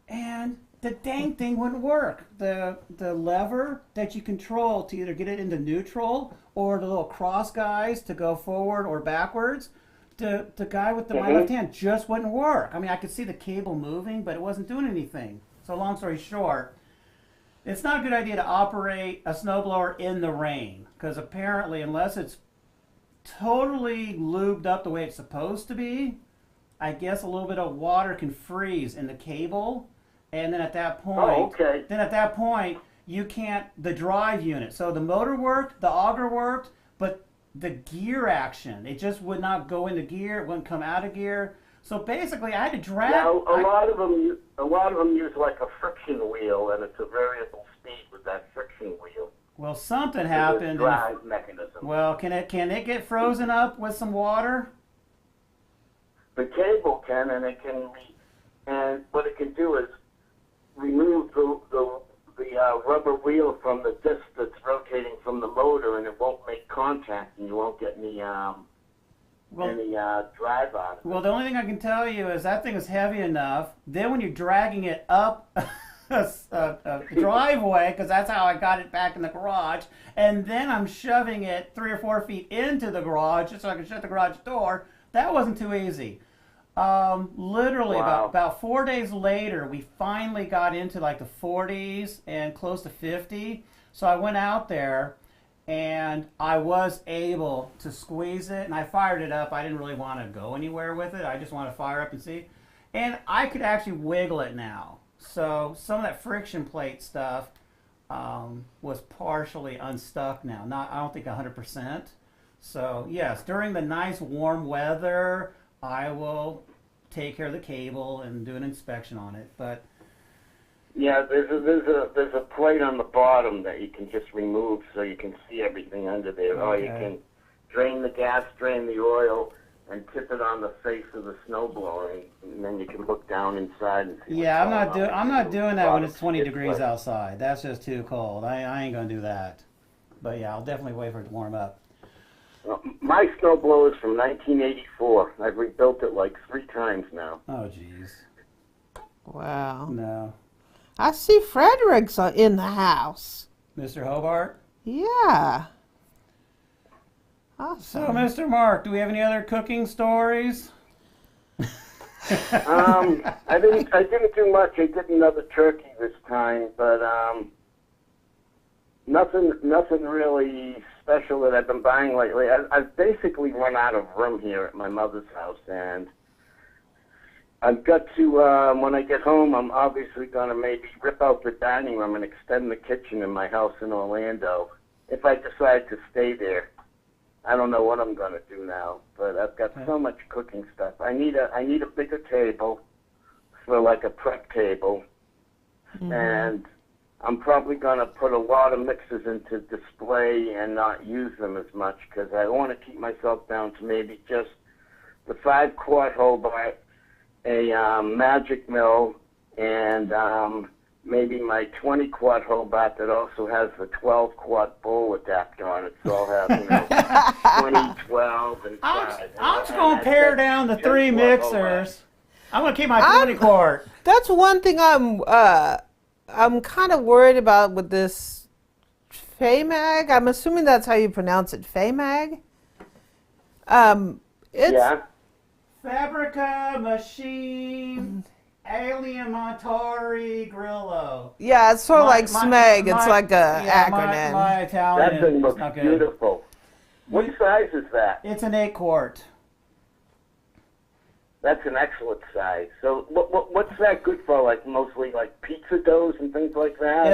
and the dang thing wouldn't work. The lever that you control to either get it into neutral or the little cross guys to go forward or backwards, the guy with my left hand just wouldn't work. I mean, I could see the cable moving, but it wasn't doing anything. So long story short, it's not a good idea to operate a snowblower in the rain, because apparently unless it's totally lubed up the way it's supposed to be, I guess a little bit of water can freeze in the cable, and then at that point, you can't, the drive unit. So the motor worked, the auger worked, but the gear action, it just would not go into gear, it wouldn't come out of gear. So basically, I had to drag. Now, a lot of them use like a friction wheel, and it's a variable speed with that friction wheel. Well, something happened. Drive mechanism. Well, can it get frozen up with some water? The cable can, and what it can do is remove the rubber wheel from the disc that's rotating from the motor, and it won't make contact, and you won't get any drive on it. Well, the only thing I can tell you is that thing is heavy enough. Then when you're dragging it up a driveway, because that's how I got it back in the garage, and then I'm shoving it 3 or 4 feet into the garage just so I can shut the garage door, that wasn't too easy. Literally about 4 days later, we finally got into like the 40s and close to 50. So I went out there and I was able to squeeze it, and I fired it up. I didn't really want to go anywhere with it. I just want to fire up and see. And I could actually wiggle it now. So some of that friction plate stuff was partially unstuck now. I don't think 100%. So yes, during the nice warm weather, I will take care of the cable and do an inspection on it. But yeah, there's a plate on the bottom that you can just remove so you can see everything under there. Okay. Or you can drain the gas, drain the oil, and tip it on the face of the snowblower, and then you can look down inside and see. Yeah, I'm not doing that when it's 20 degrees outside. That's just too cold. I ain't gonna do that. But yeah, I'll definitely wait for it to warm up. My snowblower is from 1984. I've rebuilt it like 3 times now. Oh, jeez. Wow. No. I see Frederick's in the house. Mr. Hobart? Yeah. Awesome. So, Mr. Mark, do we have any other cooking stories? I didn't do much. I did another turkey this time, but nothing really special that I've been buying lately. I've basically run out of room here at my mother's house, and I've got to, when I get home, I'm obviously going to maybe rip out the dining room and extend the kitchen in my house in Orlando. If I decide to stay there, I don't know what I'm going to do now, but I've got so much cooking stuff. I need a bigger table for like a prep table, and I'm probably going to put a lot of mixers into display and not use them as much, because I want to keep myself down to maybe just the 5-quart Hobart, a Magic Mill, and maybe my 20-quart Hobart that also has the 12-quart bowl adapter on it. So I'll have 20, 12, and 5. I'm just going to pare down the 3 mixers. Hobart. I'm going to keep my 20-quart. That's one thing I'm kind of worried about with this Famag. I'm assuming that's how you pronounce it, Famag. Yeah. Fabrica Machine Alimentari Grillo. Yeah, it's sort of like SMEG. It's like a acronym. My Italian. That thing looks beautiful. What size is that? It's an 8-quart. That's an excellent size. So what's that good for? Like mostly like pizza doughs and things like that?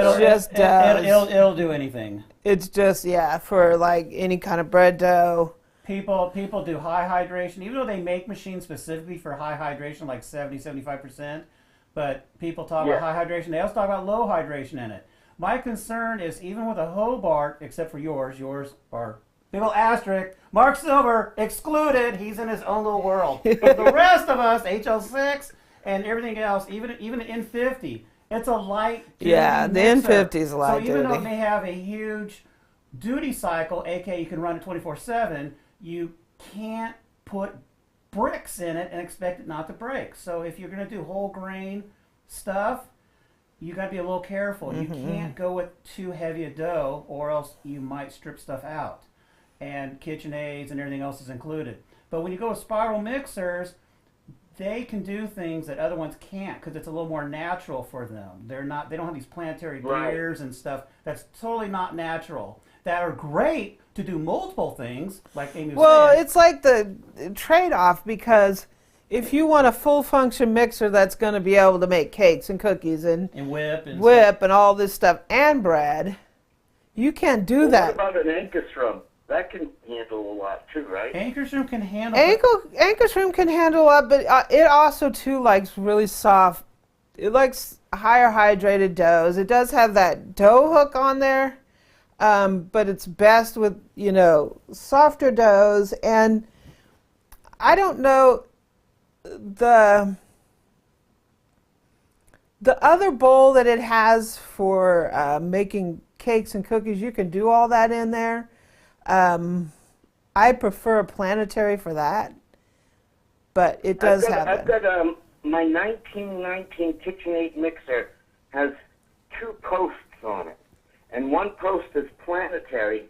It'll do anything. It's just, for like any kind of bread dough. People do high hydration, even though they make machines specifically for high hydration, like 75%. But people talk about high hydration. They also talk about low hydration in it. My concern is even with a Hobart, except for yours are big ol' asterisk, Mark Silver excluded. He's in his own little world. But the rest of us, HL6 and everything else, even the N50, it's a light duty the mixer. N50 is a light duty. So even though it may have a huge duty cycle, aka you can run it 24/7, you can't put bricks in it and expect it not to break. So if you're going to do whole grain stuff, you got to be a little careful. You can't go with too heavy a dough, or else you might strip stuff out. And KitchenAids and everything else is included. But when you go with spiral mixers, they can do things that other ones can't because it's a little more natural for them. They don't have these planetary gears and stuff that's totally not natural. That are great to do multiple things, like Amy was saying. Well, it's like the trade-off, because if you want a full-function mixer that's going to be able to make cakes and cookies and whip and all this stuff and bread, you can't do that. What about an Anchorstrom? That can handle a lot too, right? Anchorstrom can handle. Anchorstrom can handle up, but it also too likes really soft. It likes higher hydrated doughs. It does have that dough hook on there, but it's best with softer doughs. And I don't know the other bowl that it has for making cakes and cookies. You can do all that in there. I prefer a planetary for that, but it does have I've got my 1919 KitchenAid mixer has 2 posts on it, and one post is planetary,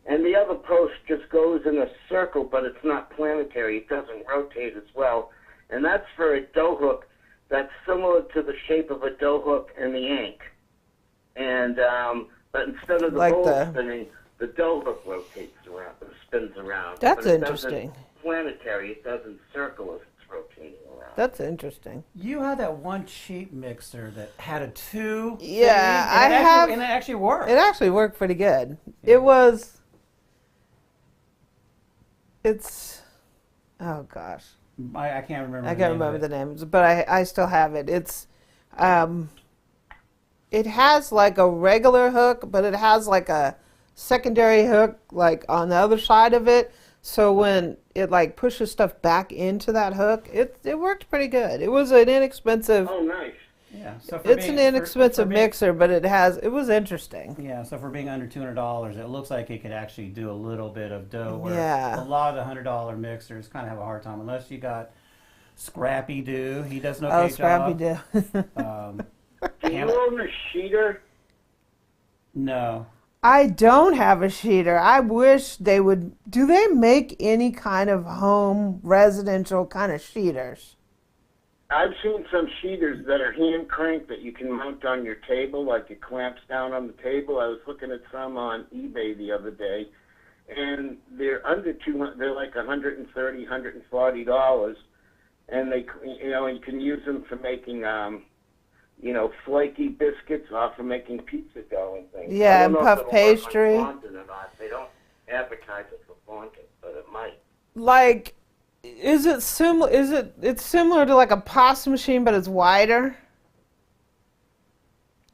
and the other post just goes in a circle, but it's not planetary. It doesn't rotate as well, and that's for a dough hook that's similar to the shape of a dough hook in the Ank, and but instead of the bowl spinning, the dough hook rotates around, or spins around. That's but interesting. Planetary, it doesn't circle as it's rotating around. That's interesting. You had that one cheap mixer that had a 2. Yeah, and it actually worked. It actually worked pretty good. Yeah. It's, oh gosh. I can't remember. I can't remember the names, but I still have it. It's, it has like a regular hook, but it has like a secondary hook like on the other side of it, so when it like pushes stuff back into that hook, it worked pretty good. It was an inexpensive. Oh, nice. Yeah, so it's an inexpensive mixer, but it was interesting. Yeah, so for being under $200, it looks like it could actually do a little bit of dough. Where Yeah. a lot of the $100 mixers kind of have a hard time unless you got Scrappy Doo. He does an okay job. Scrappy Doo. Do you own a sheeter? No. I don't have a sheeter. I wish they would. Do they make any kind of home residential kind of sheeters? I've seen some sheeters that are hand cranked that you can mount on your table, like it clamps down on the table. I was looking at some on eBay the other day, and they're under $200. They're like $130, $140, and they, you can use them for making, flaky biscuits, or for making pizza dough and things. Yeah, and puff pastry. They don't advertise it for fondant, but it might. Like, is it similar? It's similar to like a pasta machine, but it's wider,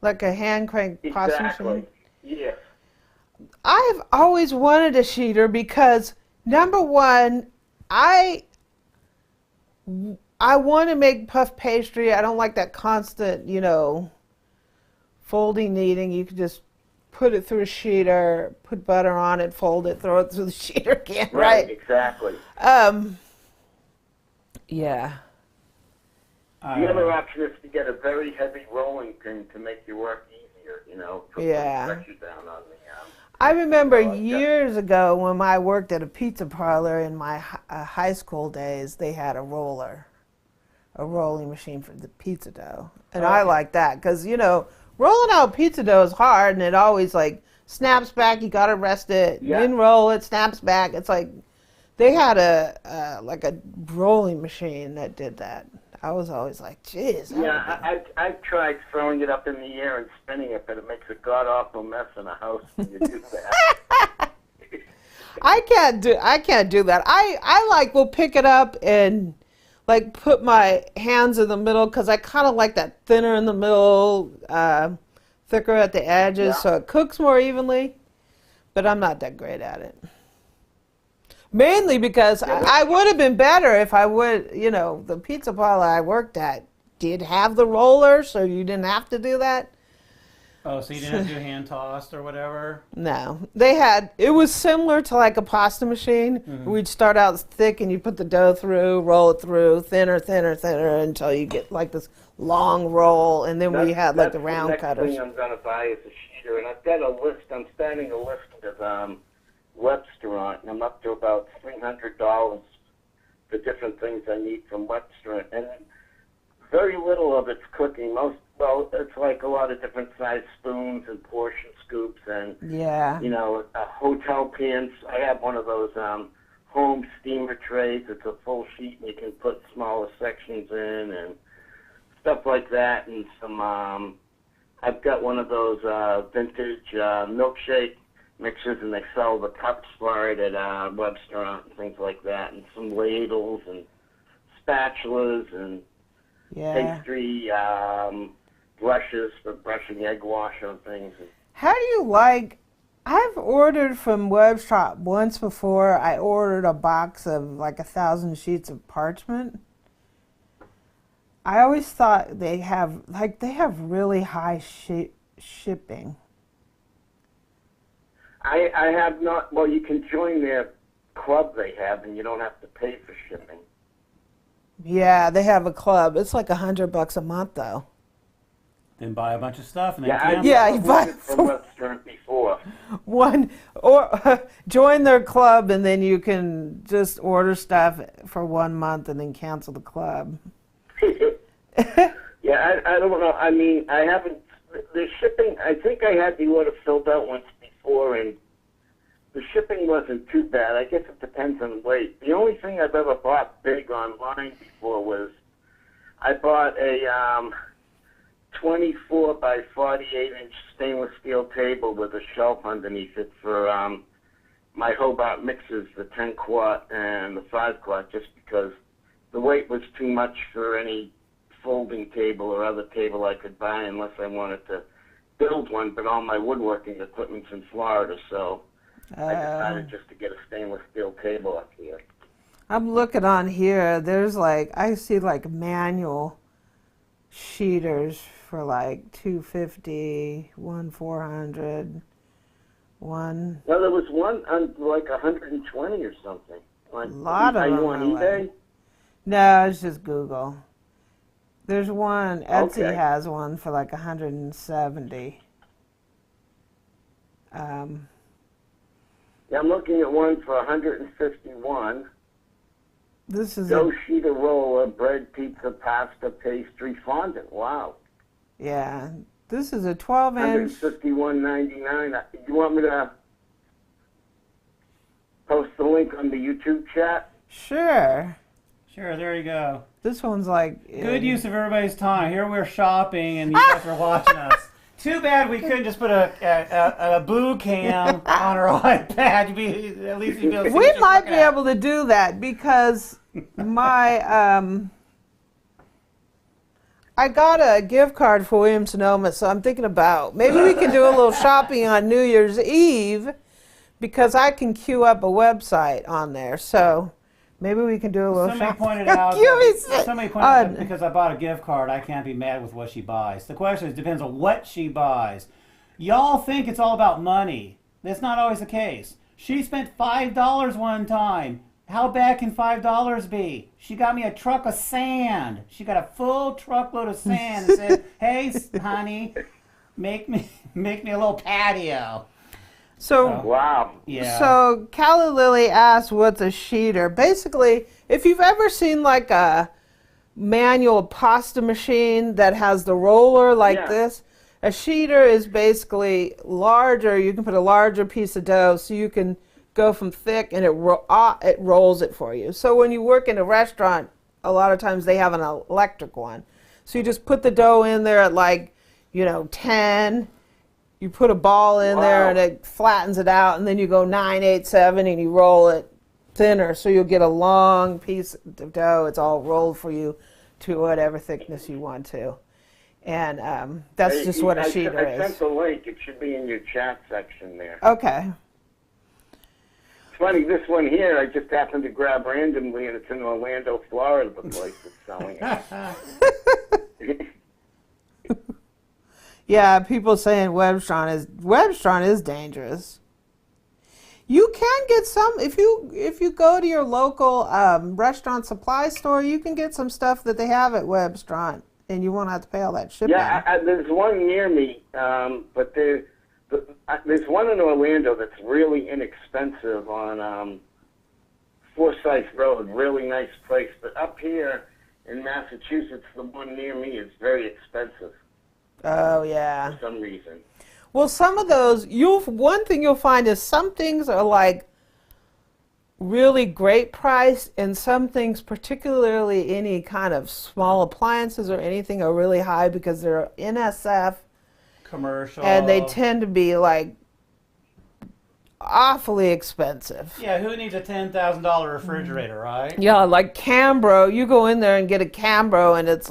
like a hand crank pasta machine. Yeah. I've always wanted a sheeter because, number one, I want to make puff pastry. I don't like that constant, folding, kneading. You can just put it through a sheeter, put butter on it, fold it, throw it through the sheeter again, right? Exactly. Yeah. The other option is to get a very heavy rolling pin to make your work easier, put pressure down on the I remember years ago when I worked at a pizza parlor in my high school days, they had a rolling machine for the pizza dough. And I like that because, rolling out pizza dough is hard, and it always, snaps back. You got to rest it. Yeah. Then roll it, snaps back. It's like They had a like a rolling machine that did that. I was always like, geez. Yeah, I've tried throwing it up in the air and spinning it, but it makes a god-awful mess in the house when you do that. I can't do that. I will pick it up and like put my hands in the middle because I kind of like that thinner in the middle, thicker at the edges, so it cooks more evenly. But I'm not that great at it. Mainly because I would have been better if I would, the pizza parlor I worked at did have the roller, so you didn't have to do that. Oh, so you didn't have to do hand tossed or whatever? No. It was similar to like a pasta machine. Mm-hmm. We'd start out thick and you put the dough through, roll it through, thinner, until you get like this long roll, and then we had like the round cutters. The next thing I'm going to buy is a sheeter, and I've got a list. I'm starting a list of Websterant, and I'm up to about $300 for different things I need from Websterant, and very little of it's cooking. It's like a lot of different size spoons and portion scoops and hotel pans. I have one of those home steamer trays. It's a full sheet, and you can put smaller sections in and stuff like that. And some I've got one of those vintage milkshake mixers, and they sell the cups for it at Websterant and things like that, and some ladles and spatulas and pastry brushes for brushing egg wash on things. How do you like? I've ordered from Webshop once before. I ordered a box of like 1,000 sheets of parchment. I always thought they have really high shipping. I have not. Well, you can join their club they have, and you don't have to pay for shipping. Yeah, they have a club. It's like $100 a month, though. Then buy a bunch of stuff and then you buy from Websterant before. Join their club, and then you can just order stuff for 1 month and then cancel the club. Yeah, I don't know. I mean, I haven't. The shipping. I think I had the order filled out once before, and the shipping wasn't too bad. I guess it depends on weight. The only thing I've ever bought big online before was I bought a 24 by 48 inch stainless steel table with a shelf underneath it for my Hobart mixers, the 10 quart and the 5 quart, just because the weight was too much for any folding table or other table I could buy unless I wanted to build one, but all my woodworking equipment's in Florida, so I decided just to get a stainless steel table up here. I'm looking on here. There's I see manual sheeters for $250, one $400, one. Well, there was one on $120 or something. A lot of them. Are you on eBay? No, it's just Google. There's one. Etsy has one for $170. Yeah, I'm looking at one for $151. This is dough sheeter roller, bread, pizza, pasta, pastry, fondant. Wow. Yeah, this is a 12-inch. $151.99. You want me to post the link on the YouTube chat? Sure. Sure, there you go. This one's good use of everybody's time. Here we're shopping, and you guys are watching us. Too bad we couldn't just put a boo cam on our iPad. At least you'd be able to see we might be able to do that because my I got a gift card for Williams Sonoma, so I'm thinking about maybe we can do a little shopping on New Year's Eve because I can queue up a website on there. So maybe we can do a little shopping. Somebody pointed out because I bought a gift card, I can't be mad with what she buys. The question is, depends on what she buys. Y'all think it's all about money. That's not always the case. She spent $5 one time. How bad can $5 be? She got me a truck of sand. She got a full truckload of sand and said, "Hey, honey, make me a little patio." So wow. Yeah. So Callie Lily asked, "What's a sheeter?" Basically, if you've ever seen a manual pasta machine that has the roller this, a sheeter is basically larger. You can put a larger piece of dough, so you can go from thick, and it rolls it for you. So when you work in a restaurant, a lot of times they have an electric one. So you just put the dough in there at 10. You put a ball in there and it flattens it out, and then you go 9, 8, 7, and you roll it thinner. So you'll get a long piece of dough. It's all rolled for you to whatever thickness you want to. And that's just what a sheeter is. I sent the link. It should be in your chat section there. Okay. It's funny, this one here, I just happened to grab randomly, and it's in Orlando, Florida, the place that's selling it. Yeah, people saying Webstron is dangerous. You can get some if you go to your local restaurant supply store. You can get some stuff that they have at Webstron, and you won't have to pay all that shipping. Yeah, there's one near me, but there's one in Orlando that's really inexpensive on Forsyth Road. Really nice place, but up here in Massachusetts, the one near me is very expensive. Oh yeah. For some reason. Well, some of those, one thing you'll find is some things are really great price, and some things, particularly any kind of small appliances or anything, are really high because they're NSF commercial, and they tend to be awfully expensive. Yeah, who needs a $10,000 refrigerator, right? Yeah, like Cambro. You go in there and get a Cambro, and it's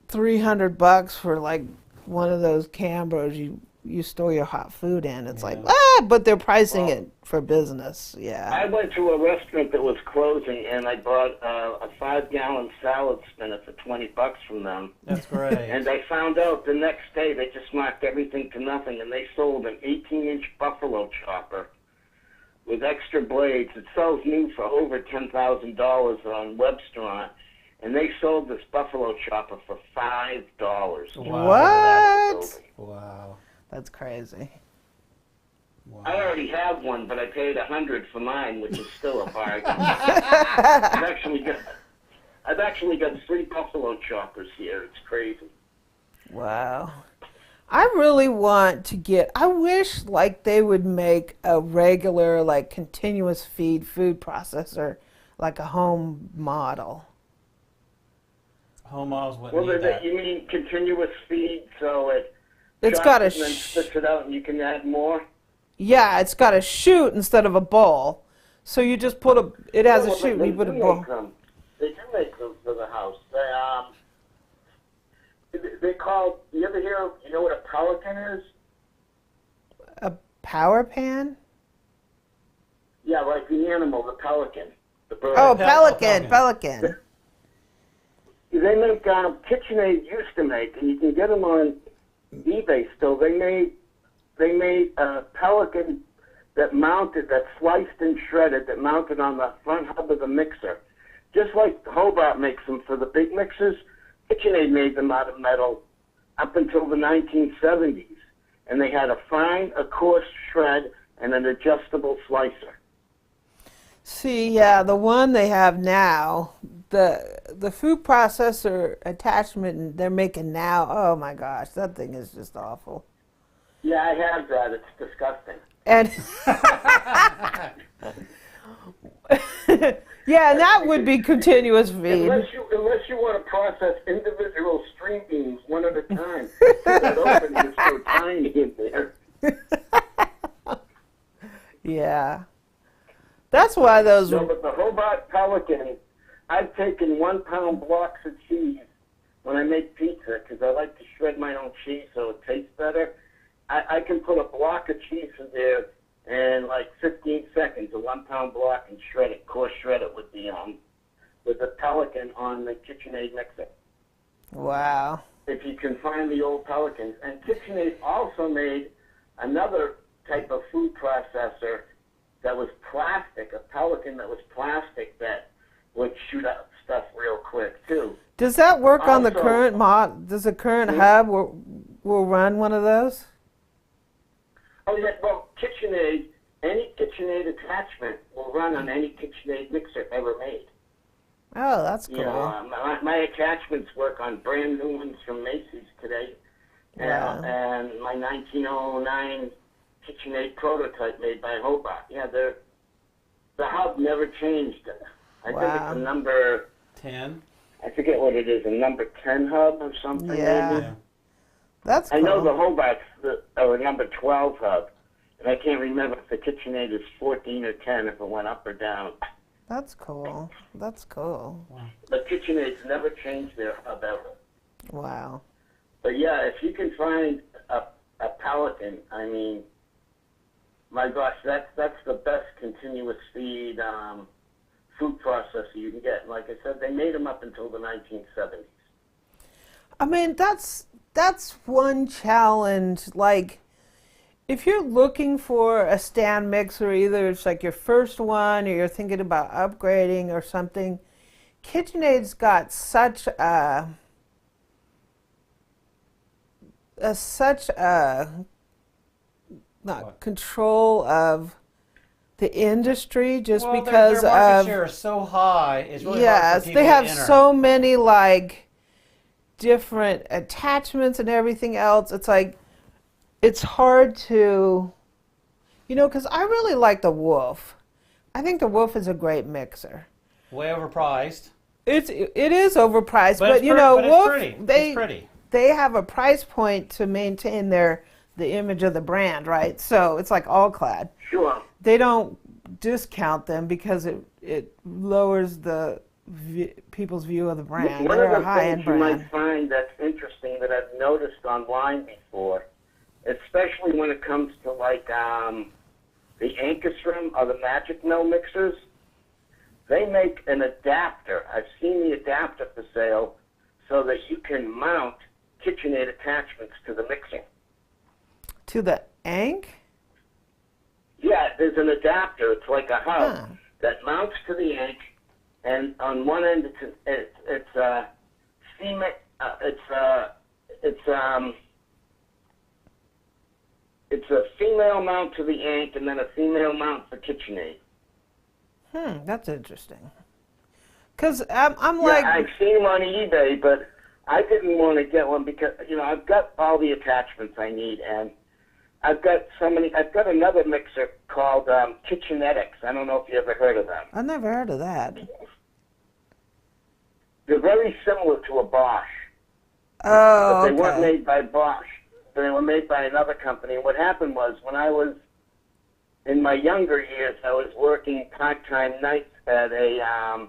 $300 for one of those Cambros you store your hot food in. It's but they're pricing it for business. Yeah. I went to a restaurant that was closing, and I bought a 5-gallon salad spinner for $20 from them. That's great. And I found out the next day they just knocked everything to nothing, and they sold an 18-inch buffalo chopper with extra blades. It sells new for over $10,000 on Webstron. And they sold this buffalo chopper for $5. Wow. What? Wow. That's crazy. Wow. I already have one, but I paid $100 for mine, which is still a bargain. I've actually got 3 buffalo choppers here. It's crazy. Wow. I really want to I wish they would make a regular, continuous feed food processor, like a home model. Home models wouldn't need that. You mean continuous feed, so it's got a and then spits it out and you can add more? Yeah, it's got a chute instead of a bowl. So you just it has a chute and you put a bowl. They do make them for the house. They call, you ever hear, you know what a pelican is? A power pan? Yeah, like the animal, the pelican. The bird. Oh, pelican. They make, KitchenAid used to make, and you can get them on eBay still. They made a pelican that sliced and shredded, that mounted on the front hub of the mixer. Just like Hobart makes them for the big mixers, KitchenAid made them out of metal up until the 1970s. And they had a fine, a coarse shred, and an adjustable slicer. See, yeah, the one they have now, the food processor attachment they're making now, oh my gosh, that thing is just awful. Yeah, I have that. It's disgusting. And yeah, and that would be continuous feed. Unless you want to process individual string beans one at a time. That opening is so tiny in there. Yeah. That's why those... No, but the Hobart Pelican, I've taken 1-pound blocks of cheese when I make pizza, because I like to shred my own cheese so it tastes better. I can put a block of cheese in there in 15 seconds, a 1-pound block, and coarse shred it with the Pelican on the KitchenAid mixer. Wow. If you can find the old Pelicans. And KitchenAid also made another type of food processor that was plastic, a Pelican that was plastic that would shoot out stuff real quick, too. Does that work on the current mod? Does the current hub will run one of those? Oh, yeah, well, KitchenAid, any KitchenAid attachment will run on any KitchenAid mixer ever made. Oh, that's cool. You know, my attachments work on brand new ones from Macy's today. Wow. And my 1909 KitchenAid prototype made by Hobart. Yeah, the hub never changed. I think it's a number 10. I forget what it is, a number 10 hub or something. Yeah. Maybe. That's cool. I know the Hobart's a number 12 hub, and I can't remember if the KitchenAid is 14 or 10, if it went up or down. That's cool. That's cool. But KitchenAid's never changed their hub ever. Wow. But yeah, if you can find a Pelican, I mean, my gosh, that's the best continuous feed food processor you can get. And like I said, they made them up until the 1970s. I mean, that's one challenge. Like, if you're looking for a stand mixer, either it's like your first one or you're thinking about upgrading or something, KitchenAid's got such a control of the industry just because their market of share is so high. It's really hard for yes, people they have to enter. so many like different attachments and everything else. It's like it's hard to, because I really like the Wolf. I think the Wolf is a great mixer. Way overpriced. It is overpriced, but Wolf, it's pretty. They have a price point to maintain the image of the brand, right? So it's like All-Clad. Sure. They don't discount them because it lowers the people's view of the brand. One They're of a the high-end things you brand. might find that's interesting that I've noticed online before, especially when it comes to like the Anchorstrom or the Magic Mill mixers, they make an adapter. I've seen the adapter for sale so that you can mount KitchenAid attachments to the mixer. To the Ank? Yeah, there's an adapter. It's like a hub that mounts to the Ank, and on one end it's a female mount to the Ank, and then a female mount for KitchenAid. That's interesting. Because I'm like... Yeah, I've seen them on eBay, but I didn't want to get one because, I've got all the attachments I need, and I've got another mixer called Kitchenetics. I don't know if you ever heard of them. I've never heard of that. They're very similar to a Bosch. Oh, but they weren't made by Bosch. They were made by another company. And what happened was, when I was in my younger years, I was working part-time nights at a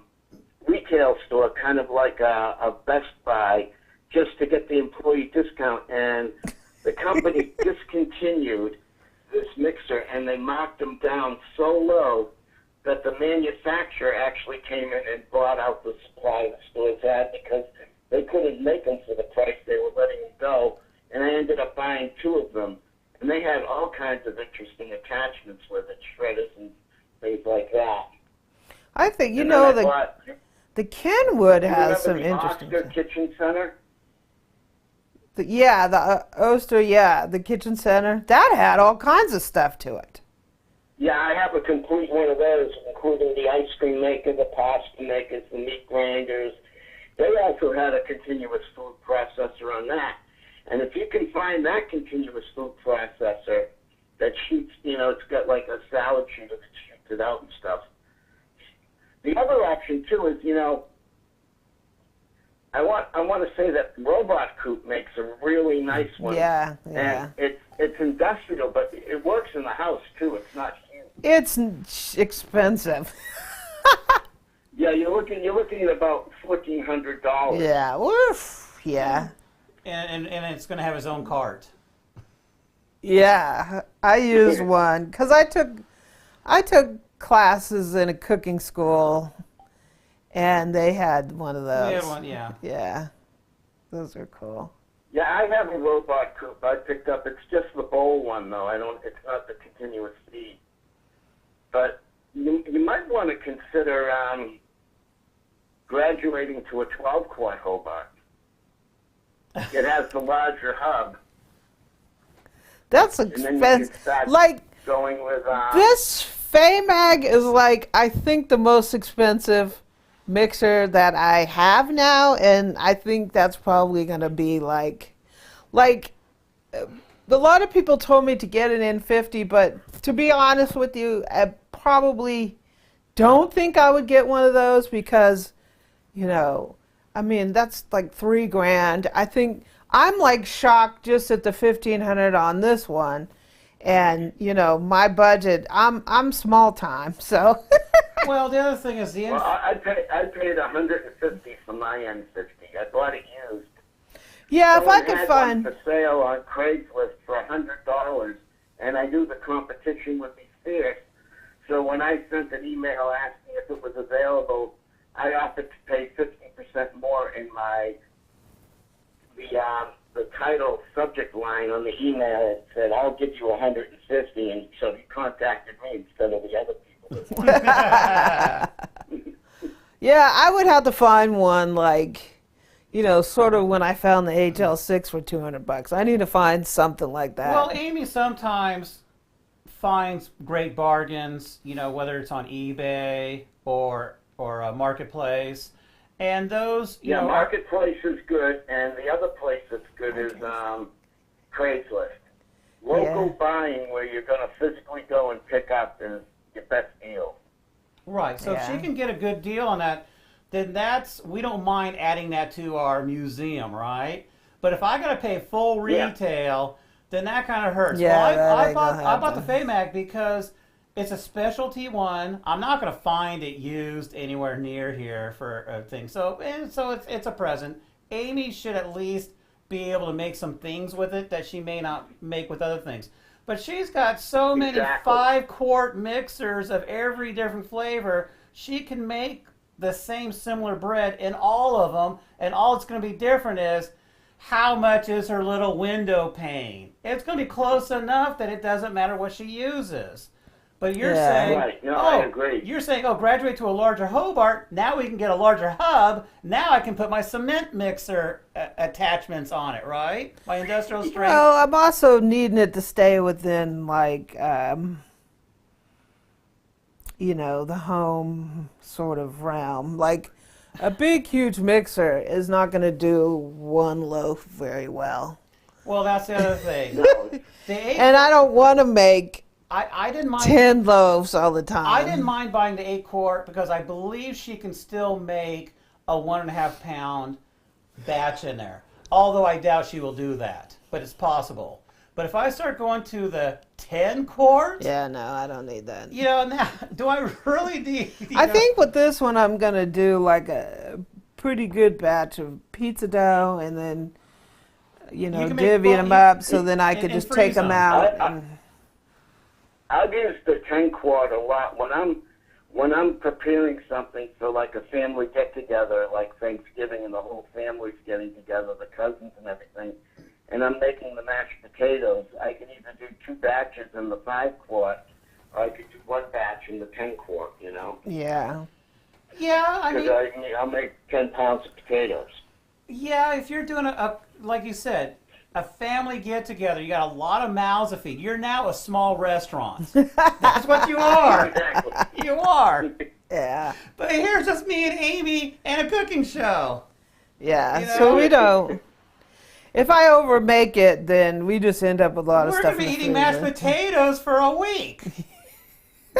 retail store, kind of like a Best Buy, just to get the employee discount. And the company discontinued this mixer, and they marked them down so low that the manufacturer actually came in and bought out the supply the stores had because they couldn't make them for the price they were letting them go. And I ended up buying 2 of them. And they had all kinds of interesting attachments with it, shredders and things like that. I think, the Kenwood has some interesting stuff. The Kitchen Center? The Oster, the Kitchen Center. That had all kinds of stuff to it. Yeah, I have a complete one of those, including the ice cream maker, the pasta makers, the meat grinders. They also had a continuous food processor on that. And if you can find that continuous food processor that shoots, it's got like a salad shooter that shoots it out and stuff. The other option, too, is, I want to say that Robot Coop makes a really nice one. Yeah. And it's industrial, but it works in the house, too. It's not huge. It's expensive. Yeah, you're looking at about $1,400. Yeah, woof. Yeah. And it's going to have its own cart. Yeah, I used one because I took classes in a cooking school, and they had one of those. We had one, yeah. Yeah, those are cool. Yeah, I have a Robot Coop I picked up. It's just the bowl one, though. It's not the continuous feed. But you might want to consider graduating to a 12-quart Hobart. It has the larger hub. That's expensive. Like, going with this Famag is like, I think, the most expensive mixer that I have now, and I think that's probably going to be like A lot of people told me to get an N50, but to be honest with you, I probably don't think I would get one of those because, I mean, that's like $3,000. I think I'm like shocked just at the $1,500 on this one. And, my budget, I'm small time, so. Well, the other thing is I paid $150 for my N50. I bought it used. Yeah, if I Someone could had find. one for sale on Craigslist for $100, and I knew the competition would be fierce. So when I sent an email asking if it was available, I offered to pay 50% more in the title subject line on the email. It said, "I'll give you $150," and so he contacted me instead of the other people. Yeah, I would have to find one like, sort of when I found the HL6 for $200. I need to find something like that. Well, Amy sometimes finds great bargains, whether it's on eBay or a marketplace, and those, Marketplace is good, and the other place that's good is Craigslist. Local buying, where you're going to physically go and pick up, is your best deal. Right. So if she can get a good deal on that, then we don't mind adding that to our museum, right? But if I got to pay full retail, then that kind of hurts. Yeah, I bought the Famac because it's a specialty one. I'm not going to find it used anywhere near here for a thing. So it's a present. Amy should at least be able to make some things with it that she may not make with other things. But she's got so many 5-quart mixers of every different flavor. She can make the same similar bread in all of them, and all it's going to be different is how much is her little window pane. It's going to be close enough that it doesn't matter what she uses. But you're saying, right. No, I agree. You're saying, graduate to a larger Hobart. Now we can get a larger hub. Now I can put my cement mixer attachments on it, right? My industrial strength. Well, I'm also needing it to stay within, like, the home sort of realm. Like, a big, huge mixer is not going to do one loaf very well. Well, that's the other thing. And I don't want to make I didn't mind 10 loaves all the time. I didn't mind buying the 8-quart because I believe she can still make a 1.5-pound batch in there. Although I doubt she will do that, but it's possible. But if I start going to the 10-quart, yeah, no, I don't need that. Now, do I really need? I think with this one, I'm gonna do like a pretty good batch of pizza dough, and then divvy them up so then I could just take them out. I've used the 10-quart a lot when I'm preparing something for like a family get together, like Thanksgiving, and the whole family's getting together, the cousins and everything. And I'm making the mashed potatoes. I can either do 2 batches in the 5-quart, or I could do 1 batch in the 10-quart. Yeah. Yeah, I mean, I'll make 10 pounds of potatoes. Yeah, if you're doing like you said, a family get together, you got a lot of mouths to feed. You're now a small restaurant. That's what you are. Exactly. You are. Yeah. But here's just me and Amy and a cooking show. Yeah. So we don't. If I overmake it, then we just end up with a lot of stuff. We're going to be eating mashed potatoes for a week.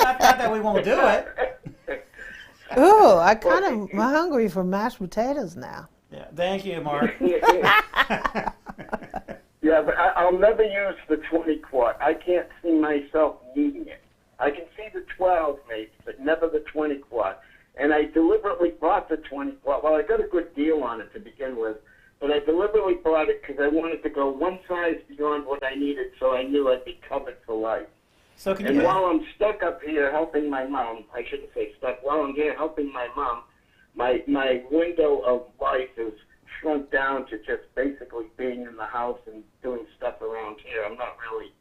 not that we won't do it. Ooh, I'm hungry for mashed potatoes now. Yeah. Thank you, Mark. Yeah, but I'll never use the 20-quart. I can't see myself needing it. I can see the 12 maybe, but never the 20-quart. And I deliberately bought the 20-quart. Well, I got a good deal on it to begin with, but I deliberately bought it because I wanted to go one size beyond what I needed, so I knew I'd be covered for life. So while I'm stuck up here helping my mom, I shouldn't say stuck, while I'm here helping my mom, my window of life is shrunk down to just basically being in the house and doing stuff around here. I'm not really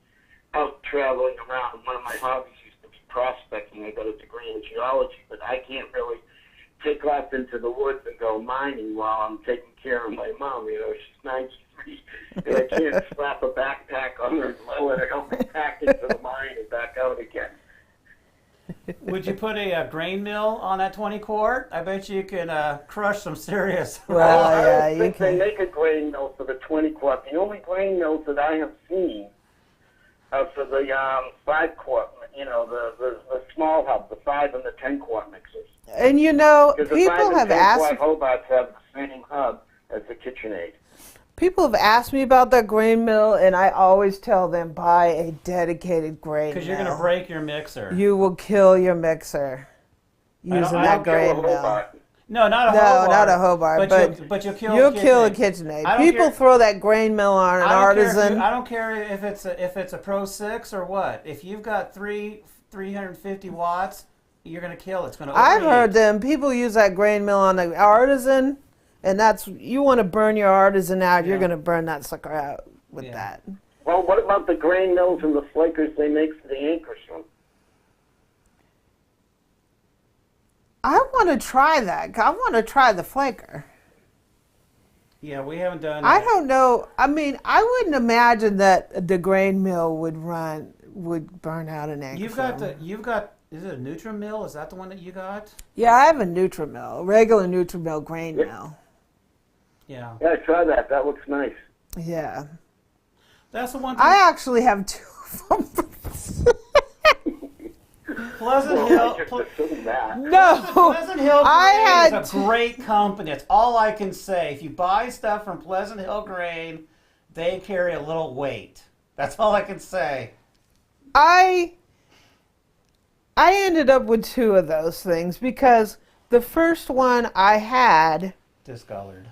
out traveling around. One of my hobbies used to be prospecting. I got a degree in geology, but I can't really take off into the woods and go mining while I'm taking care of my mom. She's 93, and I can't slap a backpack on her and let her help me pack into the mine and back out again. Would you put a grain mill on that 20-quart? I bet you can crush some serious. Well, I don't think they make a grain mill for the 20-quart. The only grain mills that I have seen for the 5-quart, the small hub, the 5 and the 10-quart mixers. And you know, Because the people 5 and have 10-quart asked. Hobarts have the same hub as the KitchenAid. People have asked me about that grain mill, and I always tell them buy a dedicated grain mill. Because you're going to break your mixer. You will kill your mixer using that grain mill. No, not a No, Hobart. not a Hobart, but you'll kill you'll a kill a KitchenAid. KitchenAid. People throw that grain mill on an artisan. I don't care if it's a Pro 6 or what. If you've got 350 watts, you're going to kill it. It's going to overheat. I've heard them. People use that grain mill on the artisan, and you want to burn your artisan out. Yeah. You're going to burn that sucker out with that. Well, what about the grain mills and the flakers they make for the anchors from? I want to try that. I want to try the flaker. Yeah, we haven't done I it. don't know. I mean, I wouldn't imagine that the grain mill would burn out an anchor. You've got. Is it a Nutri-Mill? Is that the one that you got? Yeah, I have a Nutri-Mill, regular Nutri-Mill grain mill. Yeah. Yeah, try that. That looks nice. Yeah. That's the one thing. I actually have 2 of them. Pleasant Hill. I just assumed that. No. Pleasant Hill I Grain is a great company. That's all I can say. If you buy stuff from Pleasant Hill Grain, they carry a little weight. That's all I can say. I ended up with 2 of those things because the first one I had, Discolored.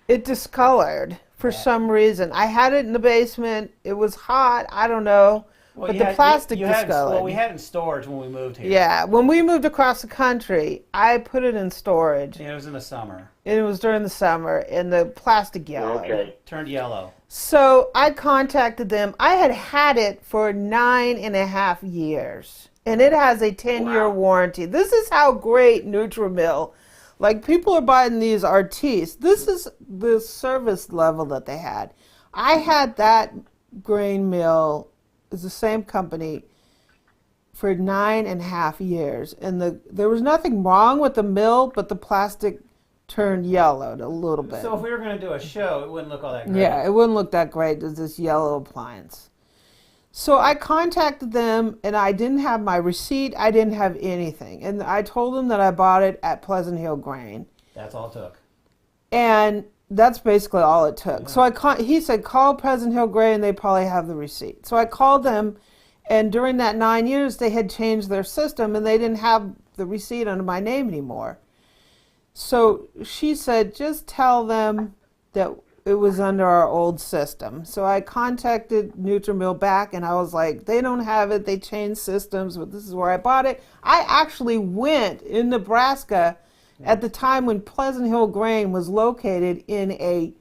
it discolored for some reason. I had it in the basement. It was hot. I don't know. But the plastic discolored. Well, we had it in storage when we moved here. Yeah, when we moved across the country, I put it in storage. Yeah, it was in the summer. It was during the summer, and the plastic yellowed. Okay. Turned yellow. So I contacted them. I had it for 9.5 years, and it has a 10-year warranty. This is how great Nutri-Mill. Like, people are buying these Artis. This is the service level that they had. I had that grain mill. It's the same company for 9.5 years, and there was nothing wrong with the mill, but the plastic turned yellowed a little bit. So if we were going to do a show, it wouldn't look all that great. Yeah, it wouldn't look that great as this yellow appliance. So I contacted them, and I didn't have my receipt. I didn't have anything, and I told them that I bought it at Pleasant Hill Grain. That's all it took. And that's basically all it took. So he said, call Pleasant Hill Grain, they probably have the receipt. So I called them, and during that 9 years, they had changed their system, and they didn't have the receipt under my name anymore. So she said, just tell them that it was under our old system. So I contacted Nutri-Mill back, and I was like, they don't have it. They changed systems, but this is where I bought it. I actually went in Nebraska at the time when Pleasant Hill Grain was located in a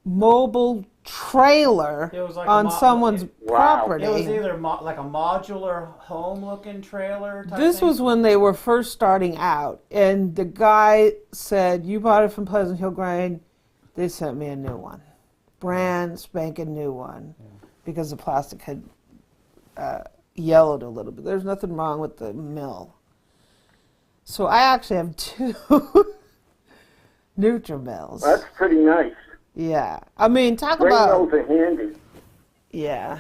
mobile trailer on someone's property. It was either like a modular home-looking trailer type This thing? was when they were first starting out, and the guy said, you bought it from Pleasant Hill Grain. They sent me a new one, brand spanking new one, because the plastic had yellowed a little bit. There's nothing wrong with the mill. So I actually have 2 Nutri-Mills. That's pretty nice. Yeah. I mean, talk Grain about... mills are handy. Yeah.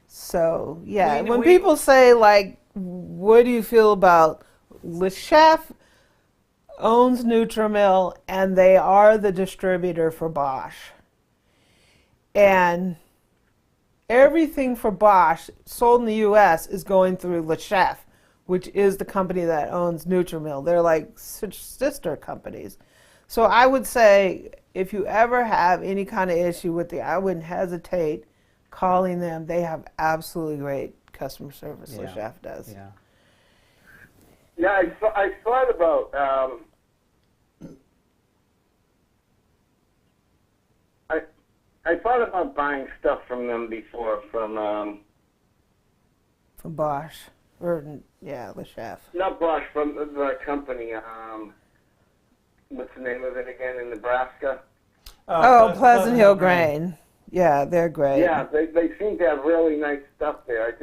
So, yeah. We- when we- people say, like, what do you feel about... Le Chef owns Nutri-Mill, and they are the distributor for Bosch. And everything for Bosch sold in the U.S. is going through Le Chef, which is the company that owns Nutri-Mill. They're like sister companies. So I would say if you ever have any kind of issue with I wouldn't hesitate calling them. They have absolutely great customer service. Le Chef does. Yeah. Yeah, I thought about I thought about buying stuff from them before from Bosch. Or, Le Chef. not Bosch, from the company. What's the name of it again in Nebraska? Oh, Pleasant Hill Grain. Yeah, they're great. Yeah, they seem to have really nice stuff there.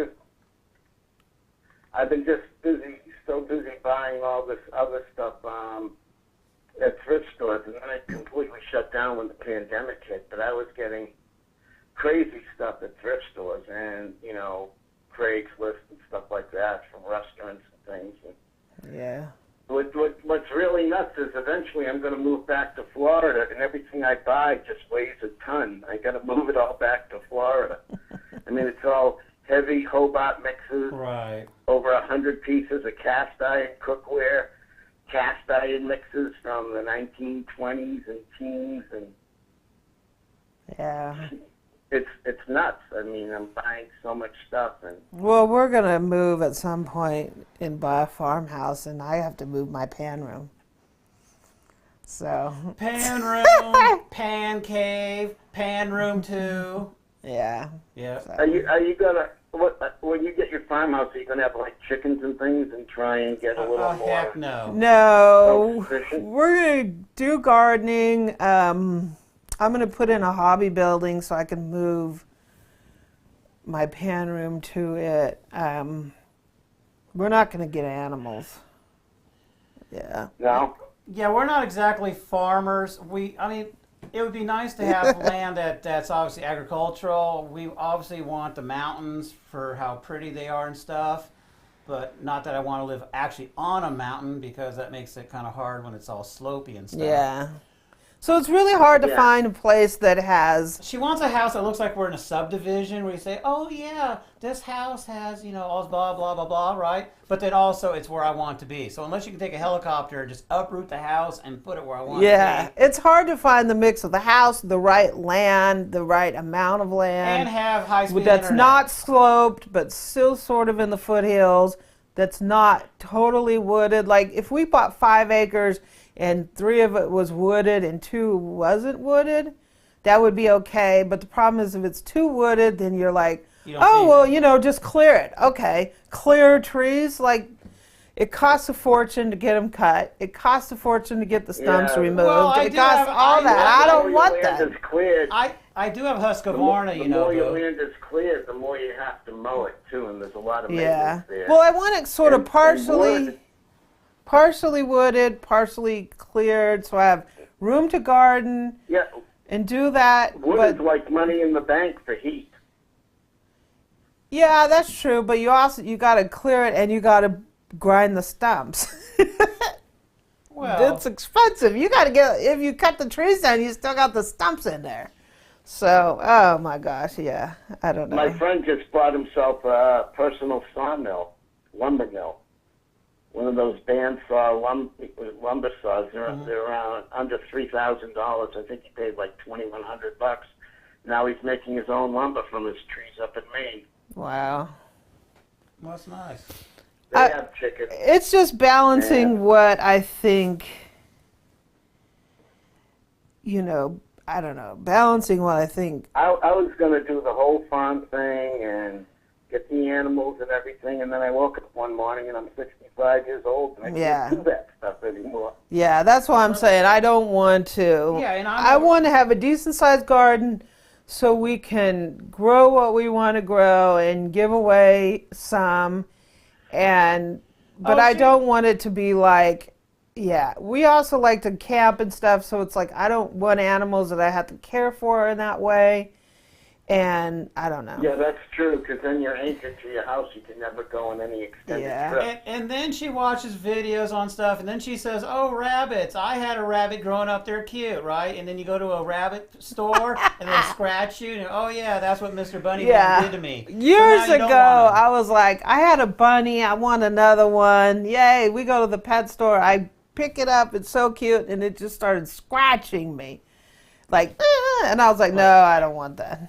I've been just so busy buying all this other stuff at thrift stores, and then it completely shut down when the pandemic hit. But I was getting crazy stuff at thrift stores and, you know, Craigslist and stuff like that from restaurants and things. And Yeah. what's really nuts is eventually I'm going to move back to Florida, and everything I buy just weighs a ton. I got to move it all back to Florida. I mean, it's all heavy Hobart mixes, Right. over 100 pieces of cast iron cookware, cast iron mixes from the 1920s and teens, and Yeah. it's nuts. I mean, I'm buying so much stuff, and Well, we're going to move at some point and buy a farmhouse, and I have to move my pan room. So, Pan room, pan cave, pan room 2. yeah. Yeah. are you gonna when you get your farmhouse? Are you gonna have like chickens and things and try and get a little Oh, more heck no. No, self-sufficient? we're going to do gardening. I'm going to put in a hobby building so I can move my pan room to it. We're not going to get animals. Yeah. No. Yeah, we're not exactly farmers. I mean, it would be nice to have land that's obviously agricultural. We obviously want the mountains for how pretty they are and stuff, but not that I want to live actually on a mountain because that makes it kind of hard when it's all slopey and stuff. Yeah. So it's really hard to Yeah. find a place that has. She wants a house that looks like we're in a subdivision where you say, oh yeah, this house has, you know, all blah, blah, blah, blah, right? But then also it's where I want to be. So unless you can take a helicopter and just uproot the house and put it where I want Yeah, to be. it's hard to find the mix of the house, the right land, the right amount of land. And have high-speed that's internet. not sloped, but still sort of in the foothills. That's not totally wooded. Like if we bought 5 acres and 3 of it was wooded and 2 wasn't wooded, that would be okay. But the problem is if it's too wooded, then you're like, You don't oh, see well, it. you know, just clear it. Okay, clear trees, like it costs a fortune to get them cut. It costs a fortune to get the stumps Yeah. removed. Well, I it do costs have- all I that. have- I The don't more want your that. land is cleared, I do have the Husqvarna, you know. more your Boo. land is cleared, the more you have to mow it too, and there's a lot of Yeah. maintenance there. Well, I want it sort of And partially wooded, partially cleared, so I have room to garden yeah, and do that. wood But is like money in the bank for heat. yeah, that's true. But you got to clear it and you got to grind the stumps. Well, It's expensive. You got to get if you cut the trees down, you still got the stumps in there. So, oh my gosh, yeah, I don't know. My friend just bought himself a personal sawmill, lumber mill. One of those bandsaw lumber saws. They're around under $3,000. I think he paid like $2,100. Now he's making his own lumber from his trees up in Maine. Wow. well, that's nice. They I- have chickens. It's just balancing Yeah. what I think, you know, I don't know, balancing what I think. I was going to do the whole farm thing and get the animals and everything, and then I woke up one morning and I'm 65 years old and I Yeah. can't do that stuff anymore. Yeah, that's why I'm saying I don't want to. Yeah, and I want to have a decent sized garden so we can grow what we want to grow and give away some. But Oh, I see- don't want it to be like, yeah, we also like to camp and stuff, so it's like I don't want animals that I have to care for in that way. And I don't know. Yeah, that's true, because then you're anchored to your house. You can never go on any extended Yeah. trip. And then she watches videos on stuff, and then she says, "Oh, rabbits! I had a rabbit growing up. They're cute, right?" And then you go to a rabbit store, and they scratch you, and oh yeah, that's what Mr. Bunny Yeah. did to me. Years So now you don't ago, want 'em. I was like, I had a bunny. I want another one. Yay. We go to the pet store. I pick it up. It's so cute. And it just started scratching me. Like, and I was like, no, I don't want that.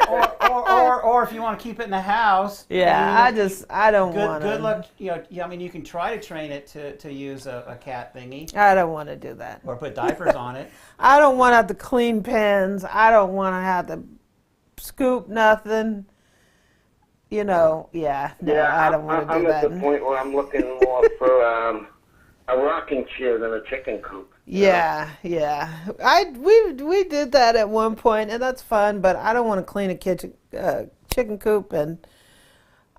or if you want to keep it in the house. Yeah, I mean, I don't want Good to. luck. You know, yeah, I mean, you can try to train it to use a cat thingy I don't want to do that. or put diapers on it. I don't want to have to clean pens. I don't want to have to scoop nothing. You know, yeah, no, Yeah, I don't want to I'm do at that. the point where I'm looking more for a rocking chair than a chicken coop. Yeah, yeah. We did that at one point, and that's fun. But I don't want to clean a chicken coop, and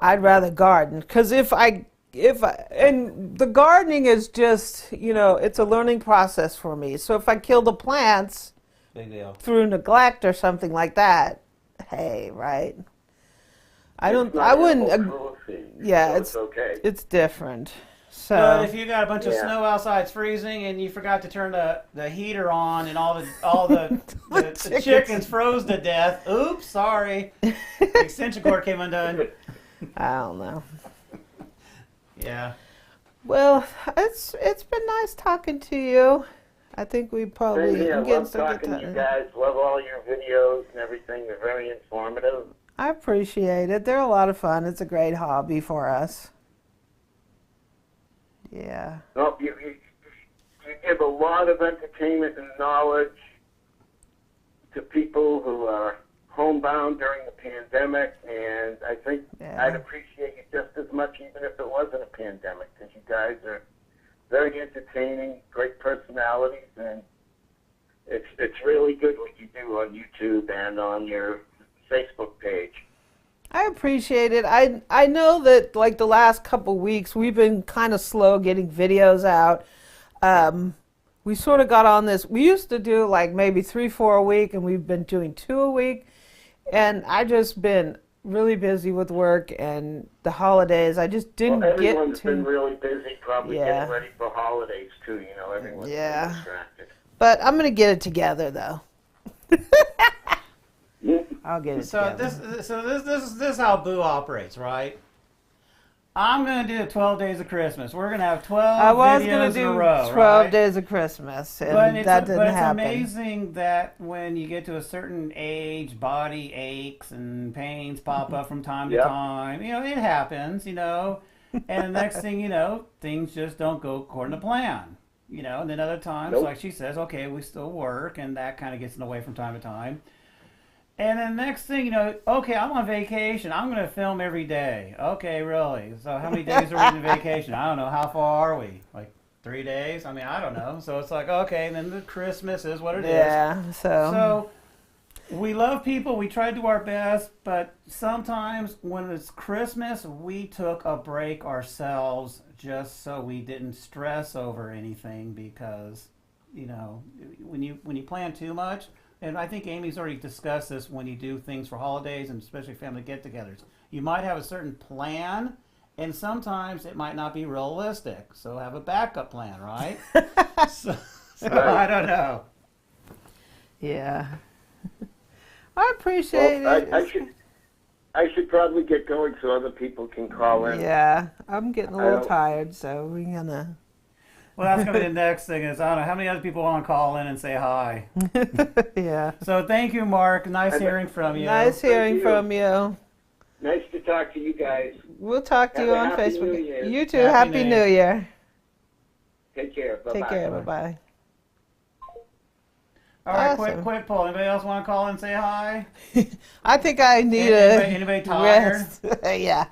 I'd rather garden. Because if I and the gardening is just, you know, it's a learning process for me. So if I kill the plants Big deal. through neglect or something like that, hey, right? I It's wouldn't. not cruelty, Yeah, so it's okay. it's different. So But if you got a bunch of Yeah. snow outside, it's freezing, and you forgot to turn the heater on, and all the chickens froze to death. Oops, sorry. The extension cord came undone. I don't know. Yeah. Well, it's been nice talking to you. I think we probably Yeah, I'm getting love some talking good to you time. guys. Love all your videos and everything. They're very informative. I appreciate it. They're a lot of fun. It's a great hobby for us. Yeah. No, you give a lot of entertainment and knowledge to people who are homebound during the pandemic, and I think Yeah. I'd appreciate you just as much even if it wasn't a pandemic, because you guys are very entertaining, great personalities, and it's really good what you do on YouTube and on your Facebook page. I appreciate it. I know that like the last couple weeks we've been kind of slow getting videos out. We sort of got on this. We used to do like maybe 3-4 a week, and we've been doing 2 a week. And I just been really busy with work and the holidays. I just didn't Well, get everyone's to. been really busy, probably Yeah. getting ready for holidays too. Everyone's Yeah. distracted. But I'm gonna get it together though. I'll get it So together. this is how Boo operates, right? I'm gonna do 12 days of Christmas. We're gonna have 12 I was videos gonna in do a row, 12 right? days of Christmas, and But it's, that didn't but it's happen. amazing that when you get to a certain age, body aches and pains pop up from time to Yep. time. It happens, And the next thing you know, things just don't go according to plan. And then other times, Nope. like she says, okay, we still work, and that kind of gets in the way from time to time. And then next thing, okay, I'm on vacation. I'm going to film every day. Okay, really? So how many days are we in vacation? I don't know. How far are we? Like 3 days? I mean, I don't know. So it's like, okay, and then the Christmas is what it is. Yeah, So we love people. We try to do our best. But sometimes when it's Christmas, we took a break ourselves just so we didn't stress over anything because, when you plan too much, and I think Amy's already discussed this when you do things for holidays and especially family get-togethers. You might have a certain plan, and sometimes it might not be realistic. So have a backup plan, right? so I don't know. yeah. I appreciate Well, it. I should probably get going so other people can call in. Yeah, I'm getting a little don't- tired, so we're gonna. Well, that's going to be the next thing is, I don't know, how many other people want to call in and say hi? Yeah. So thank you, Mark. Nice hearing from you. Nice hearing you. from you. Nice to talk to you guys. We'll talk to Have you a on happy Facebook. New Year. You too. Happy Happy New New Year. Take care. Bye-bye. Take care. Bye bye. All right, Awesome. quick poll. Anybody else want to call in and say hi? I think I need Anybody a tired? rest. Yeah.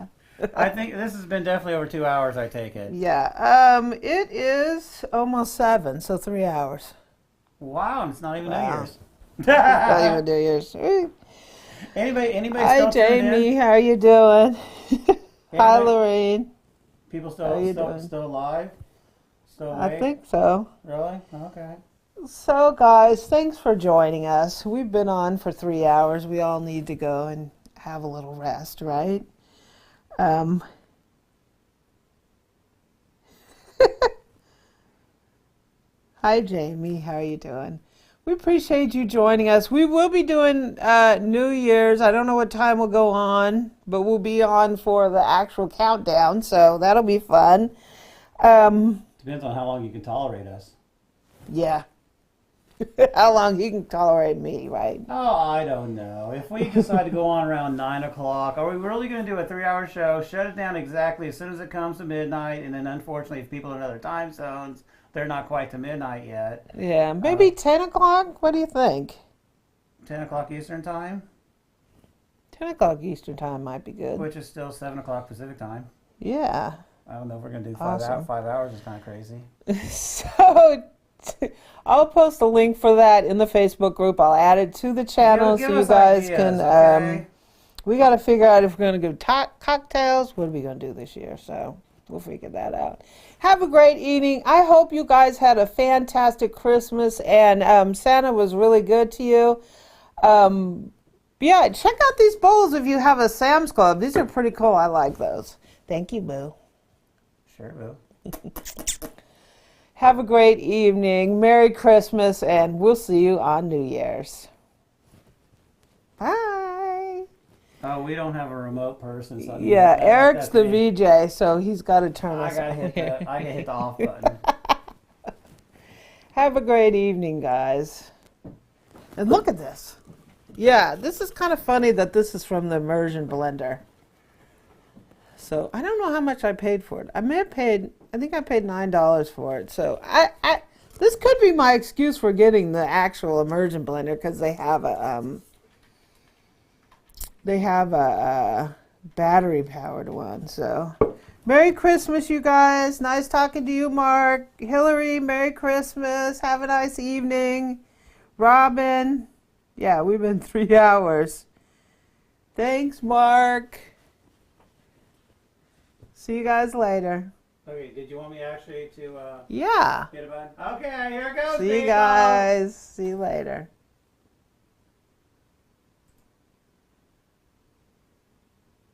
I think this has been definitely over 2 hours, I take it. Yeah. It is almost 7, so 3 hours. Wow, and it's not even Wow. New Year's. Not even New Year's. Anybody Hi, still tuned Jamie. in? How are you doing? Hi, Anybody- Lorraine. People How you still doing? still alive? Still awake? I think so. Really? Okay. So, guys, thanks for joining us. We've been on for 3 hours. We all need to go and have a little rest, right? Hi, Jamie. How are you doing? We appreciate you joining us. We will be doing New Year's. I don't know what time we'll go on, but we'll be on for the actual countdown, so that'll be fun. Depends on how long you can tolerate us. Yeah. How long you can tolerate me, right? Oh, I don't know. If we decide to go on around 9 o'clock, are we really going to do a 3-hour show, shut it down exactly as soon as it comes to midnight, and then unfortunately if people are in other time zones, they're not quite to midnight yet. Yeah, maybe 10 o'clock? What do you think? 10 o'clock Eastern time, 10 o'clock Eastern time might be good. which is still 7 o'clock Pacific time. Yeah. I don't know if we're going to do Awesome. 5 hours. Is kind of crazy. So I'll post a link for that in the Facebook group. I'll add it to the channel Give so you us guys ideas, can. okay? We got to figure out if we're going to do cocktails. What are we going to do this year? So We'll figure that out. Have a great evening. I hope you guys had a fantastic Christmas and Santa was really good to you. Yeah, check out these bowls if you have a Sam's Club. These are pretty cool. I like those. Thank you, Boo. Sure, Boo. Have a great evening. Merry Christmas, and we'll see you on New Year's. Bye. Oh, we don't have a remote person. So Yeah, Eric's the VJ, so he's got to turn us I gotta hit the off button. Have a great evening, guys. And look at this. Yeah, this is kind of funny that this is from the immersion blender. So I don't know how much I paid for it. I think I paid $9 for it. So this could be my excuse for getting the actual immersion blender because they have a battery powered one. So Merry Christmas, you guys. Nice talking to you, Mark. Hillary, Merry Christmas. Have a nice evening. Robin. Yeah, we've been 3 hours. Thanks, Mark. See you guys later. Okay, did you want me actually to Yeah. hit a button? Okay, here it goes. See you guys. See you later.